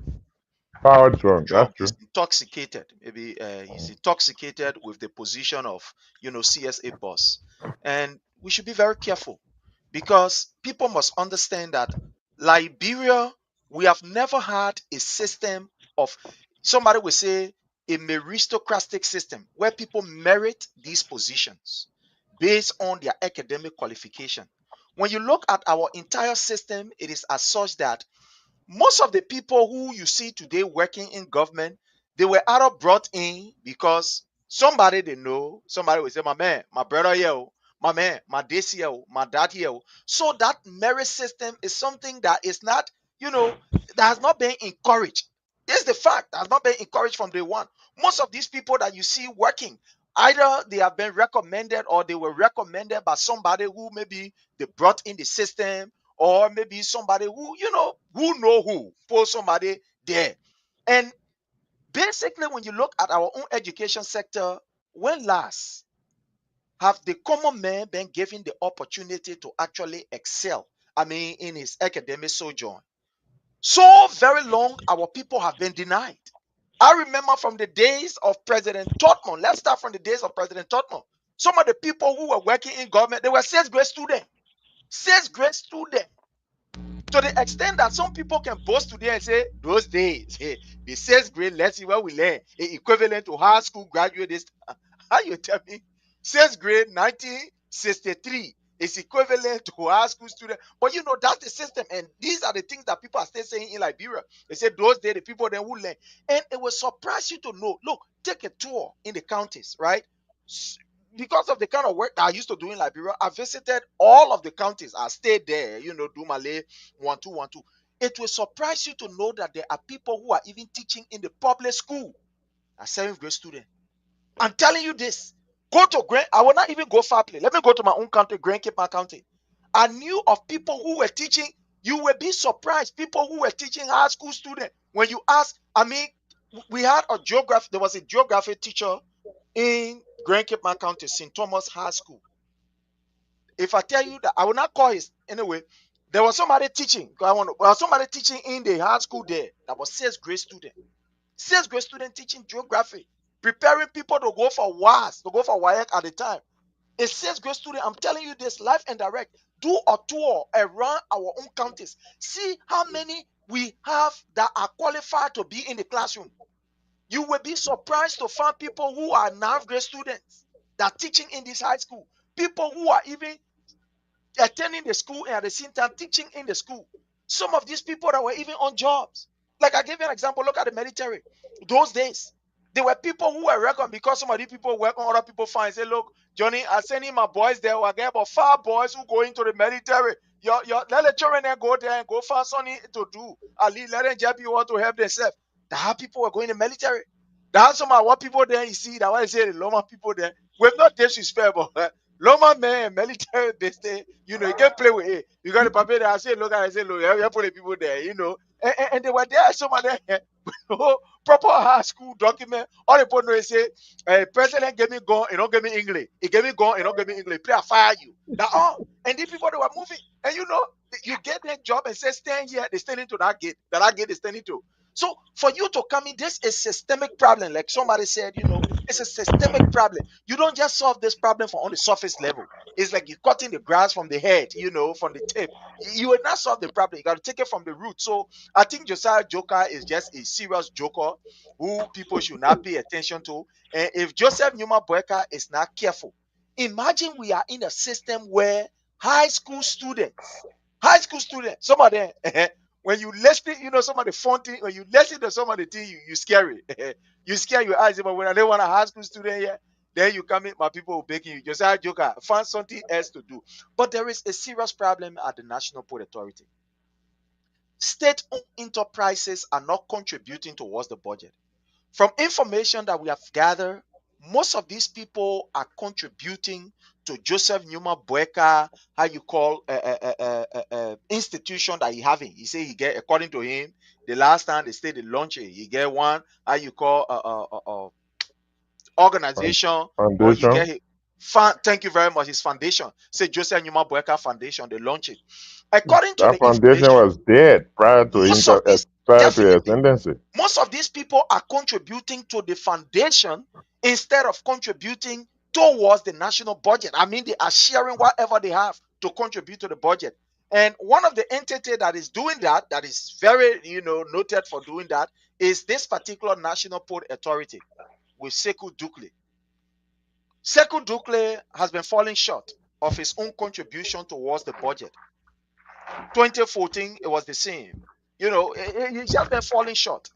Power He's drunk. That's drunk. true. He's intoxicated. Maybe he's intoxicated with the position of CSA boss, and we should be very careful because people must understand that Liberia, we have never had a system of, somebody will say, a meritocratic system where people merit these positions based on their academic qualification. When you look at our entire system, it is as such that most of the people who you see today working in government, they were either brought in because somebody they know, somebody will say, my man, my brother here, oh, my man, my this here, oh, my dad here. Oh." So that merit system is something that is not, that has not been encouraged. It's the fact that has not been encouraged from day one. Most of these people that you see working, either they have been recommended or they were recommended by somebody who maybe they brought in the system or maybe somebody who, who know who, post somebody there. And basically, when you look at our own education sector, when last have the common man been given the opportunity to actually excel? I mean, in his academic sojourn. So very long, our people have been denied. I remember from the days of President Totman. Let's start from the days of President Totman. Some of the people who were working in government, they were sixth grade students. Sixth grade students. To the extent that some people can boast today and say, those days, hey, the sixth grade, let's see what we learn. Equivalent to high school graduate. How you tell me? Sixth grade, 1963 is equivalent to high school student. But that's the system. And these are the things that people are still saying in Liberia. They say those days, the people then who learn. And it will surprise you to know. Look, take a tour in the counties, right? Because of the kind of work that I used to do in Liberia, I visited all of the counties. I stayed there, do Malay 1212. It will surprise you to know that there are people who are even teaching in the public school, a seventh grade student. I'm telling you this. Go to Grand. I will not even go far play. Let me go to my own county, Grand Cape County. I knew of people who were teaching. You will be surprised. People who were teaching high school students. When you ask, I mean, we had a geography. There was a geography teacher in Grand Cape County, St. Thomas High School. If I tell you that, I will not call his anyway. There was somebody teaching. Somebody teaching in the high school there. That was sixth grade student. Sixth grade student teaching geography, preparing people to go for WAS, to go for WAEC at the time. A sixth grade student, I'm telling you this live and direct. Do a tour around our own counties. See how many we have that are qualified to be in the classroom. You will be surprised to find people who are ninth grade students that are teaching in this high school. People who are even attending the school and at the same time teaching in the school. Some of these people that were even on jobs. Like I gave you an example, look at the military. Those days, there were people who were reckoned because some of these people work on other people fine. Say, look, Johnny, I send in my boys there. I get about 5 boys who go into the military. Let the children then go there and go find something to do. At least let them just be want to help themselves. That's how people were going to the military. That's some of what people there you see. That why I say the Loma people there. We've not disrespect, but Loma man, military, they stay, you can't play with it. You got the paper there. I say, look, you put the people there, and they were there, some of them, proper high school document. All the people know is say, president gave me gun, and don't give me English. He gave me gun, and don't give me English. Play, I fire you. That all. And these people, they were moving. And you get their job and say, stand here, they stand into that gate is standing to. So for you to come in, this is systemic problem. Like somebody said, it's a systemic problem. You don't just solve this problem on the surface level. It's like you're cutting the grass from the head, from the tip. You will not solve the problem. You got to take it from the root. So I think Josiah Joker is just a serious joker who people should not pay attention to. And if Joseph Newman Boyka is not careful, imagine we are in a system where high school students, some of them, when you listen, some of the fun thing, when you listen to some of the thing, you scare it. You scare your eyes, but when I don't want a high school student here, then you come in, my people will begging you. Josiah Joker, find something else to do. But there is a serious problem at the National Port Authority. State-owned enterprises are not contributing towards the budget. From information that we have gathered, most of these people are contributing to Joseph Newman Boyka, how you call institution that he having. He say he get, according to him, the last time they stayed the lunch, he get one, how you call organization, or he Foundation. get thank you very much, his foundation. Say Joseph Newman Boyka Foundation, they launch it. According to That the foundation information, was dead prior to most of these prior to definitely ascendancy. most of these people are contributing to the foundation instead of contributing towards the national budget. I mean, they are sharing whatever they have to contribute to the budget. And one of the entity that is doing that is very, noted for doing that, is this particular National Port Authority with Sekou Dukle. Sekou Dukle has been falling short of his own contribution towards the budget. 2014, it was the same. He's just been falling short.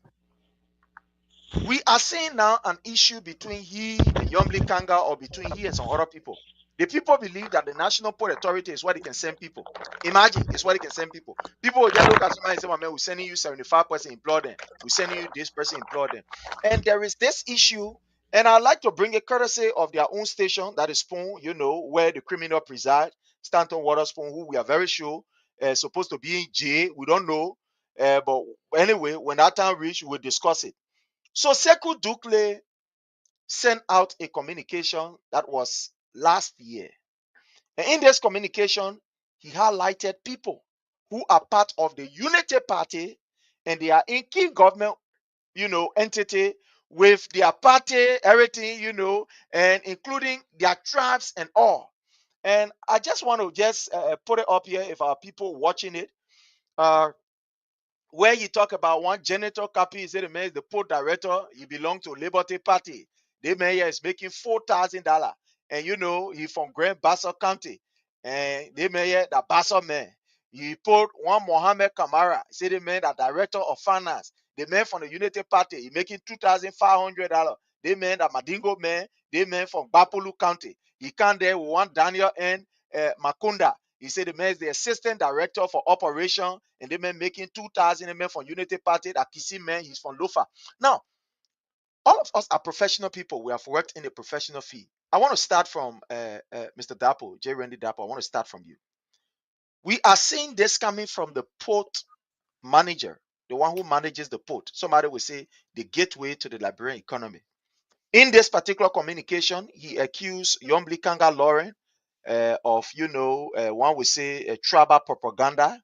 We are seeing now an issue between he and Yomli Kanga, or between he and some other people. The people believe that the National Port Authority is what it can send people. Imagine, it's what it can send people. People will just look at somebody and say, man, we're sending you 75% employ them. We're sending you this person employ them. And there is this issue, and I'd like to bring a courtesy of their own station, that is Spoon, where the criminal preside, Stanton Waterspoon, who we are very sure supposed to be in jail. We don't know. But anyway, when that time reach, we'll discuss it. So Sekou Dukle sent out a communication that was last year. And in this communication, he highlighted people who are part of the Unity Party and they are in key government, entity with their party, everything, and including their tribes and all. And I just want to just put it up here if our people watching it. Where you talk about one janitor copy, he said the man is the port director, he belongs to Liberty Party. The mayor is making $4,000. And he from Grand Bassa County. And the mayor, the Bassa man. He put one Mohammed Kamara, he said the man, the director of finance. The man from the Unity Party, he making $2,500. The man, the Madingo man, the man from Bapulu County. He come there with one Daniel N. Makunda. He said the man is the assistant director for operation, and the man making 2,000. The man from Unity Party, that Kisi man, he's from Lofa. Now, all of us are professional people. We have worked in the professional field. I want to start from Mr. Dapo, J. Randy Dapo. I want to start from you. We are seeing this coming from the port manager, the one who manages the port. Somebody will say the gateway to the Liberian economy. In this particular communication, he accused Yombli Kanga Lauren of, one would say tribal propaganda,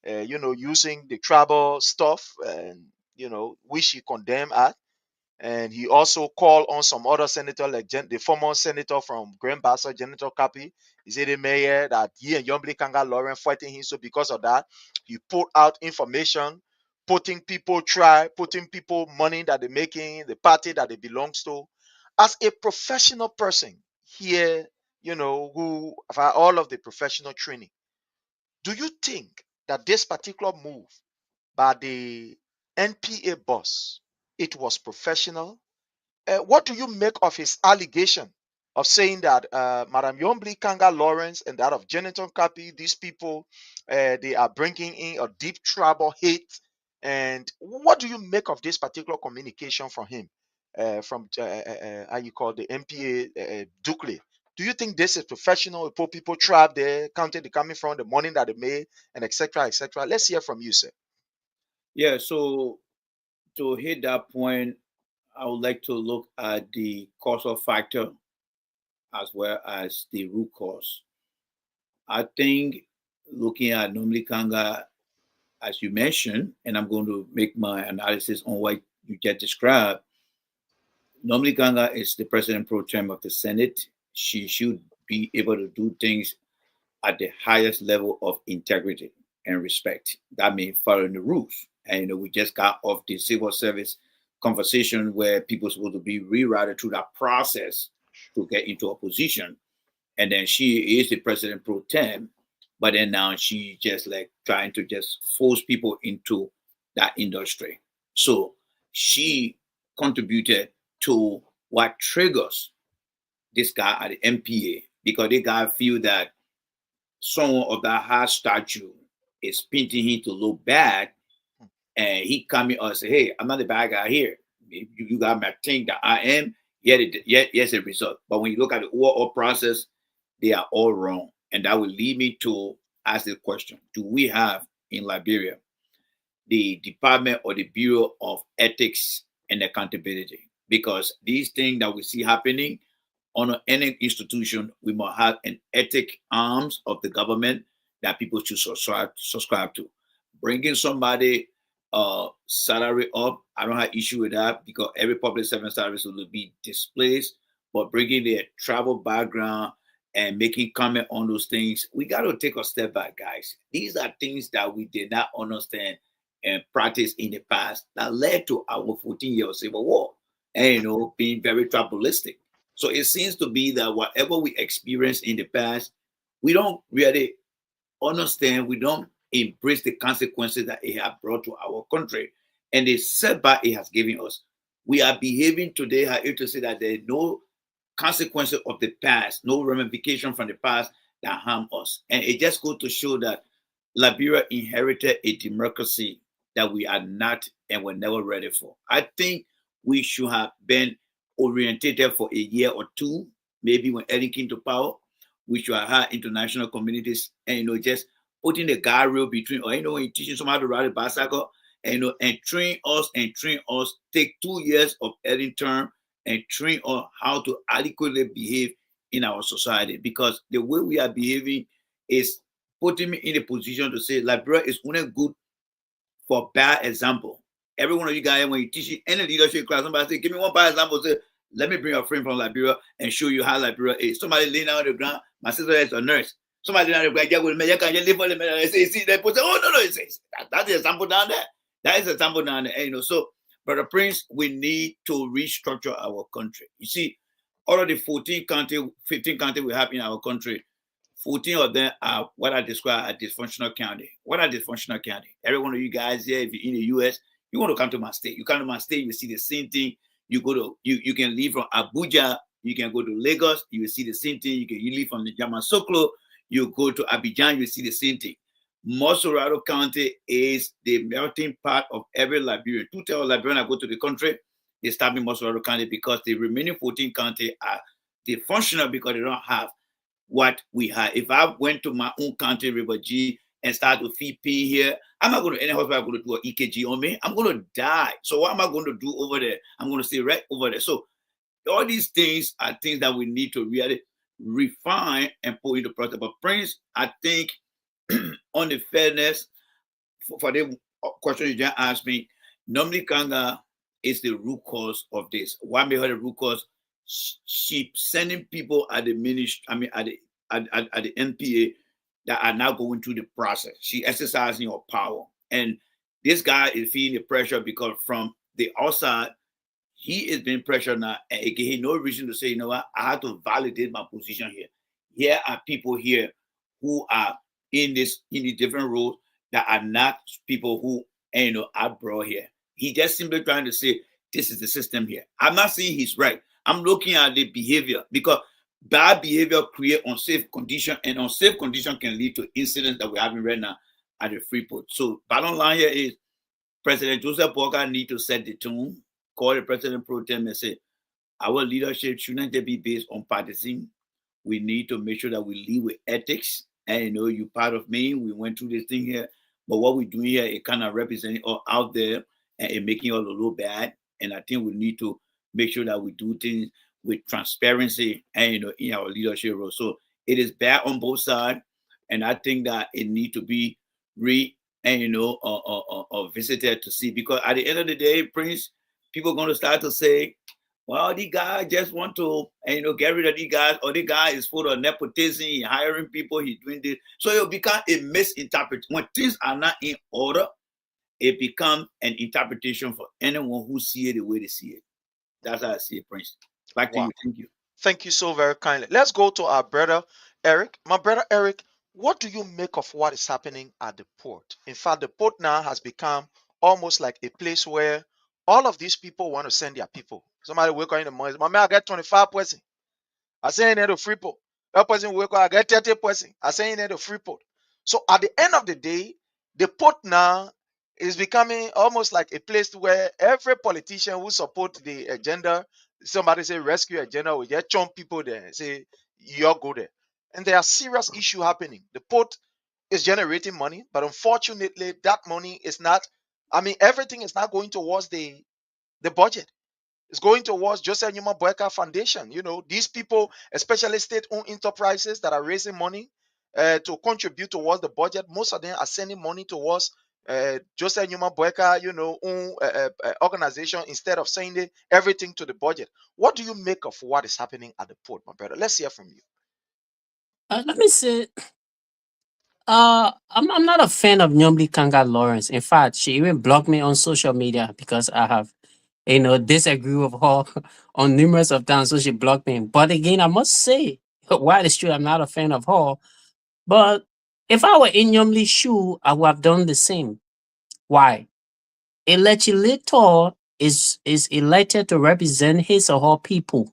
using the tribal stuff, and, which he condemned at. And he also called on some other senator, like the former senator from Grand Bassa, Senator Kapi. He said the mayor that he and Yombli Kanga Lauren fighting him. So because of that, he put out information, putting people money that they're making, the party that they belongs to. As a professional person here, who have all of the professional training, do you think that this particular move by the NPA boss, it was professional? What do you make of his allegation of saying that Madam Yombli Kanga Lawrence and that of Jennifer Kapi, these people, they are bringing in a deep tribal hate? And what do you make of this particular communication from him, from how you call the MPA Dukle? Do you think this is professional? Poor people tribe there, counting the coming from, the money that they made, and etc. etc. Let's hear from you, sir. Yeah, so to hit that point, I would like to look at the causal factor as well as the root cause. I think looking at Nomli Kanga, as you mentioned, and I'm going to make my analysis on what you just described. Nomli Kanga is the president pro tem of the Senate. She should be able to do things at the highest level of integrity and respect. That means following the rules. And we just got off the civil service conversation where people are supposed to be rerouted through that process to get into a position. And then she is the president pro tem, but then now she just like trying to just force people into that industry. So she contributed to what triggers this guy at the MPA, because they guy feel that someone of that high stature is painting him to look bad, and he coming and say, "Hey, I'm not the bad guy here. You got me think that I am." Yes, a result. But when you look at the overall process, they are all wrong, and that will lead me to ask the question: do we have in Liberia the Department or the Bureau of Ethics and Accountability? Because these things that we see happening on any institution, we must have an ethic arms of the government that people should subscribe to. Bringing somebody salary up, I don't have issue with that, because every public servant service will be displaced. But bringing their travel background and making comment on those things, we got to take a step back, guys. These are things that we did not understand and practice in the past that led to our 14-year civil war and being very tribalistic. So it seems to be that whatever we experienced in the past, we don't really understand, we don't embrace the consequences that it has brought to our country and the setback it has given us. We are behaving today, I hate to say that there is no consequences of the past, no ramification from the past that harm us. And it just goes to show that Liberia inherited a democracy that we are not and were never ready for. I think we should have been orientated for a year or two, maybe when Eddie came to power. We should have had international communities and just putting the guardrail between, or when you're teaching somebody to ride a bicycle, and train us, take 2 years of earning term and train us how to adequately behave in our society. Because the way we are behaving is putting me in a position to say Liberia is only good for bad example. Every one of you guys, when you teach any leadership class, somebody say, give me one bad example. Say, let me bring a friend from Liberia and show you how Liberia is. Somebody laying down on the ground. My sister is a nurse. Somebody laying down on the ground. You can just live on the middle. They say, see, they put say, oh, no, it says, that's the example down there. That is the example down there. So, Brother Prince, we need to restructure our country. You see, out of the 15 countries we have in our country, 14 of them are what I describe as dysfunctional county. What are dysfunctional county? Every one of you guys here, if you're in the US, you want to come to my state. You come to my state, you see the same thing. You go to you can leave from Abuja, you can go to Lagos, you will see the same thing. You leave from the Yamasoklo, you go to Abidjan, you see the same thing. Mosorado County is the melting pot of every Liberian. 2/3 of Liberians that go to the country, they start in Mosorado County because the remaining 14 counties are dysfunctional because they don't have what we have. If I went to my own country, River G, and start to feed pee here, I'm not going to any hospital. I'm going to do an EKG on me. I'm going to die. So what am I going to do over there? I'm going to stay right over there. So all these things are things that we need to really refine and put into practice. But Prince, I think on the fairness, for the question you just asked me, normally Kanga is the root cause of this. Why may the root cause? She sending people at the ministry, at the NPA that are now going through the process. She exercising her power. And this guy is feeling the pressure because from the outside, he is being pressured now. And again, he no reason to say, you know what, I have to validate my position here. Here are people here who are in the different roles that are not people who are brought here. He just simply trying to say, this is the system here. I'm not saying he's right. I'm looking at the behavior because bad behavior create unsafe condition, and unsafe condition can lead to incidents that we're having right now at the Freeport. So bottom line here is President Joseph Walker need to set the tone, call the president pro tem and say, our leadership shouldn't be based on partisan. We need to make sure that we lead with ethics. And you're part of me. We went through this thing here. But what we're doing here, it kind of representing all out there and it making us a little bad. And I think we need to make sure that we do things with transparency and in our leadership role. So it is bad on both sides. And I think that it need to be visited to see, because at the end of the day, Prince, people are going to start to say, well, the guy just want to, get rid of the guys, or the guy is full of nepotism, he hiring people, he's doing this. So it'll become a misinterpretation. When things are not in order, it becomes an interpretation for anyone who see it the way they see it. That's how I see it, Prince. Back to you. Thank you. Thank you so very kindly. Let's go to our brother Eric. My brother Eric, what do you make of what is happening at the port? In fact, the port now has become almost like a place where all of these people want to send their people. Somebody wake up in the morning, my man, I get 25 person. I say in there to Freeport. That person wake up, I get 30 person. I say in there to Freeport. So at the end of the day, the port now is becoming almost like a place where every politician who support the agenda, somebody say rescue agenda, will just chunk people there and say, you're go there. And there are serious issues happening. The port is generating money, but unfortunately, that money is not, everything is not going towards the budget. It's going towards Joseph Newman Boyka Foundation. These people, especially state-owned enterprises that are raising money to contribute towards the budget, most of them are sending money towards Joseph Newman Boyka, own organization, instead of sending everything to the budget. What do you make of what is happening at the port, my brother? Let's hear from you. Let me say, I'm not a fan of Nyomli Kanga Lawrence. In fact, she even blocked me on social media because I have, disagree with her on numerous of times. So she blocked me. But again, I must say, while it's true, I'm not a fan of her. But if I were in Nyomli's shoe, I would have done the same. Why? A legislator is elected to represent his or her people.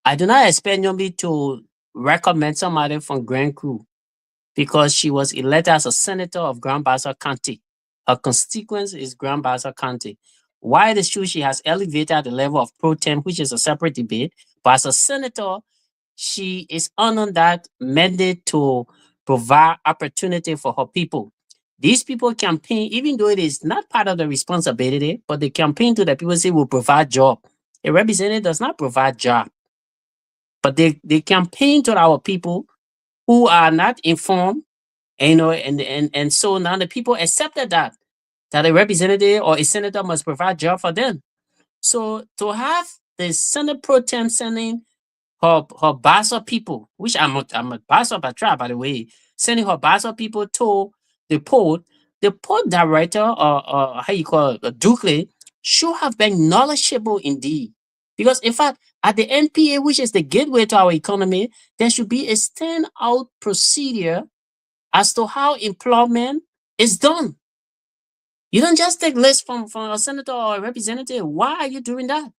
I do not expect Nyomli to recommend somebody from Grand Crew because she was elected as a senator of Grand Bassa County. Her constituency is Grand Bassa County. While it is true she has elevated at the level of pro tem, which is a separate debate, but as a senator, she is under that mandate to provide opportunity for her people. These people campaign, even though it is not part of the responsibility, but they campaign to the people say will provide job. A representative does not provide job, but they campaign to our people who are not informed, and so now the people accepted that a representative or a senator must provide job for them. So to have the Senate pro tem sending her Bassa people, which I'm a Bassa Batra, by the way, sending her Bassa people to the port director, or how you call it, Dukley, should have been knowledgeable indeed. Because in fact, at the NPA, which is the gateway to our economy, there should be a standout procedure as to how employment is done. You don't just take lists from a senator or a representative. Why are you doing that?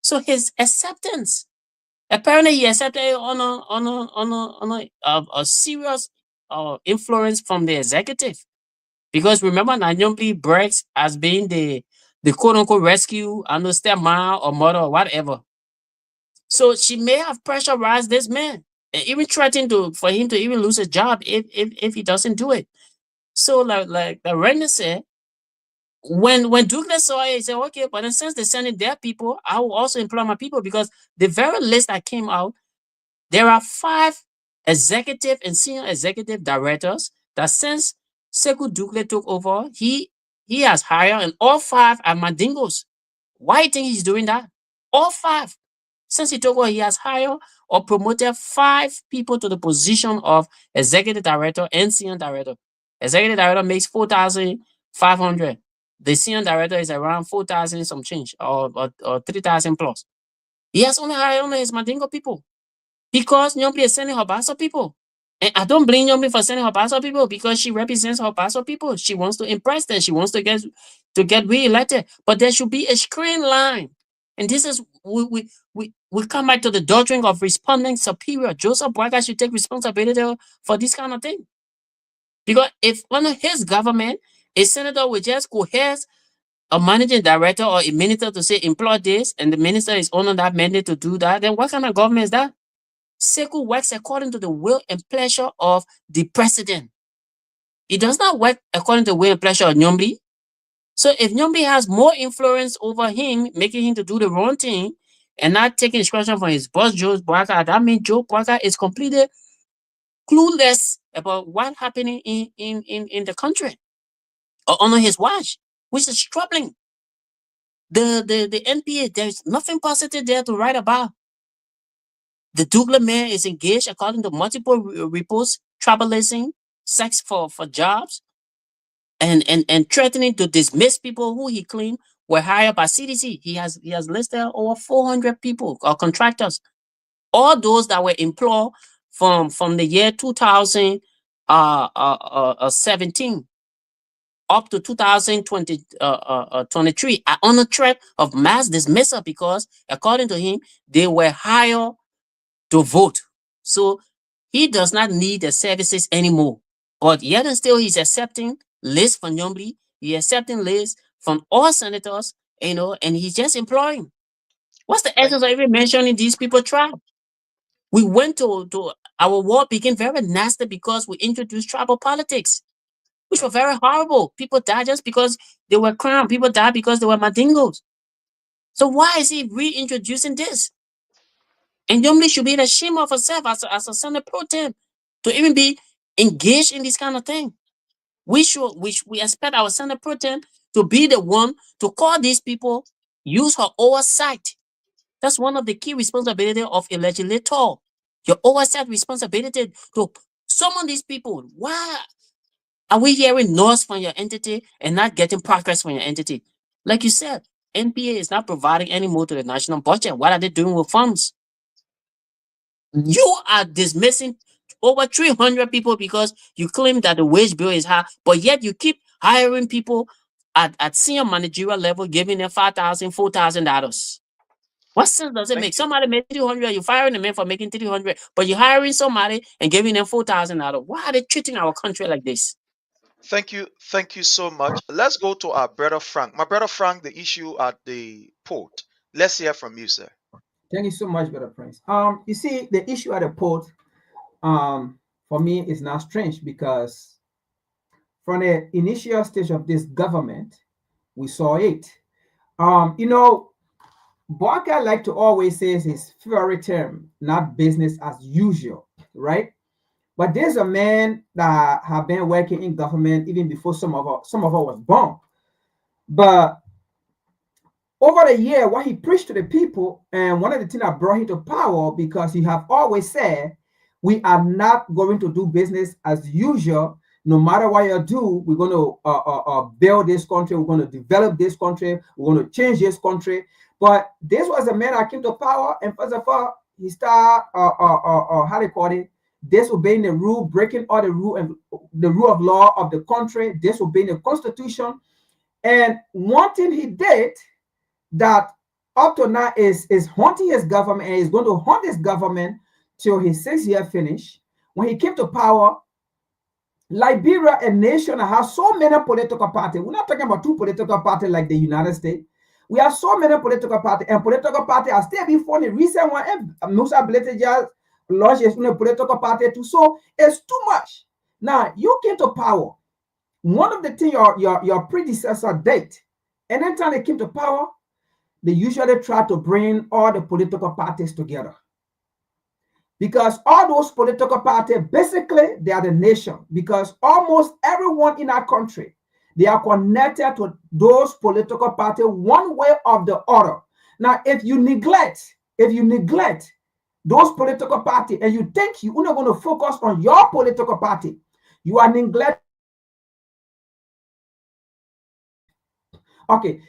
So his acceptance, apparently he accepted on a serious influence from the executive. Because remember, Nanyombi brags as being the quote unquote rescue, stepmom or mother or whatever. So she may have pressurized this man and even threatened for him to even lose his job if he doesn't do it. So like the Rainer said, when Douglas saw it, he said, okay, but then since they're sending their people, I will also employ my people, because the very list that came out, there are 5 executive and senior executive directors that since Sekou Douglas took over, he has hired, and all 5 are Mandingos. Why do you think he's doing that? All 5. Since he took over, he has hired or promoted 5 people to the position of executive director and senior director. Executive director makes 4,500. The senior director is around 4,000 some change, or 3,000 plus. He has only hired only his Mandingo people, because Nyombi is sending her Bassa people. And I don't blame Nyombi for sending her Bassa people, because she represents her Bassa people. She wants to impress them. She wants to get re-elected. But there should be a screen line. And this is we come back to the doctrine of responding superior. Joseph Boakai should take responsibility for this kind of thing. Because if under his government, a senator will just coerce a managing director or a minister to say employ this, and the minister is under that mandate to do that, then what kind of government is that? Sekou works according to the will and pleasure of the president. It does not work according to the will and pleasure of Nyombi. So if Nyombi has more influence over him, making him to do the wrong thing, and not taking instruction from his boss, Joe Boakai, that means Joe Boakai is completely clueless about what's happening in the country or under his watch, which is troubling. The NPA, there's nothing positive there to write about. The Douglas man is engaged, according to multiple reports, tribalism, sex for jobs, and threatening to dismiss people who he claimed were hired by CDC. He has listed over 400 people or contractors, all those that were employed from the year 2017 up to 2023 are on a threat of mass dismissal, because according to him, they were hired to vote. So he does not need the services anymore. But yet and still, he's accepting lists from Nyombi. He's accepting lists from all senators, and he's just employing. What's the essence of even mentioning these people tribe? We went to our war became very nasty because we introduced tribal politics, which were very horrible. People died just because they were crowned. People died because they were Mandingos. So why is he reintroducing this? And Nyombi should be ashamed of herself as a Senate pro tem to even be engaged in this kind of thing. We expect our Senate pro tem to be the one to call these people, use her oversight. That's one of the key responsibilities of a legislator. Your oversight responsibility to summon these people. Why are we hearing noise from your entity and not getting progress from your entity? Like you said, NPA is not providing any more to the national budget. What are they doing with funds? You are dismissing over 300 people because you claim that the wage bill is high, but yet you keep hiring people at senior managerial level, giving them $5,000, $4,000. What sense does it make? Somebody made 300, you're firing a man for making 300, but you're hiring somebody and giving them $4,000. Why are they treating our country like this? Thank you so much. Let's go to our brother Frank. My brother Frank, the issue at the port. Let's hear from you, sir. Thank you so much, Brother Prince. You see, the issue at the port, for me, it's not strange because from the initial stage of this government, we saw it. You know, Barker like to always say his favorite term, not business as usual, right? But there's a man that have been working in government even before some of us was born. But over the year, what he preached to the people, and one of the things that brought him to power, because he have always said, we are not going to do business as usual. No matter what you do, we're going to build this country. We're going to develop this country. We're going to change this country. But this was a man that came to power, and first of all, he started, how they call it, disobeying the rule, breaking all the rule and the rule of law of the country, disobeying the constitution. And one thing he did that up to now is haunting his government, and he's going to haunt his government till his 6-year finish. When he came to power, Liberia, a nation that has so many political parties. We're not talking about 2 political parties like the United States. We have so many political parties, and political parties are still before the recent one. And Musa Blete just launched his own political party too. So it's too much. Now you came to power. One of the things your predecessor did, and anytime they came to power, they usually try to bring all the political parties together. Because all those political parties, basically, they are the nation. Because almost everyone in our country, they are connected to those political parties one way or the other. Now, if you neglect those political parties and you think you're not going to focus on your political party, you are neglecting. Okay,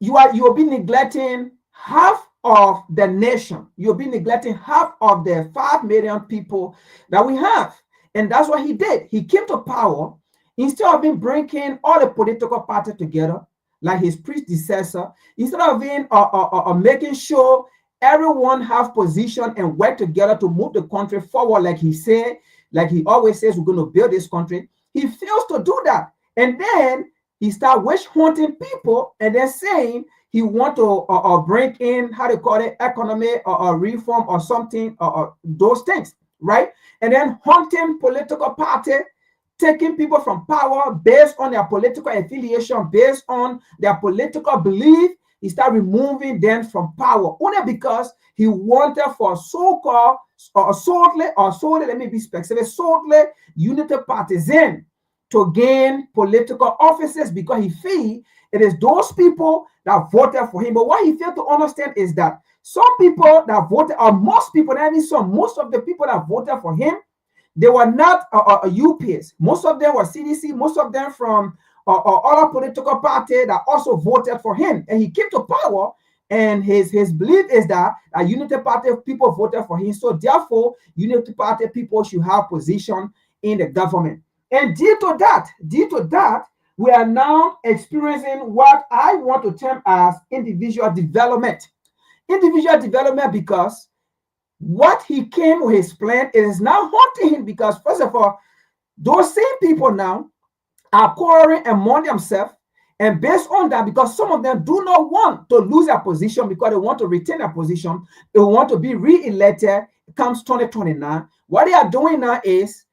you'll be neglecting half of the nation. You'll be neglecting half of the 5 million people that we have. And that's what he did. He came to power. Instead of being bringing all the political parties together, like his predecessor, instead of being making sure everyone have position and work together to move the country forward, like he said, like he always says, we're going to build this country, he fails to do that. And then he start witch hunting people, and then saying he want to bring in, how they call it, economic or reform or something, those things, right? And then hunting political party, taking people from power based on their political affiliation, based on their political belief. He start removing them from power only because he wanted for so-called solely, let me be specific, solely unity partisan to gain political offices, because he feel it is those people that voted for him. But what he failed to understand is that some people that voted, or most people, most of the people that voted for him, they were not UPS. Most of them were CDC. Most of them from other political party that also voted for him. And he came to power, and his belief is that a Unity Party people voted for him. So therefore, Unity Party people should have position in the government. And due to that, we are now experiencing what I want to term as individual development. Individual development, because what he came with his plan is now haunting him, because first of all, those same people now are quarreling among themselves, and based on that, because some of them do not want to lose their position because they want to retain their position, they want to be re-elected comes 2029. What they are doing now is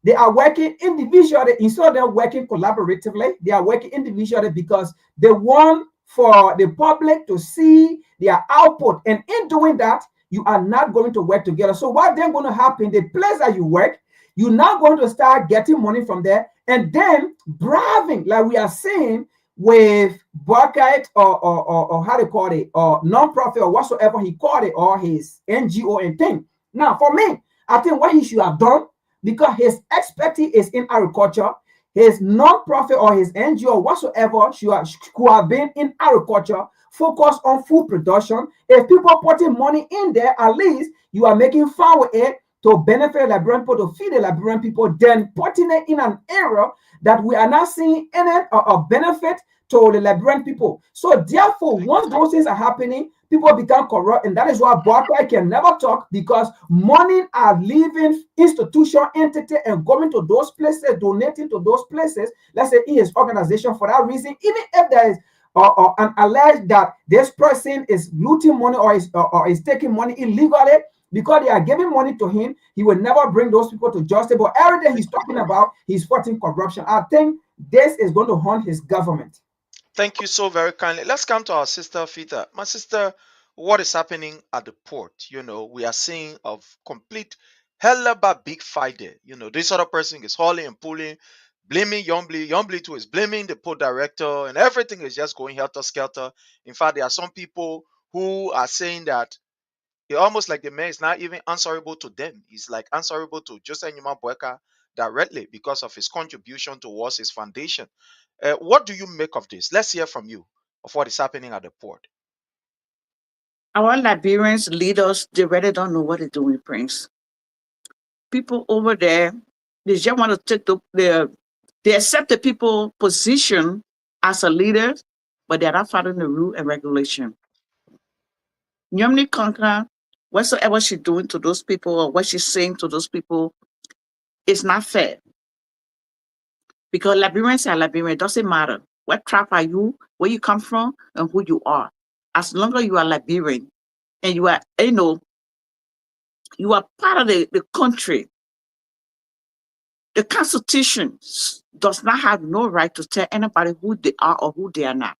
they are working individually instead of them working collaboratively. They are working individually because they want for the public to see their output, and in doing that, you are not going to work together. So what then going to happen, the place that you work, you're now going to start getting money from there, and then bribing, like we are seeing with Bucket or how they call it, or non-profit or whatsoever he called it, or his NGO and thing. Now, for me, I think what he should have done, because his expertise is in agriculture, his non-profit or his NGO whatsoever could have been in agriculture, focus on food production. If people putting money in there, at least you are making fun with it to benefit the Liberian people, to feed the Liberian people, then putting it in an area that we are not seeing any benefit to the Liberian people. So therefore, once those things are happening, people become corrupt, and that is why Barclay can never talk, because money are leaving institution, entity, and going to those places, donating to those places, let's say in his organization for that reason, even if there is an alleged that this person is looting money or is taking money illegally, because they are giving money to him. He will never bring those people to justice. But everything he's talking about, he's fighting corruption. I think this is going to haunt his government. Thank you so very kindly. Let's come to our sister Fita. My sister, what is happening at the port? We are seeing of complete hell of a big fight there. This other person is hauling and pulling, blaming Yombly. Yombly too is blaming the port director, and everything is just going helter skelter. In fact, there are some people who are saying that it almost like the man is not even answerable to them. He's like answerable to Joseph Nyuma Boeka directly because of his contribution towards his foundation. What do you make of this? Let's hear from you of what is happening at the port. Our Liberians leaders, they really don't know what they're doing, Prince. People over there, they just want to take they accept the people position as a leader, but they're not following the rule and regulation. Nyomni Conquer, whatsoever she's doing to those people or what she's saying to those people is not fair. Because Liberians are Liberians, it doesn't matter what tribe are you, where you come from, and who you are. As long as you are Liberian and you are, you are part of the country, the Constitution does not have no right to tell anybody who they are or who they are not.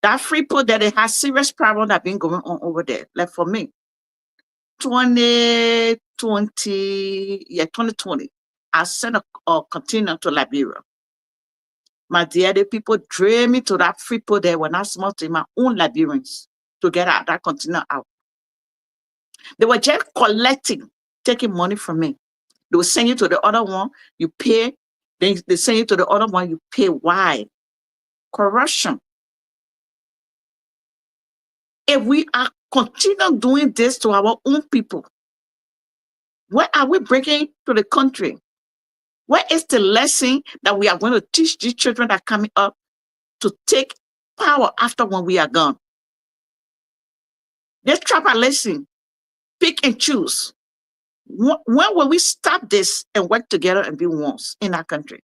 That Freeport that it has serious problem that been going on over there. Like for me, 2020, I sent a container to Liberia. My dear, the people drove me to that Freeport there when I small to my own Liberians to get out that container out. They were just collecting, taking money from me. They will send you to the other one, you pay. Then they send you to the other one, you pay. Why? Corruption. If we are continue doing this to our own people, what are we bringing to the country? What is the lesson that we are going to teach these children that are coming up to take power after when we are gone? Let's try a lesson. Pick and choose. When will we stop this and work together and be ones in our country?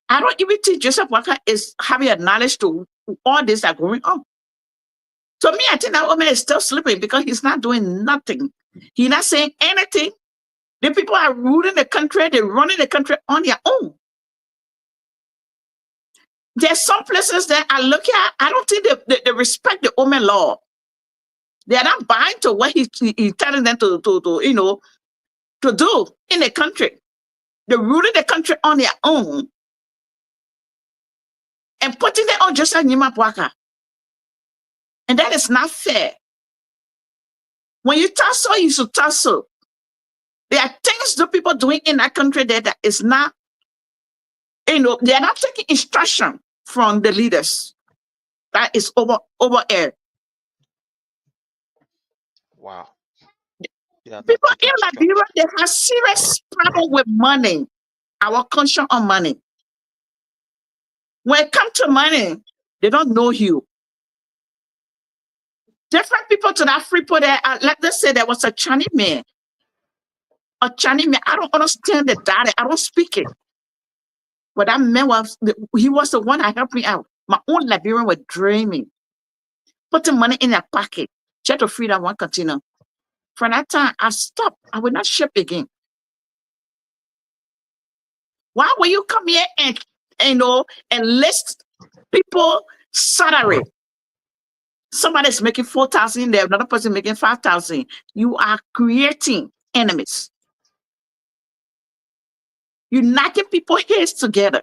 I don't even think Joseph Walker is having a knowledge to all this that going on. To me, I think that woman is still sleeping because he's not doing nothing. He's not saying anything. The people are ruling the country, they're running the country on their own. There's some places that I look at, I don't think they respect the Omen law. They are not buying to what he's telling them to do in the country. They're ruling the country on their own and putting it on Joseph Nyuma Boeka. And that is not fair. When you tussle, you should tussle. There are things that people doing in that country that is not, they are not taking instruction from the leaders. That is over air. Wow. People in Liberia, they have serious problem with money. Our conscience on money. When it comes to money, they don't know you. Different people to that Freeport there, let's say there was a Chinese man. A Chinese man, I don't understand the data. I don't speak it. But that man he was the one that helped me out. My own Liberian were dreaming, putting money in their pocket just to free that one container. From that time, I stopped. I will not ship again. Why will you come here and list people salary? Somebody's making 4,000 there, another person making 5,000. You are creating enemies. You're knocking people's heads together.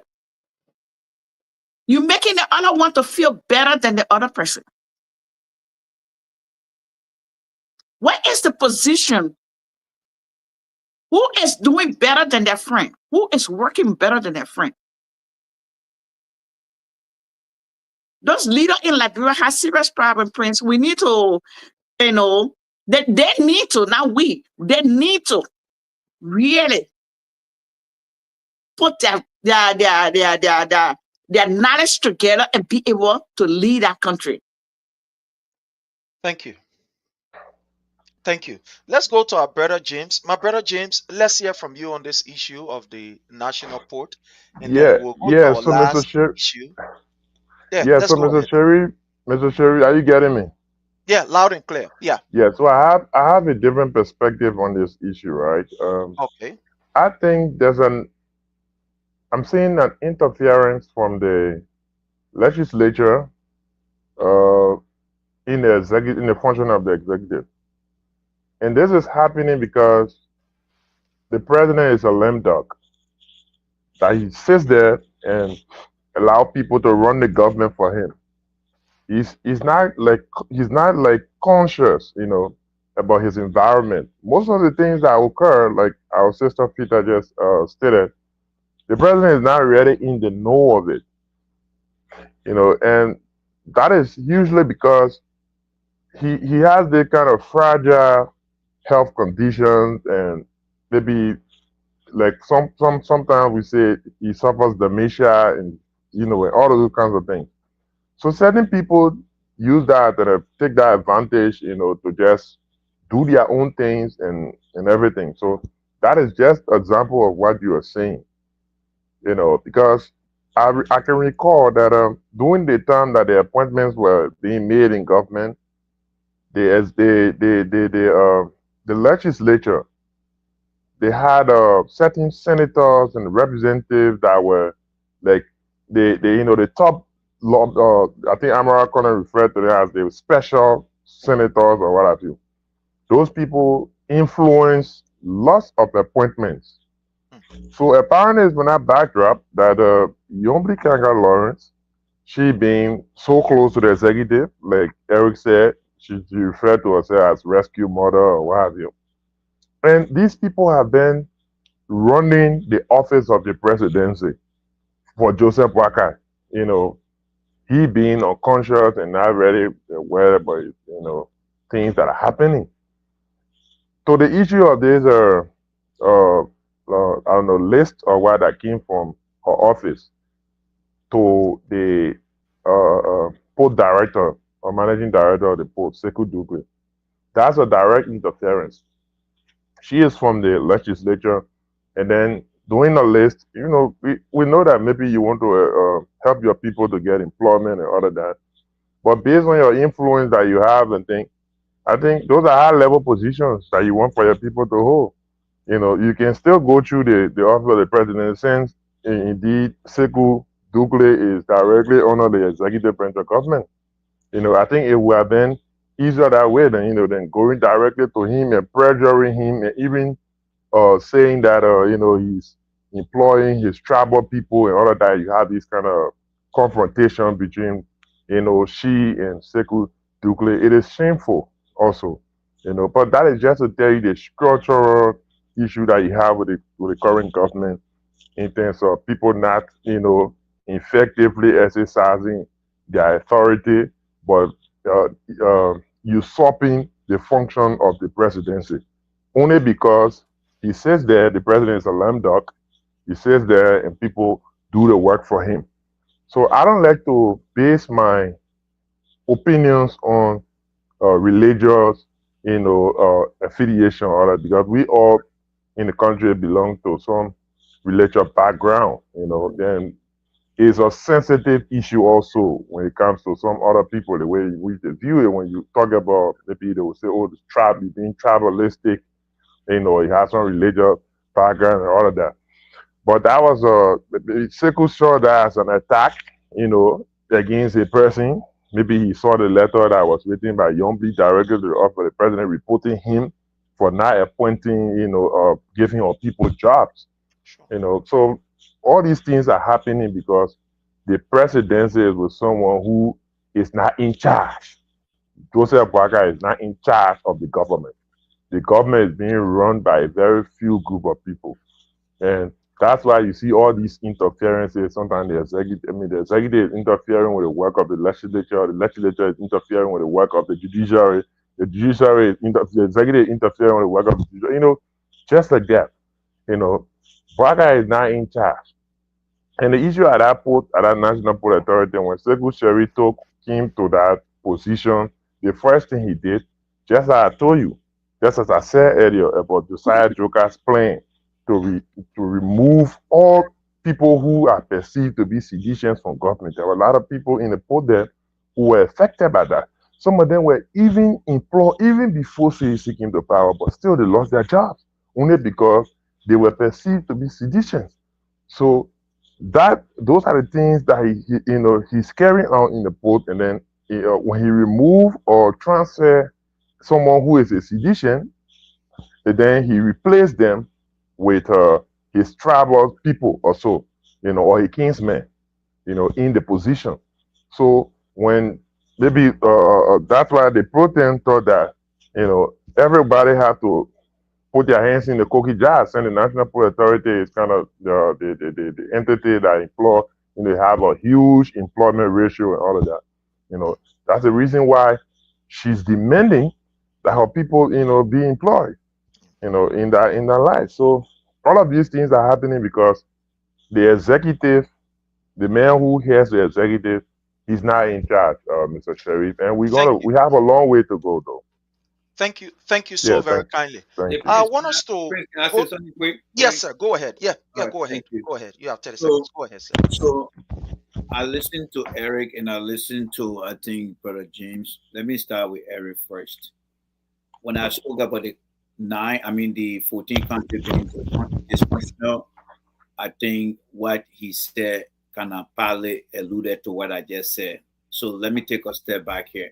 You're making the other one to feel better than the other person. What is the position? Who is doing better than their friend? Who is working better than their friend? Those leaders in Liberia have serious problem, Prince. We need to, they need to, not we, they need to really put their knowledge together and be able to lead our country. Thank you. Thank you. Let's go to our brother James. My brother James, let's hear from you on this issue of the national port, and then we'll go to our So Mr. last Sherry, issue. Yeah, yeah, let's so go ahead. Mr. Sherry, are you getting me? Yeah, loud and clear. Yeah. Yeah, so I have a different perspective on this issue, right? Okay. I think I'm seeing an interference from the legislature uh, in the function of the executive, and this is happening because the president is a lame duck that he sits there and allow people to run the government for him. He's not like conscious, about his environment. Most of the things that occur, like our sister Peter just stated, the president is not really in the know of it, and that is usually because he has the kind of fragile health conditions, and maybe like sometimes we say he suffers dementia, and and all of those kinds of things. So certain people use that and take that advantage, to just do their own things and everything. So that is just an example of what you are saying, because I can recall that during the time that the appointments were being made in government, the legislature, they had certain senators and representatives that were like the top law. I think Amara Connor referred to them as the special senators or what have you. Those people influence lots of appointments. So apparently, it's been that backdrop that Yombri Kanga Lawrence, she being so close to the executive, like Eric said, she referred to herself as rescue mother or what have you. And these people have been running the office of the presidency for Joseph Waka. You know, he being unconscious and not really aware about things that are happening. So the issue of this I don't know, list or what that came from her office to the port director or managing director of the port, Sekou Dugbe. That's a direct interference. She is from the legislature, and then doing a list, we know that maybe you want to help your people to get employment and all of that, but based on your influence that you have and things, I think those are high level positions that you want for your people to hold. You can still go through the office of the president since indeed Sekou Dugbe is directly under the executive branch of government. I think it would have been easier that way than going directly to him and pressuring him and even saying that he's employing his tribal people and all of that. You have this kind of confrontation between she and Sekou Dugbe. It is shameful also, but that is just to tell you the structural issue that you have with the current government in terms of people not effectively exercising their authority, but uh, usurping the function of the presidency only because he says there the president is a lame duck. He says there and people do the work for him. So I don't like to base my opinions on religious, affiliation or that because we all in the country belong to some religious background. Then it's a sensitive issue also when it comes to some other people the way in which they view it. When you talk about maybe they will say, "Oh, the tribe is being tribalistic," he has some religious background and all of that. But that was Sekou saw that as an attack, against a person. Maybe he saw the letter that was written by Yombi directly to the office of the president reporting him for not appointing, giving our people jobs. So all these things are happening because the presidency is with someone who is not in charge. Joseph Boakai is not in charge of the government. The government is being run by a very few group of people. And that's why you see all these interferences. Sometimes the executive is interfering with the work of the legislature is interfering with the work of the judiciary, the executive is interfering with the work of the judiciary, just like that. Braga is not in charge. And the issue at that National Port Authority, when Sekou Sherito came to that position, the first thing he did, just as I told you, just as I said earlier about Josiah Joker's plan to remove all people who are perceived to be seditious from government. There were a lot of people in the port there who were affected by that. Some of them were even employed even before CAC came to power, but still they lost their jobs only because they were perceived to be seditious. So those are the things that he's carrying on in the boat, and then when he remove or transfer someone who is a sedition, and then he replaced them with his tribal people or so, or a kinsman, in the position. So when maybe that's why the protein thought that everybody had to put their hands in the cookie jar, and the National Port Authority is kind of the entity that employ, have a huge employment ratio and all of that. That's the reason why she's demanding that her people, be employed, in that life. So all of these things are happening because the executive, the man who has the executive, he's not in charge, Mr. Sheriff, and we have a long way to go, though. Thank you so Yeah, very kindly. thank I you. want us to Prince, can I go. say something quick? Yes, sir. Go ahead. Yeah, go ahead. Thank you. Go ahead. You have 30 So, seconds. Go ahead, sir. so I listened to Eric and I listened to, I think, Brother James. Let me start with Eric first. When I spoke about the 14 countries being dysfunctional, I think what he said kind of partly alluded to what I just said. So let me take a step back here.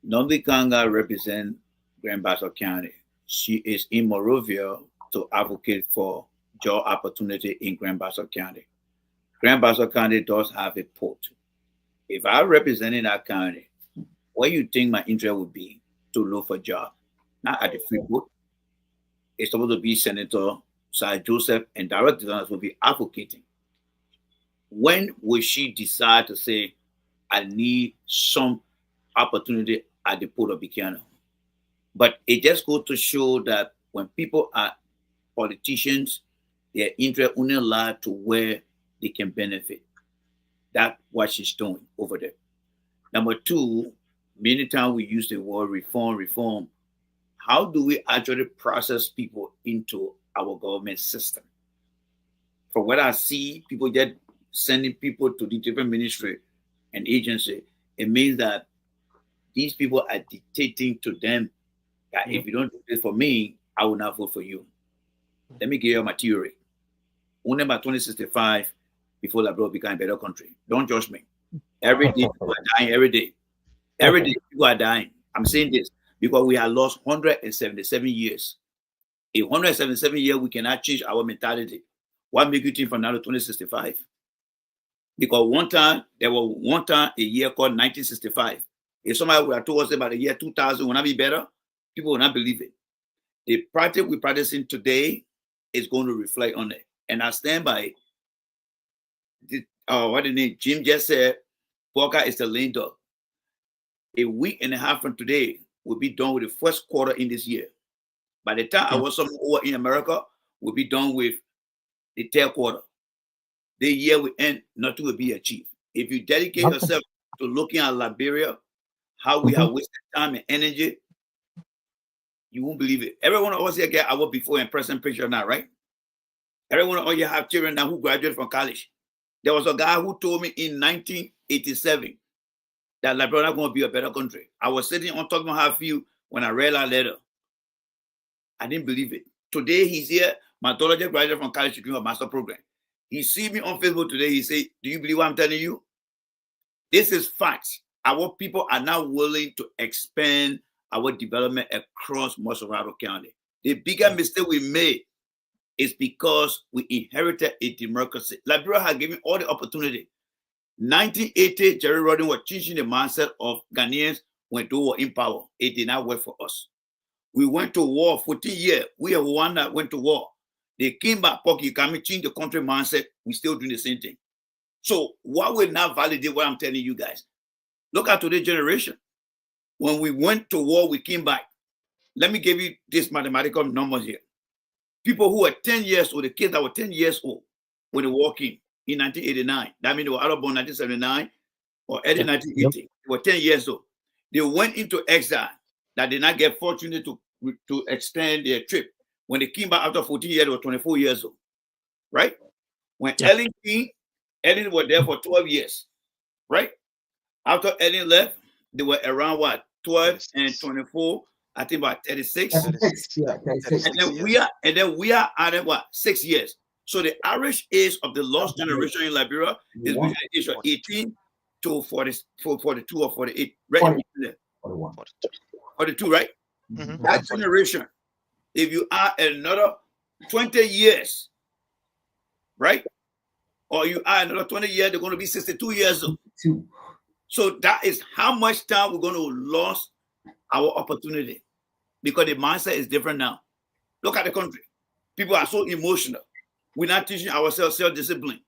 Nombi Kanga represents Grand Bassa County. She is in Morovia to advocate for job opportunity in Grand Bassa County. Grand Bassa County does have a port. If I represented that county, what do you think my interest would be to look for a job? Not at the free port. It's supposed to be Senator Sir Joseph and Director Donald will be advocating. When will she decide to say, I need some opportunity at the port of Buchanan? But it just goes to show that when people are politicians, their interest only lie to where they can benefit. That's what she's doing over there. Number two, many times we use the word reform. How do we actually process people into our government system? From what I see, people just sending people to the different ministry and agency. It means that these people are dictating to them that if you don't do this for me, I will not vote for you. Let me give you my theory. Only by 2065, before Liberia become a better country. Don't judge me. Every day people are dying. Every day people are dying. I'm saying this because we have lost 177 years. In 177 years, we cannot change our mentality. What make you think from now to 2065? Because there was a year called 1965. If somebody would have told us about the year 2000 will not be better, people will not believe it. The practice we're practicing today is going to reflect on it. And I stand by it. What the name? Jim just said, Walker is the lame dog. A week and a half from today, we'll be done with the first quarter in this year. By the time I was somewhere over in America, we'll be done with the third quarter. The year will end, nothing will be achieved. If you dedicate yourself to looking at Liberia, how we have wasted time and energy, you won't believe it. Every one of us here get our before and present picture now, right? Every one of us here have children now who graduated from college. There was a guy who told me in 1987 that Liberia is going to be a better country. I was sitting on talking about how I feel when I read that letter. I didn't believe it. Today he's here. My daughter just graduated from college to do a master program. He see me on Facebook today. He say, do you believe what I'm telling you? This is facts. Our people are now willing to expand our development across Morocco County. The bigger mistake we made is because we inherited a democracy. Liberia had given all the opportunity. 1980, Jerry Rawlings was changing the mindset of Ghanaians when they were in power. It did not work for us. We went to war 14 years. We are one that went to war. They came back, you can change the country mindset. We still doing the same thing. So what will not validate what I'm telling you guys? Look at today's generation. When we went to war, we came back. Let me give you this mathematical numbers here. People who were 10 years old, the kids that were 10 years old when they walked in 1989. That means they were out of born 1979 or early 1980. They were 10 years old. They went into exile that did not get fortunate to extend their trip. When they came back after 14 years, they were 24 years old, right? When Ellen was there for 12 years, right? After Ellen left, they were around what 12 and 36. 24. I think about 36. 36, yeah, 36. And then we are at what 6 years. So the average age of the lost generation in Liberia is between the age of 18 to 42 or 48. Right? 41. 42, right? Mm-hmm. That generation, if you add another 20 years, right? Or you add another 20 years, they're going to be 62 years old. So that is how much time we're going to lose our opportunity, because the mindset is different now. Look at the country. People are so emotional. We're not teaching ourselves self-discipline.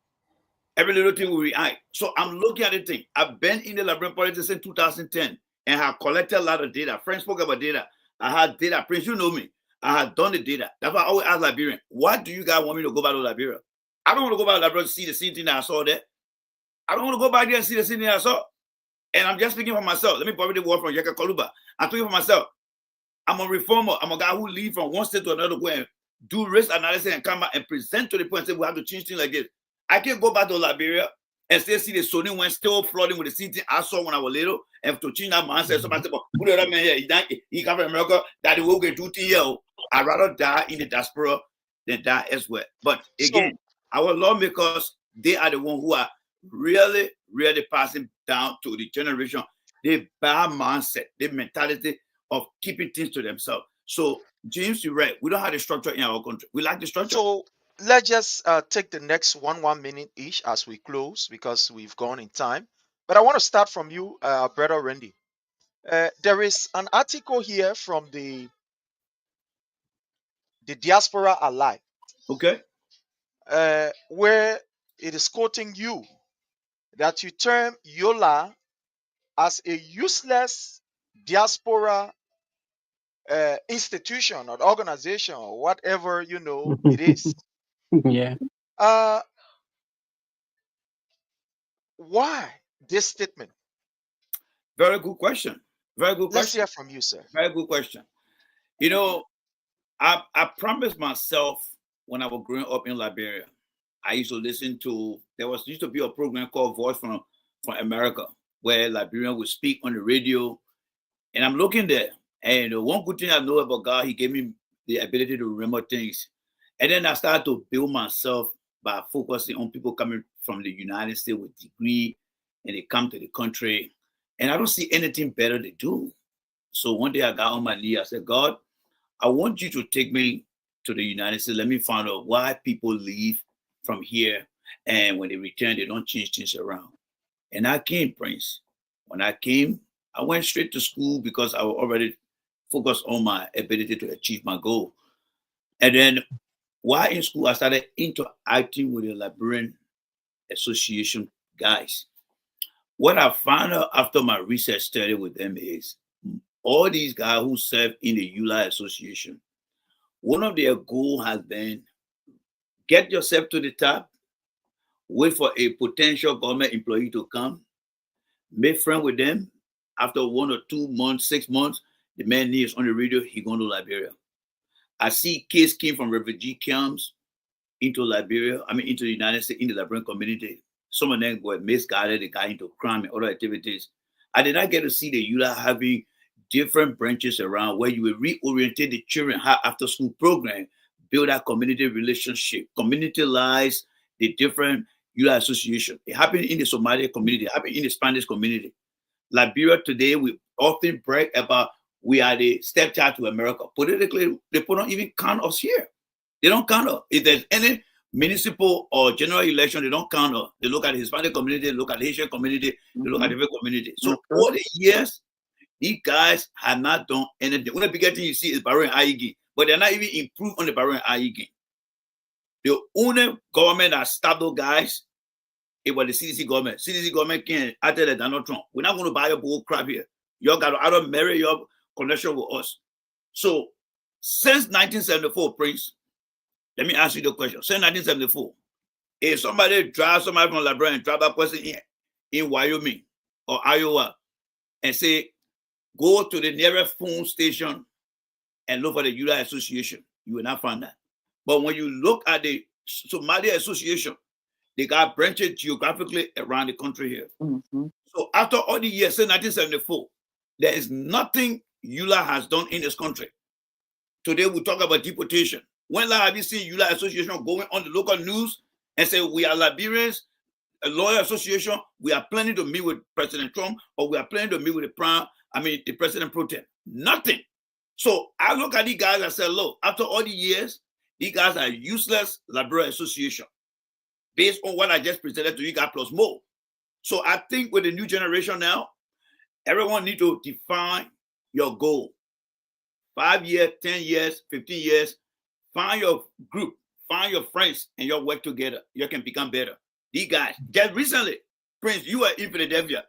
Every little thing we react. So I'm looking at the thing. I've been in the Liberian politics since 2010 and have collected a lot of data. Friends spoke about data. I had data. Prince, you know me. I had done the data. That's why I always ask Liberian, what do you guys want me to go back to Liberia? I don't want to go back to Liberia to see the same thing that I saw there. I don't want to go back there and see the same thing that I saw. And I'm just speaking for myself. Let me borrow the word from Yeka Koluba. I'm speaking for myself. I'm a reformer. I'm a guy who leave from one state to another, go and do risk analysis and come back and present to the point and say we have to change things like this. I can't go back to Liberia and still see the Sony one still flooding with the same thing I saw when I was little. And to change that mindset, somebody say, who the other man here? He come from America, that will get 2 years. I'd rather die in the diaspora than die elsewhere. But again, our lawmakers, they are the ones who are really, really passing down to the generation the bad mindset, the mentality of keeping things to themselves. So, James, you're right. We don't have the structure in our country. We like the structure. So let's just take the next 1 minute each as we close, because we've gone in time. But I want to start from you, Brother Randy. There is an article here from the Diaspora Alive. Okay. Where it is quoting you that you term Yola as a useless diaspora institution or organization or whatever it is. Yeah. Why this statement? Very good question. Very good question. Let's hear from you, sir. Very good question. You know, I promised myself when I was growing up in Liberia, I used to listen to, used to be a program called Voice from America, where Liberians would speak on the radio. And I'm looking there. And one good thing I know about God, he gave me the ability to remember things. And then I started to build myself by focusing on people coming from the United States with degree, and they come to the country. And I don't see anything better to do. So one day I got on my knee. I said, God, I want you to take me to the United States. Let me find out why people leave from here. And when they return, they don't change things around. And I came, Prince. When I came, I went straight to school because I was already focused on my ability to achieve my goal. And then while in school, I started interacting with the Liberian Association guys. What I found out after my research study with them is all these guys who serve in the ULA Association, one of their goals has been get yourself to the top, wait for a potential government employee to come, make friends with them. After 1 or 2 months, 6 months, the man needs on the radio, he going to Liberia. I see kids came from refugee camps into Liberia, into the United States, in the Liberian community. Some of them were misguided, they got into crime and other activities. I did not get to see the ULA having different branches around where you will reorientate the children, have after school program, build that community relationship, communityize the different ULA association. It happened in the Somali community, it happened in the Spanish community. Liberia today, we often brag about we are the stepchild to America. Politically, they don't even count us here. They don't count us. If there's any municipal or general election, they don't count us. They look at the Hispanic community, they look at the Haitian community, they look at the different community. So all the years, these guys have not done anything. One of the biggest thing you see is Barrow and Aigi, but they're not even improved on the Barrow and Aigi. The only government that stopped those guys, it was the CDC government. CDC government can't after the Donald Trump. We're not going to buy your bull crap here. You got to either marry your connection with us. So since 1974, Prince, let me ask you the question. Since 1974, if somebody drives somebody from Liberia and drive that person in Wyoming or Iowa and say, go to the nearest phone station and look for the ULA Association, you will not find that. But when you look at the Somali Association, they got branches geographically around the country here. So So after all the years, since 1974, there is nothing EULA has done in this country. Today we talk about deportation. When have you seen EULA Association going on the local news and say we are Liberians, a lawyer association, we are planning to meet with President Trump, or we are planning to meet with the President pro tem? Nothing. So I look at these guys and say, look, after all the years, these guys are useless Liberia Association, based on what I just presented to you guys plus more. So I think with the new generation now, everyone need to define your goal. 5 years, 10 years, 15 years, find your group, find your friends, and you work together. You can become better. These guys, just recently, Prince, you were in Philadelphia.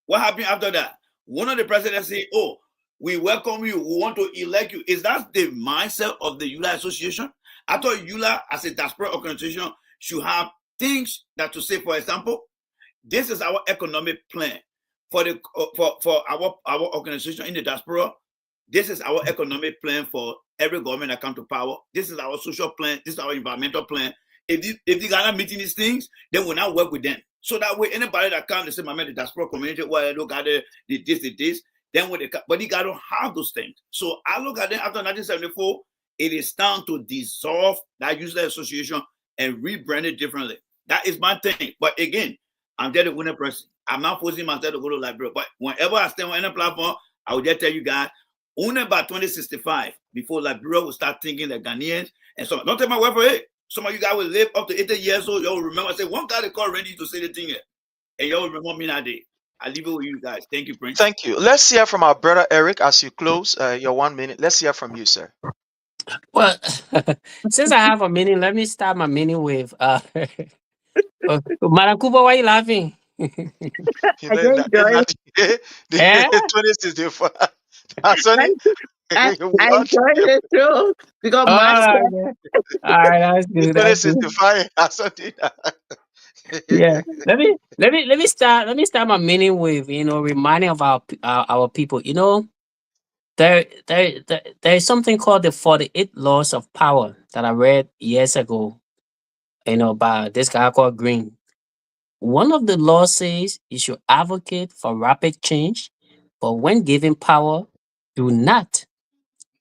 What happened after that? One of the presidents said, oh, we welcome you, we want to elect you. Is that the mindset of the EULA Association? I thought EULA, as a diaspora organization, should have things that to say, for example, this is our economic plan for our organization in the diaspora. This is our economic plan for every government that comes to power. This is our social plan. This is our environmental plan. If they are not meeting these things, then we'll not work with them. So that way, anybody that comes, they say, the diaspora community, well, look at this, then when they come, but they got to have those things. So I look at them after 1974, it is time to dissolve that useless association and rebrand it differently. That is my thing. But again, I'm just a winner person. I'm not forcing myself to go to Liberia. But whenever I stand on any platform, I will just tell you guys, only by 2065, before Liberia will start thinking the Ghanaians. And so, don't take my word for it. Some of you guys will live up to 80 years old. You'll remember, I say, one guy they called Randy to say the thing here. And y'all remember me that day. I leave it with you guys. Thank you, Prince. Thank you. Let's hear from our brother Eric as you close your 1 minute. Let's hear from you, sir. Well, since I have a minute, let me start my minute with Madam Kuba, why are you laughing? You know, I 2065. That's only I what? enjoy it too because Oh, my son, okay. All right, that's good. That's good. 2065. That's only Yeah. Let me start my meeting with reminding of our people. There is something called the 48 laws of power that I read years ago. By this guy called Green. One of the laws says you should advocate for rapid change, but when given power, do not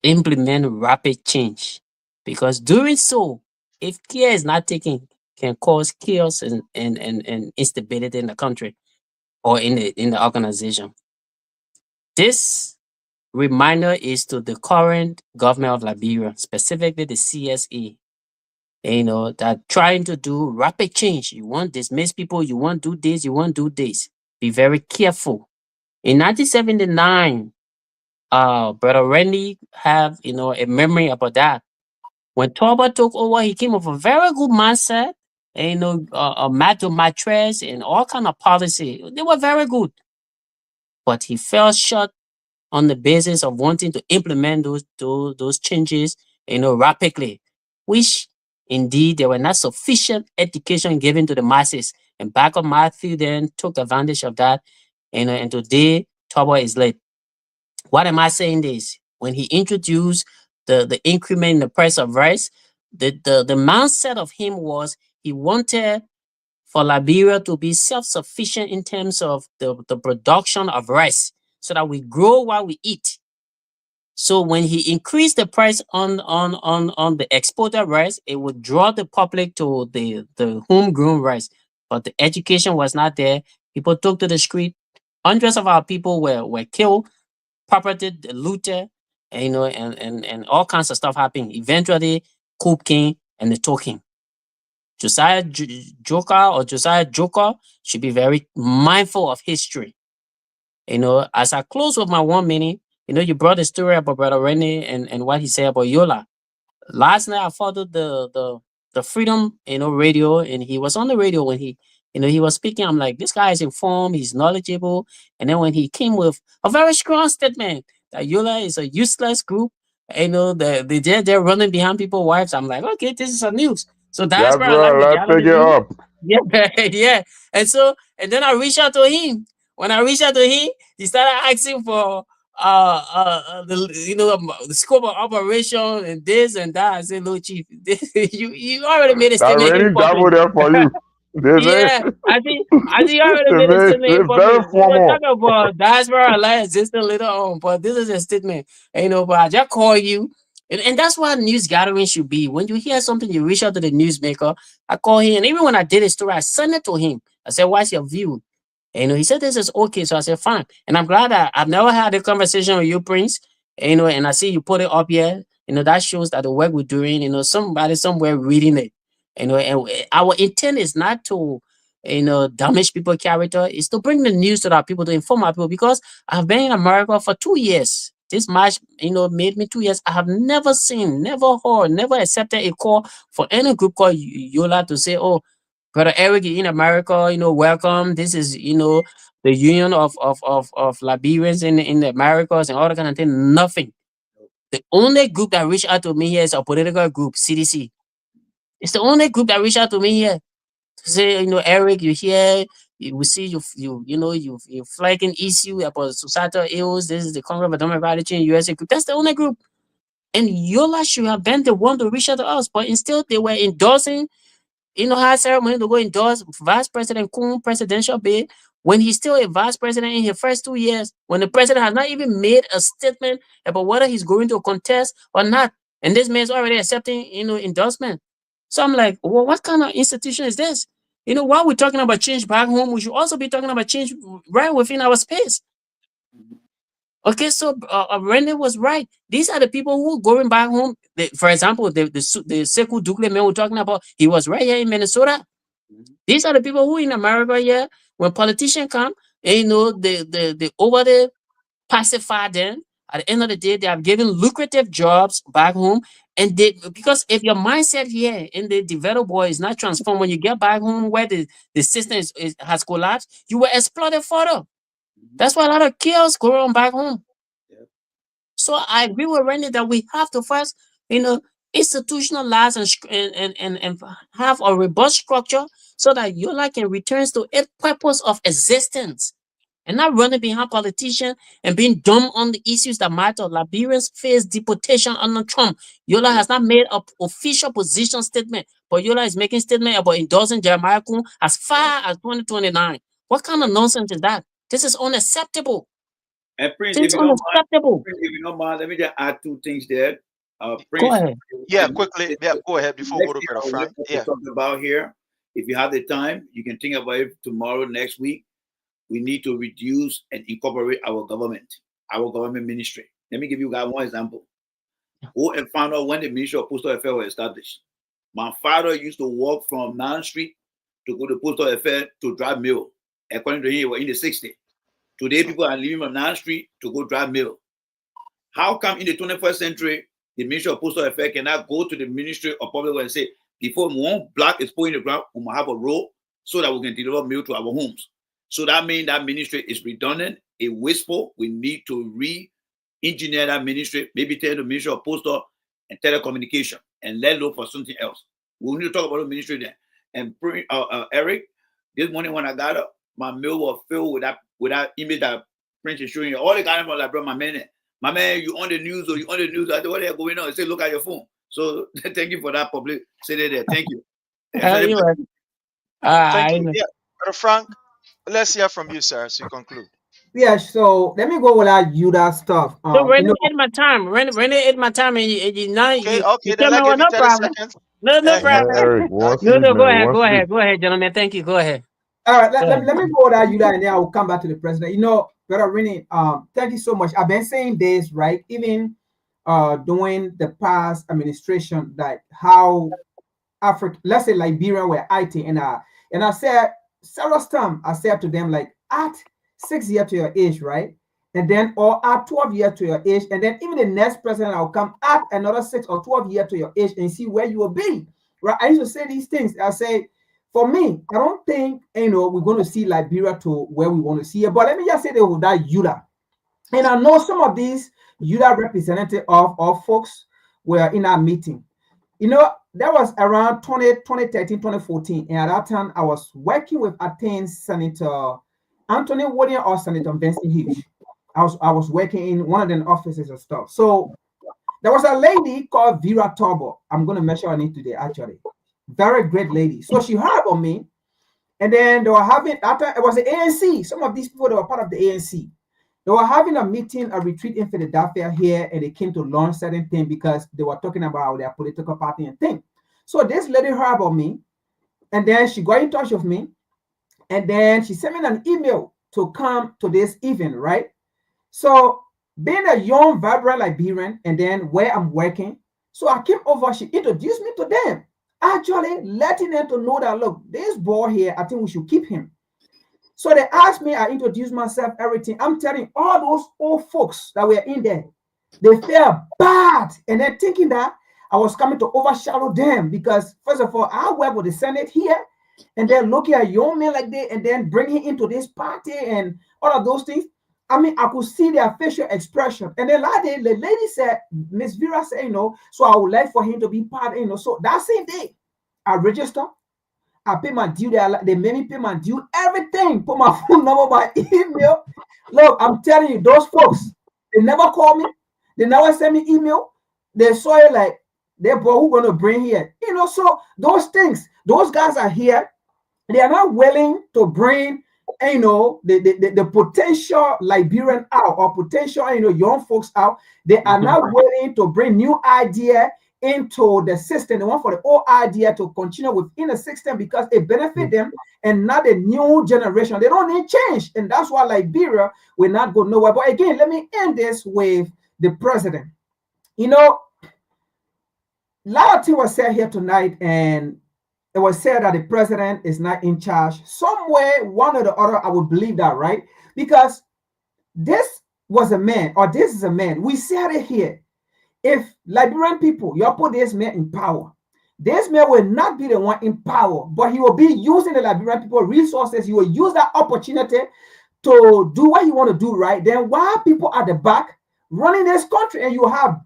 implement rapid change, because doing so, if care is not taken, can cause chaos and instability in the country or in the organization. This reminder is to the current government of Liberia, specifically the CSA. That trying to do rapid change. You want dismiss people, you want do this, you want do this. Be very careful. In 1979, Brother Randy have a memory about that. When Torba took over, he came with a very good mindset, and a mattress and all kind of policy. They were very good, but he fell short on the basis of wanting to implement those changes, rapidly, which indeed there were not sufficient education given to the masses. And back of Matthew then took advantage of that, and today Torba is late. What am I saying this? When he introduced the increment in the price of rice, the mindset of him was he wanted for Liberia to be self-sufficient in terms of the production of rice, so that we grow while we eat. So when he increased the price on the exported rice, it would draw the public to the homegrown rice. But the education was not there. People took to the street. Hundreds of our people were killed, property looted, and all kinds of stuff happened. Eventually, coup came and they took him. Josiah Joker should be very mindful of history. As I close with my 1 minute, you brought a story about Brother Rennie and what he said about Yola. Last night I followed the Freedom radio, and he was on the radio when he was speaking. I'm like, this guy is informed, he's knowledgeable. And then when he came with a very strong statement that Yola is a useless group, they're running behind people's wives. I'm like, okay, this is some news. So that's Yeah, where I like bro, the let's dialogue. take it up. Yeah, yeah. And then I reached out to him. When I reached out to him, he started asking for the scope of operation and this and that. I said, "Look, Chief, you already made a That statement in really public." double there for you. Yeah, I think I already made a statement in They're very public. We were formal. talking about diaspora alliance system later on, but this is a statement. But I just call you, and that's what news gathering should be. When you hear something, you reach out to the newsmaker. I call him, and even when I did a story, I sent it to him. I said, "What's your view?" He said this is okay, so I said fine. And I'm glad that I've never had a conversation with you, Prince. And I see you put it up here. That shows that the work we're doing. Somebody somewhere reading it. And our intent is not to damage people's character. It's to bring the news to our people, to inform our people, because I've been in America for 2 years. This March, made me 2 years. I have never seen, never heard, never accepted a call for any group called Yola to say, "Oh, Brother Eric in America, welcome. This is, the union of Liberians in the Americas and all that kind of thing." Nothing. The only group that reached out to me here is a political group, CDC. It's the only group that reached out to me here to say, "Eric, you're here. We see you flagging issue about societal ills. This is the Congress of Democratic Change USA group." That's the only group. And Yola should have been the one to reach out to us, but instead they were endorsing high ceremony to go endorse Vice President Kuhn presidential bid when he's still a vice president in his first 2 years, when the president has not even made a statement about whether he's going to contest or not. And this man's already accepting, endorsement. So I'm like, well, what kind of institution is this? While we're talking about change back home, we should also be talking about change right within our space. Okay, so Randy was right. These are the people who are going back home. For example, the Sekou Dukle man we're talking about, he was right here in Minnesota. These are the people who in America here, when politicians come, and they over there pacify them. At the end of the day, they are given lucrative jobs back home. And because if your mindset here in the developed world is not transformed, when you get back home where the system has collapsed, you were exploited further. That's why a lot of chaos go on back home. So I agree with Randy that we have to first, institutionalize and have a robust structure so that Yola can return to its purpose of existence and not running behind politicians and being dumb on the issues that matter. Liberians face deportation under Trump. Yola has not made an official position statement, but Yola is making statement about endorsing Jeremiah Kuhn as far as 2029. What kind of nonsense is that? This is unacceptable. And Prince, This is unacceptable. If you don't mind, let me just add two things there. Go Prince, ahead. Yeah, quickly. Yeah, go ahead before we go to Brother Frank. Yeah. Talk about here. If you have the time, you can think about it tomorrow, next week. We need to reduce and incorporate our government ministry. Let me give you guys one example. Go and find out when the Ministry of Postal Affairs was established. My father used to walk from 9th Street to go to Postal Affairs to drive mail. According to him, he was in the 60s. Today, people are leaving from 9th Street to go drive mail. How come in the 21st century, the Ministry of Postal Affairs cannot go to the Ministry of Public Works and say, before one block is put in the ground, we must have a road so that we can deliver mail to our homes? So that means that ministry is redundant, it's wasteful. We need to re-engineer that ministry, maybe tell the Ministry of Postal and Telecommunication and let look for something else. We need to talk about the ministry there. And Eric, this morning when I got up, my mail was filled with that image that Prince is showing you. All the guys from like, bro, my man, you on the news or you on the news? I said, what is going on? I said, look at your phone. So thank you for that publicity there. Thank you. Thank you. Yeah, Brother Frank, let's hear from you, sir, as you conclude. Yeah, so let me go with that Yuda stuff. So Randy ate my time. Randy ate my time, and you now Okay, you then tell me let's what? give you No 30 problem. seconds. No problem. Eric, one No, sleep, man. go ahead, gentlemen. Thank you. Go ahead. All right, let me go with that Yuda, and then I will come back to the president. Brother Rennie, thank you so much. I've been saying this, right? Even during the past administration, like how Africa, let's say Liberia were IT, and I said several times, I said to them, like, at 6 years to your age, right? And then, or at 12 years to your age, and then even the next president will come at another 6 or 12 years to your age and see where you will be, right? I used to say these things. I say, for me, I don't think, we're going to see Liberia to where we want to see it. But let me just say that with that Yuda. And I know some of these Yuda representative of folks were in our meeting. That was around 2013, 2014. And at that time, I was working with Athens Senator Anthony William or Senator Vincent Hughes. I was working in one of the offices and stuff. So there was a lady called Vera Torbo. I'm going to mention her name today, actually. Very great lady. So she heard about me. And then they were having, after it was the ANC, some of these people that were part of the ANC, they were having a meeting, a retreat in Philadelphia here, and they came to launch certain things because they were talking about their political party and thing. So this lady heard about me, and then she got in touch with me, and then she sent me an email to come to this event, right? So being a young, vibrant Liberian, and then where I'm working, so I came over, she introduced me to them, actually letting them to know that, look, this boy here, I think we should keep him. So they asked me, I introduced myself, everything. I'm telling all those old folks that were in there, they felt bad. And then thinking that I was coming to overshadow them because, first of all, I work with the Senate here, and then looking at young men like that, and then bringing into this party and all of those things. I mean, I could see their facial expression. And then like the lady said, Miss Vera said, so I would like for him to be part, so that same day, I registered. I pay my due. They made me pay my due. Everything. Put my phone number, my email. Look, I'm telling you, those folks, they never call me. They never send me email. They saw it like, they're boy who gonna bring here. So those things, those guys are here. They are not willing to bring, the potential Liberian out or potential, young folks out. They are not willing to bring new idea into the system. They want for the old idea to continue within the system because it benefits them and not the new generation. They don't need change. And that's why Liberia will not go nowhere. But again, let me end this with the president. A lot of things were said here tonight, and it was said that the president is not in charge. Somewhere, one or the other, I would believe that, right? Because this was a man, or this is a man. We said it here. If Liberian people, you put this man in power, this man will not be the one in power, but he will be using the Liberian people resources. He will use that opportunity to do what he want to do, right? Then while people at the back running this country, and you have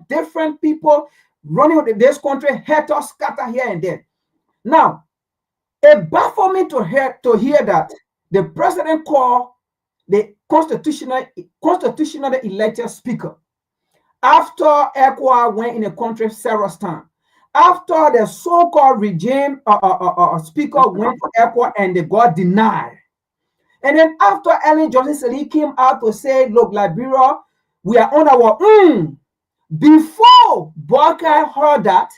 different people running this country, head or scatter here and there. Now, it baffled me to hear that the president called the constitutionally elected speaker after ECOWAS went in the country several times, after the so-called regime speaker went to ECOWAS and they got denied. And then after Ellen Johnson came out to say, look, Liberia, we are on our own. Before Barker heard that,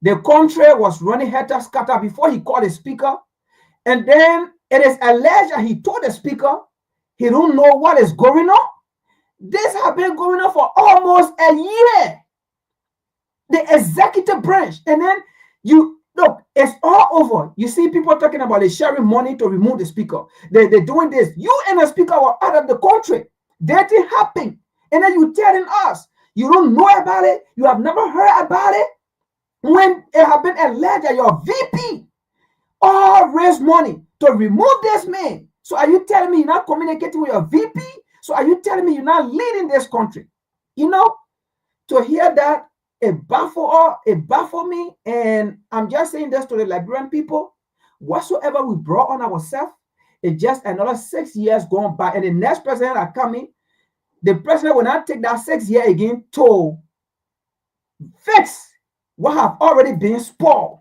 the country was running helter-skelter before he called the speaker. And then it is alleged that he told the speaker he don't know what is going on. This has been going on for almost a year. The executive branch. And then look, it's all over. You see people talking about they sharing money to remove the speaker. They're doing this. You and the speaker were out of the country. That didn't happen. And then you telling us you don't know about it. You have never heard about it. When it has been alleged that your VP all raised money to remove this man. So are you telling me you're not communicating with your VP? So are you telling me you're not leading this country? To hear that, it baffled me. And I'm just saying this to the Liberian people. Whatsoever we brought on ourselves, it's just another 6 years gone by. And the next president are coming, the president will not take that 6 years again to fix what have already been spoiled.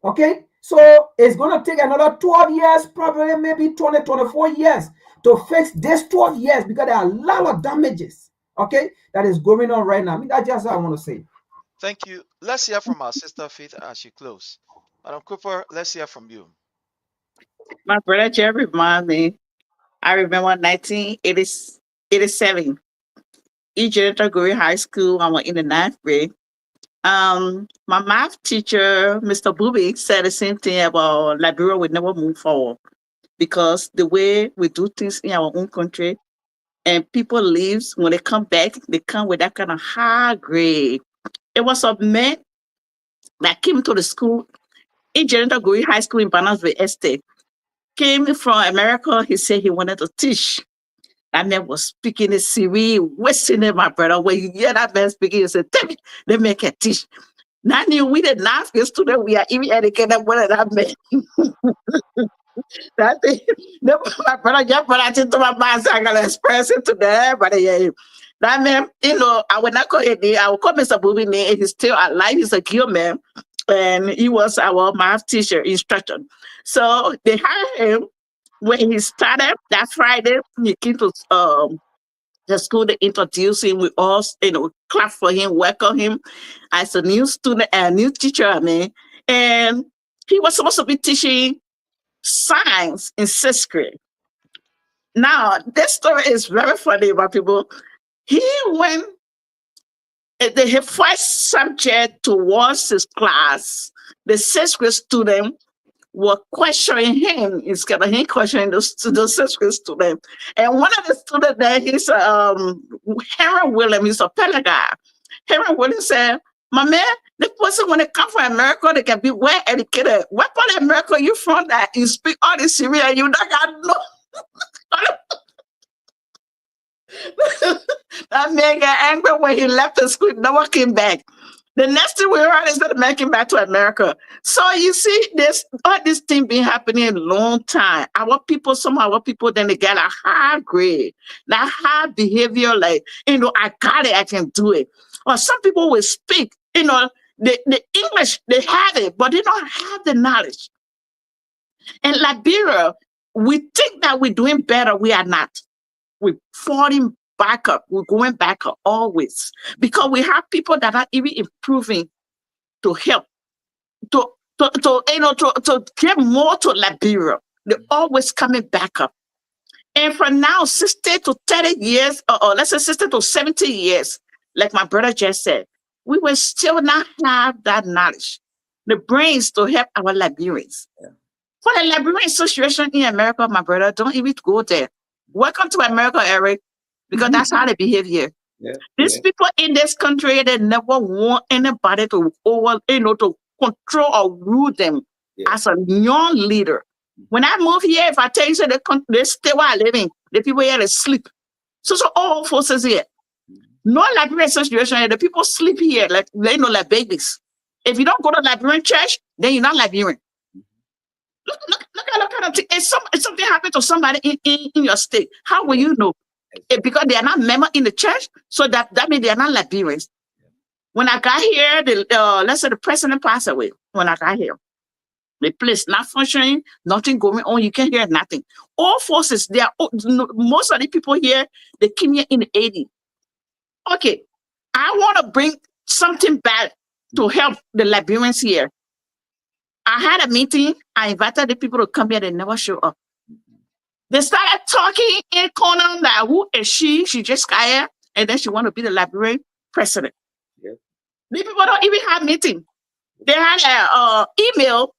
Okay? So it's going to take another 12 years, probably maybe 20, 24 years to fix this 12 years because there are a lot of damages, okay, that is going on right now. I mean, that's just what I want to say. Thank you. Let's hear from our sister Faith as she close. Madam Cooper, let's hear from you. My brother Jerry reminded me, I remember 1987, East Green High School. I was in the 9th grade. My math teacher, Mr. Booby, said the same thing about Liberia would never move forward because the way we do things in our own country, and people leave, when they come back, they come with that kind of high grade. It was a man that came to the school in Green High School in Banasville Estate. Came from America. He said he wanted to teach. That man was speaking in Siri, wasting it, my brother. When you hear that man speaking, you say, tell me, let me can teach. Now we did not feel student, we are even educated more than that man. That thing, my brother, just put that into my mind, so I can express it to them. But yeah, that man, I will not call his name, I will call Mr. Booby name. He's still alive, he's a good man. And he was our math teacher, instructor. So they hired him when he started that Friday. He came to the school to introduce him. We all, clap for him, welcome him as a new student, a new teacher, And he was supposed to be teaching science in sixth grade. Now, this story is very funny about people. He went, the first subject towards his class, the sixth grade student were questioning him instead of him questioning the sixth grade student. And one of the students there, he's Henry Williams, he's a Pele guy. Henry Williams said, my man, the person when they come from America, they can be well educated. What part of America you from that you speak all this Syrian, you don't got no. That man got angry when he left the school, never came back. The next thing we heard is that the man came back to America. So you see, all this thing been happening a long time. Some of our people, then they get a high grade, that high behavior, like, I got it, I can do it. Or some people will speak, the English, they have it, but they don't have the knowledge. In Liberia, we think that we're doing better. We are not. We're falling back up. We're going back up always because we have people that are even improving to help to get more to Liberia. They're always coming back up. And from now, 60 to 30 years, or let's say 60 to 70 years, like my brother just said, we will still not have that knowledge, the brains to help our Liberians. Yeah. For the Liberian situation in America, my brother, don't even go there. Welcome to America, Eric, because that's how they behave here. Yeah. These people in this country, they never want anybody to to control or rule them as a young leader. When I move here, if I tell you, they stay where I live in, the people here, they sleep. So all forces here. No Liberian situation here, the people sleep here like babies. If you don't go to Liberian church, then you're not Liberian. Look at it. If something happened to somebody in your state, how will you know? Because they are not member in the church, so that means they are not Liberians. When I got here, let's say the president passed away. When I got here, the place not functioning, nothing going on. You can't hear nothing. All forces, most of the people here, they came here in the 80s. Okay, I want to bring something back to help the Liberians here. I had a meeting. I invited the people to come here. They never show up. They started talking in corner that who is she? She just got here, and then she want to be the Liberian president. Yeah. The people don't even have meeting. They had an email.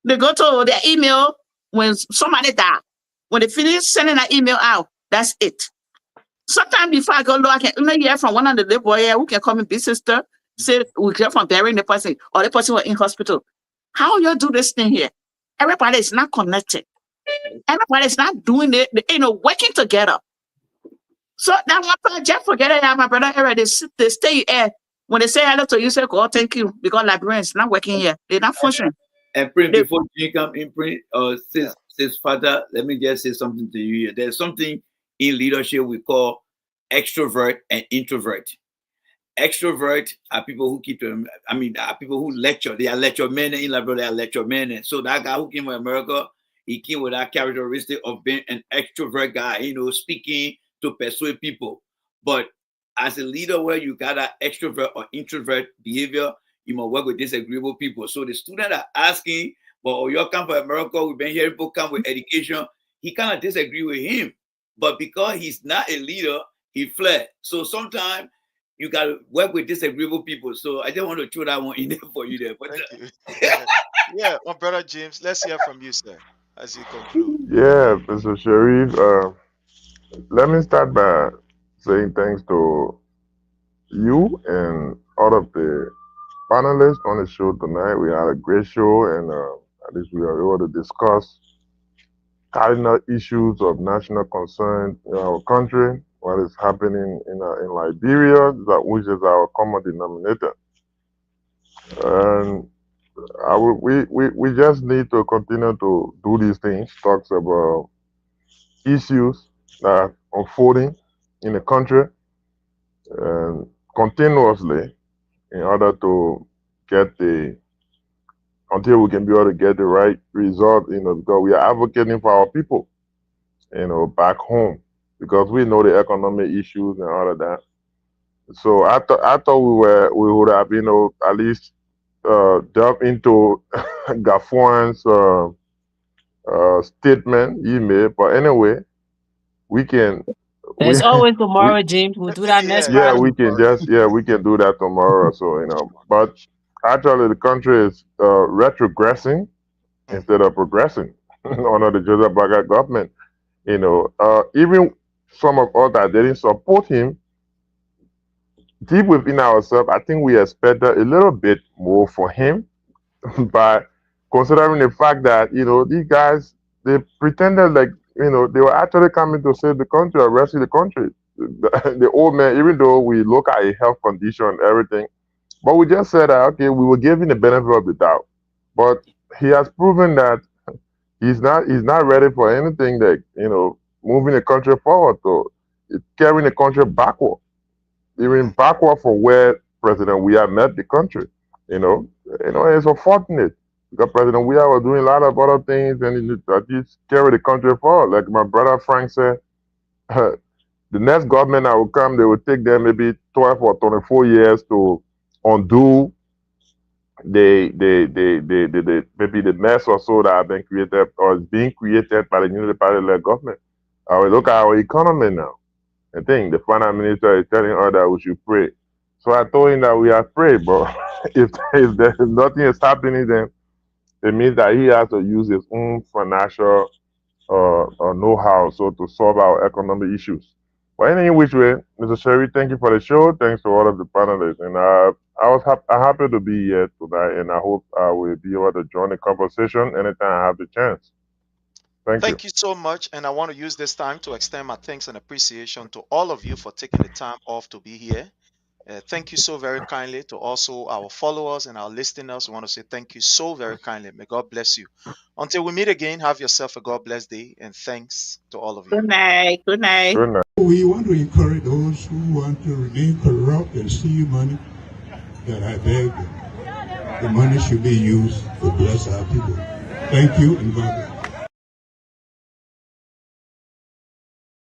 They go to their email when somebody died. When they finish sending an email out, that's it. Sometimes before I go low, I can hear from one of the little boy here who can call me big sister, say we get from burying the person, or the person was in hospital. How you do this thing here? Everybody is not connected. Everybody is not doing it, working together. So that one part, just forget it. My brother, they stay here. When they say hello to you, say, God, thank you, because Liberians not working here. They're not functioning. And Prince, before you come in, Prince, says Father, let me just say something to you here. There's something in leadership we call extrovert and introvert. Extrovert are people who are people who lecture. They are lecture men in Liberia. They are lecture men. So that guy who came from America, he came with that characteristic of being an extrovert guy, speaking to persuade people. But as a leader, where you got that extrovert or introvert behavior, you must work with disagreeable people. So the students are asking, well, you come from America, we've been hearing people come with education. He kind of disagree with him. But because he's not a leader, he fled. So sometimes you got to work with disagreeable people. So I just want to throw that one in there for you there. But, thank you. Yeah, my brother James, let's hear from you, sir, as you conclude. Yeah, Mr. Sharif, let me start by saying thanks to you and all of the panelists on the show tonight. We had a great show, and at least we were able to discuss cardinal issues of national concern in our country, what is happening in Liberia, which is our common denominator. And we just need to continue to do these things, talks about issues that are unfolding in the country, and continuously in order to get the until we can be able to get the right result, because we are advocating for our people, back home, because we know the economic issues and all of that. So I thought we would have, at least delve into Gafuan's statement he made. But anyway, we can. There's always tomorrow, James. We'll do that next Yeah, Friday. we can do that tomorrow. So but actually the country is retrogressing instead of progressing under the Joseph Baga government. Even some of us that didn't support him, deep within ourselves, I think we expected a little bit more for him. But considering the fact that these guys, they pretended like they were actually coming to save the country or rescue the country. The old man, even though we look at his health condition and everything, but we just said that okay, we were giving the benefit of the doubt. But he has proven that he's not ready for anything that moving the country forward. So it's carrying the country backward, even backward from where President Weah met the country. It's unfortunate because President Weah was doing a lot of other things and he carried the country forward. Like my brother Frank said, the next government that will come, they will take them maybe 12 or 24 years to undo maybe the mess or so that have been created or is being created by the newly party-led government. We look at our economy now. I think the finance minister is telling us that we should pray. So I told him that we have prayed, but if nothing is happening, then it means that he has to use his own financial know-how to solve our economic issues. But any which way, Mr. Sherry, thank you for the show. Thanks to all of the panelists. And I'm happy to be here tonight, and I hope I will be able to join the conversation anytime I have the chance. Thank you so much. And I want to use this time to extend my thanks and appreciation to all of you for taking the time off to be here. Thank you so very kindly to also our followers and our listeners. We want to say thank you so very kindly. May God bless you. Until we meet again, have yourself a God bless day, and thanks to all of you. Good night. Good night. Good night. We want to encourage those who want to remain corrupt and steal money, that I beg them. The money should be used to bless our people. Thank you and God bless.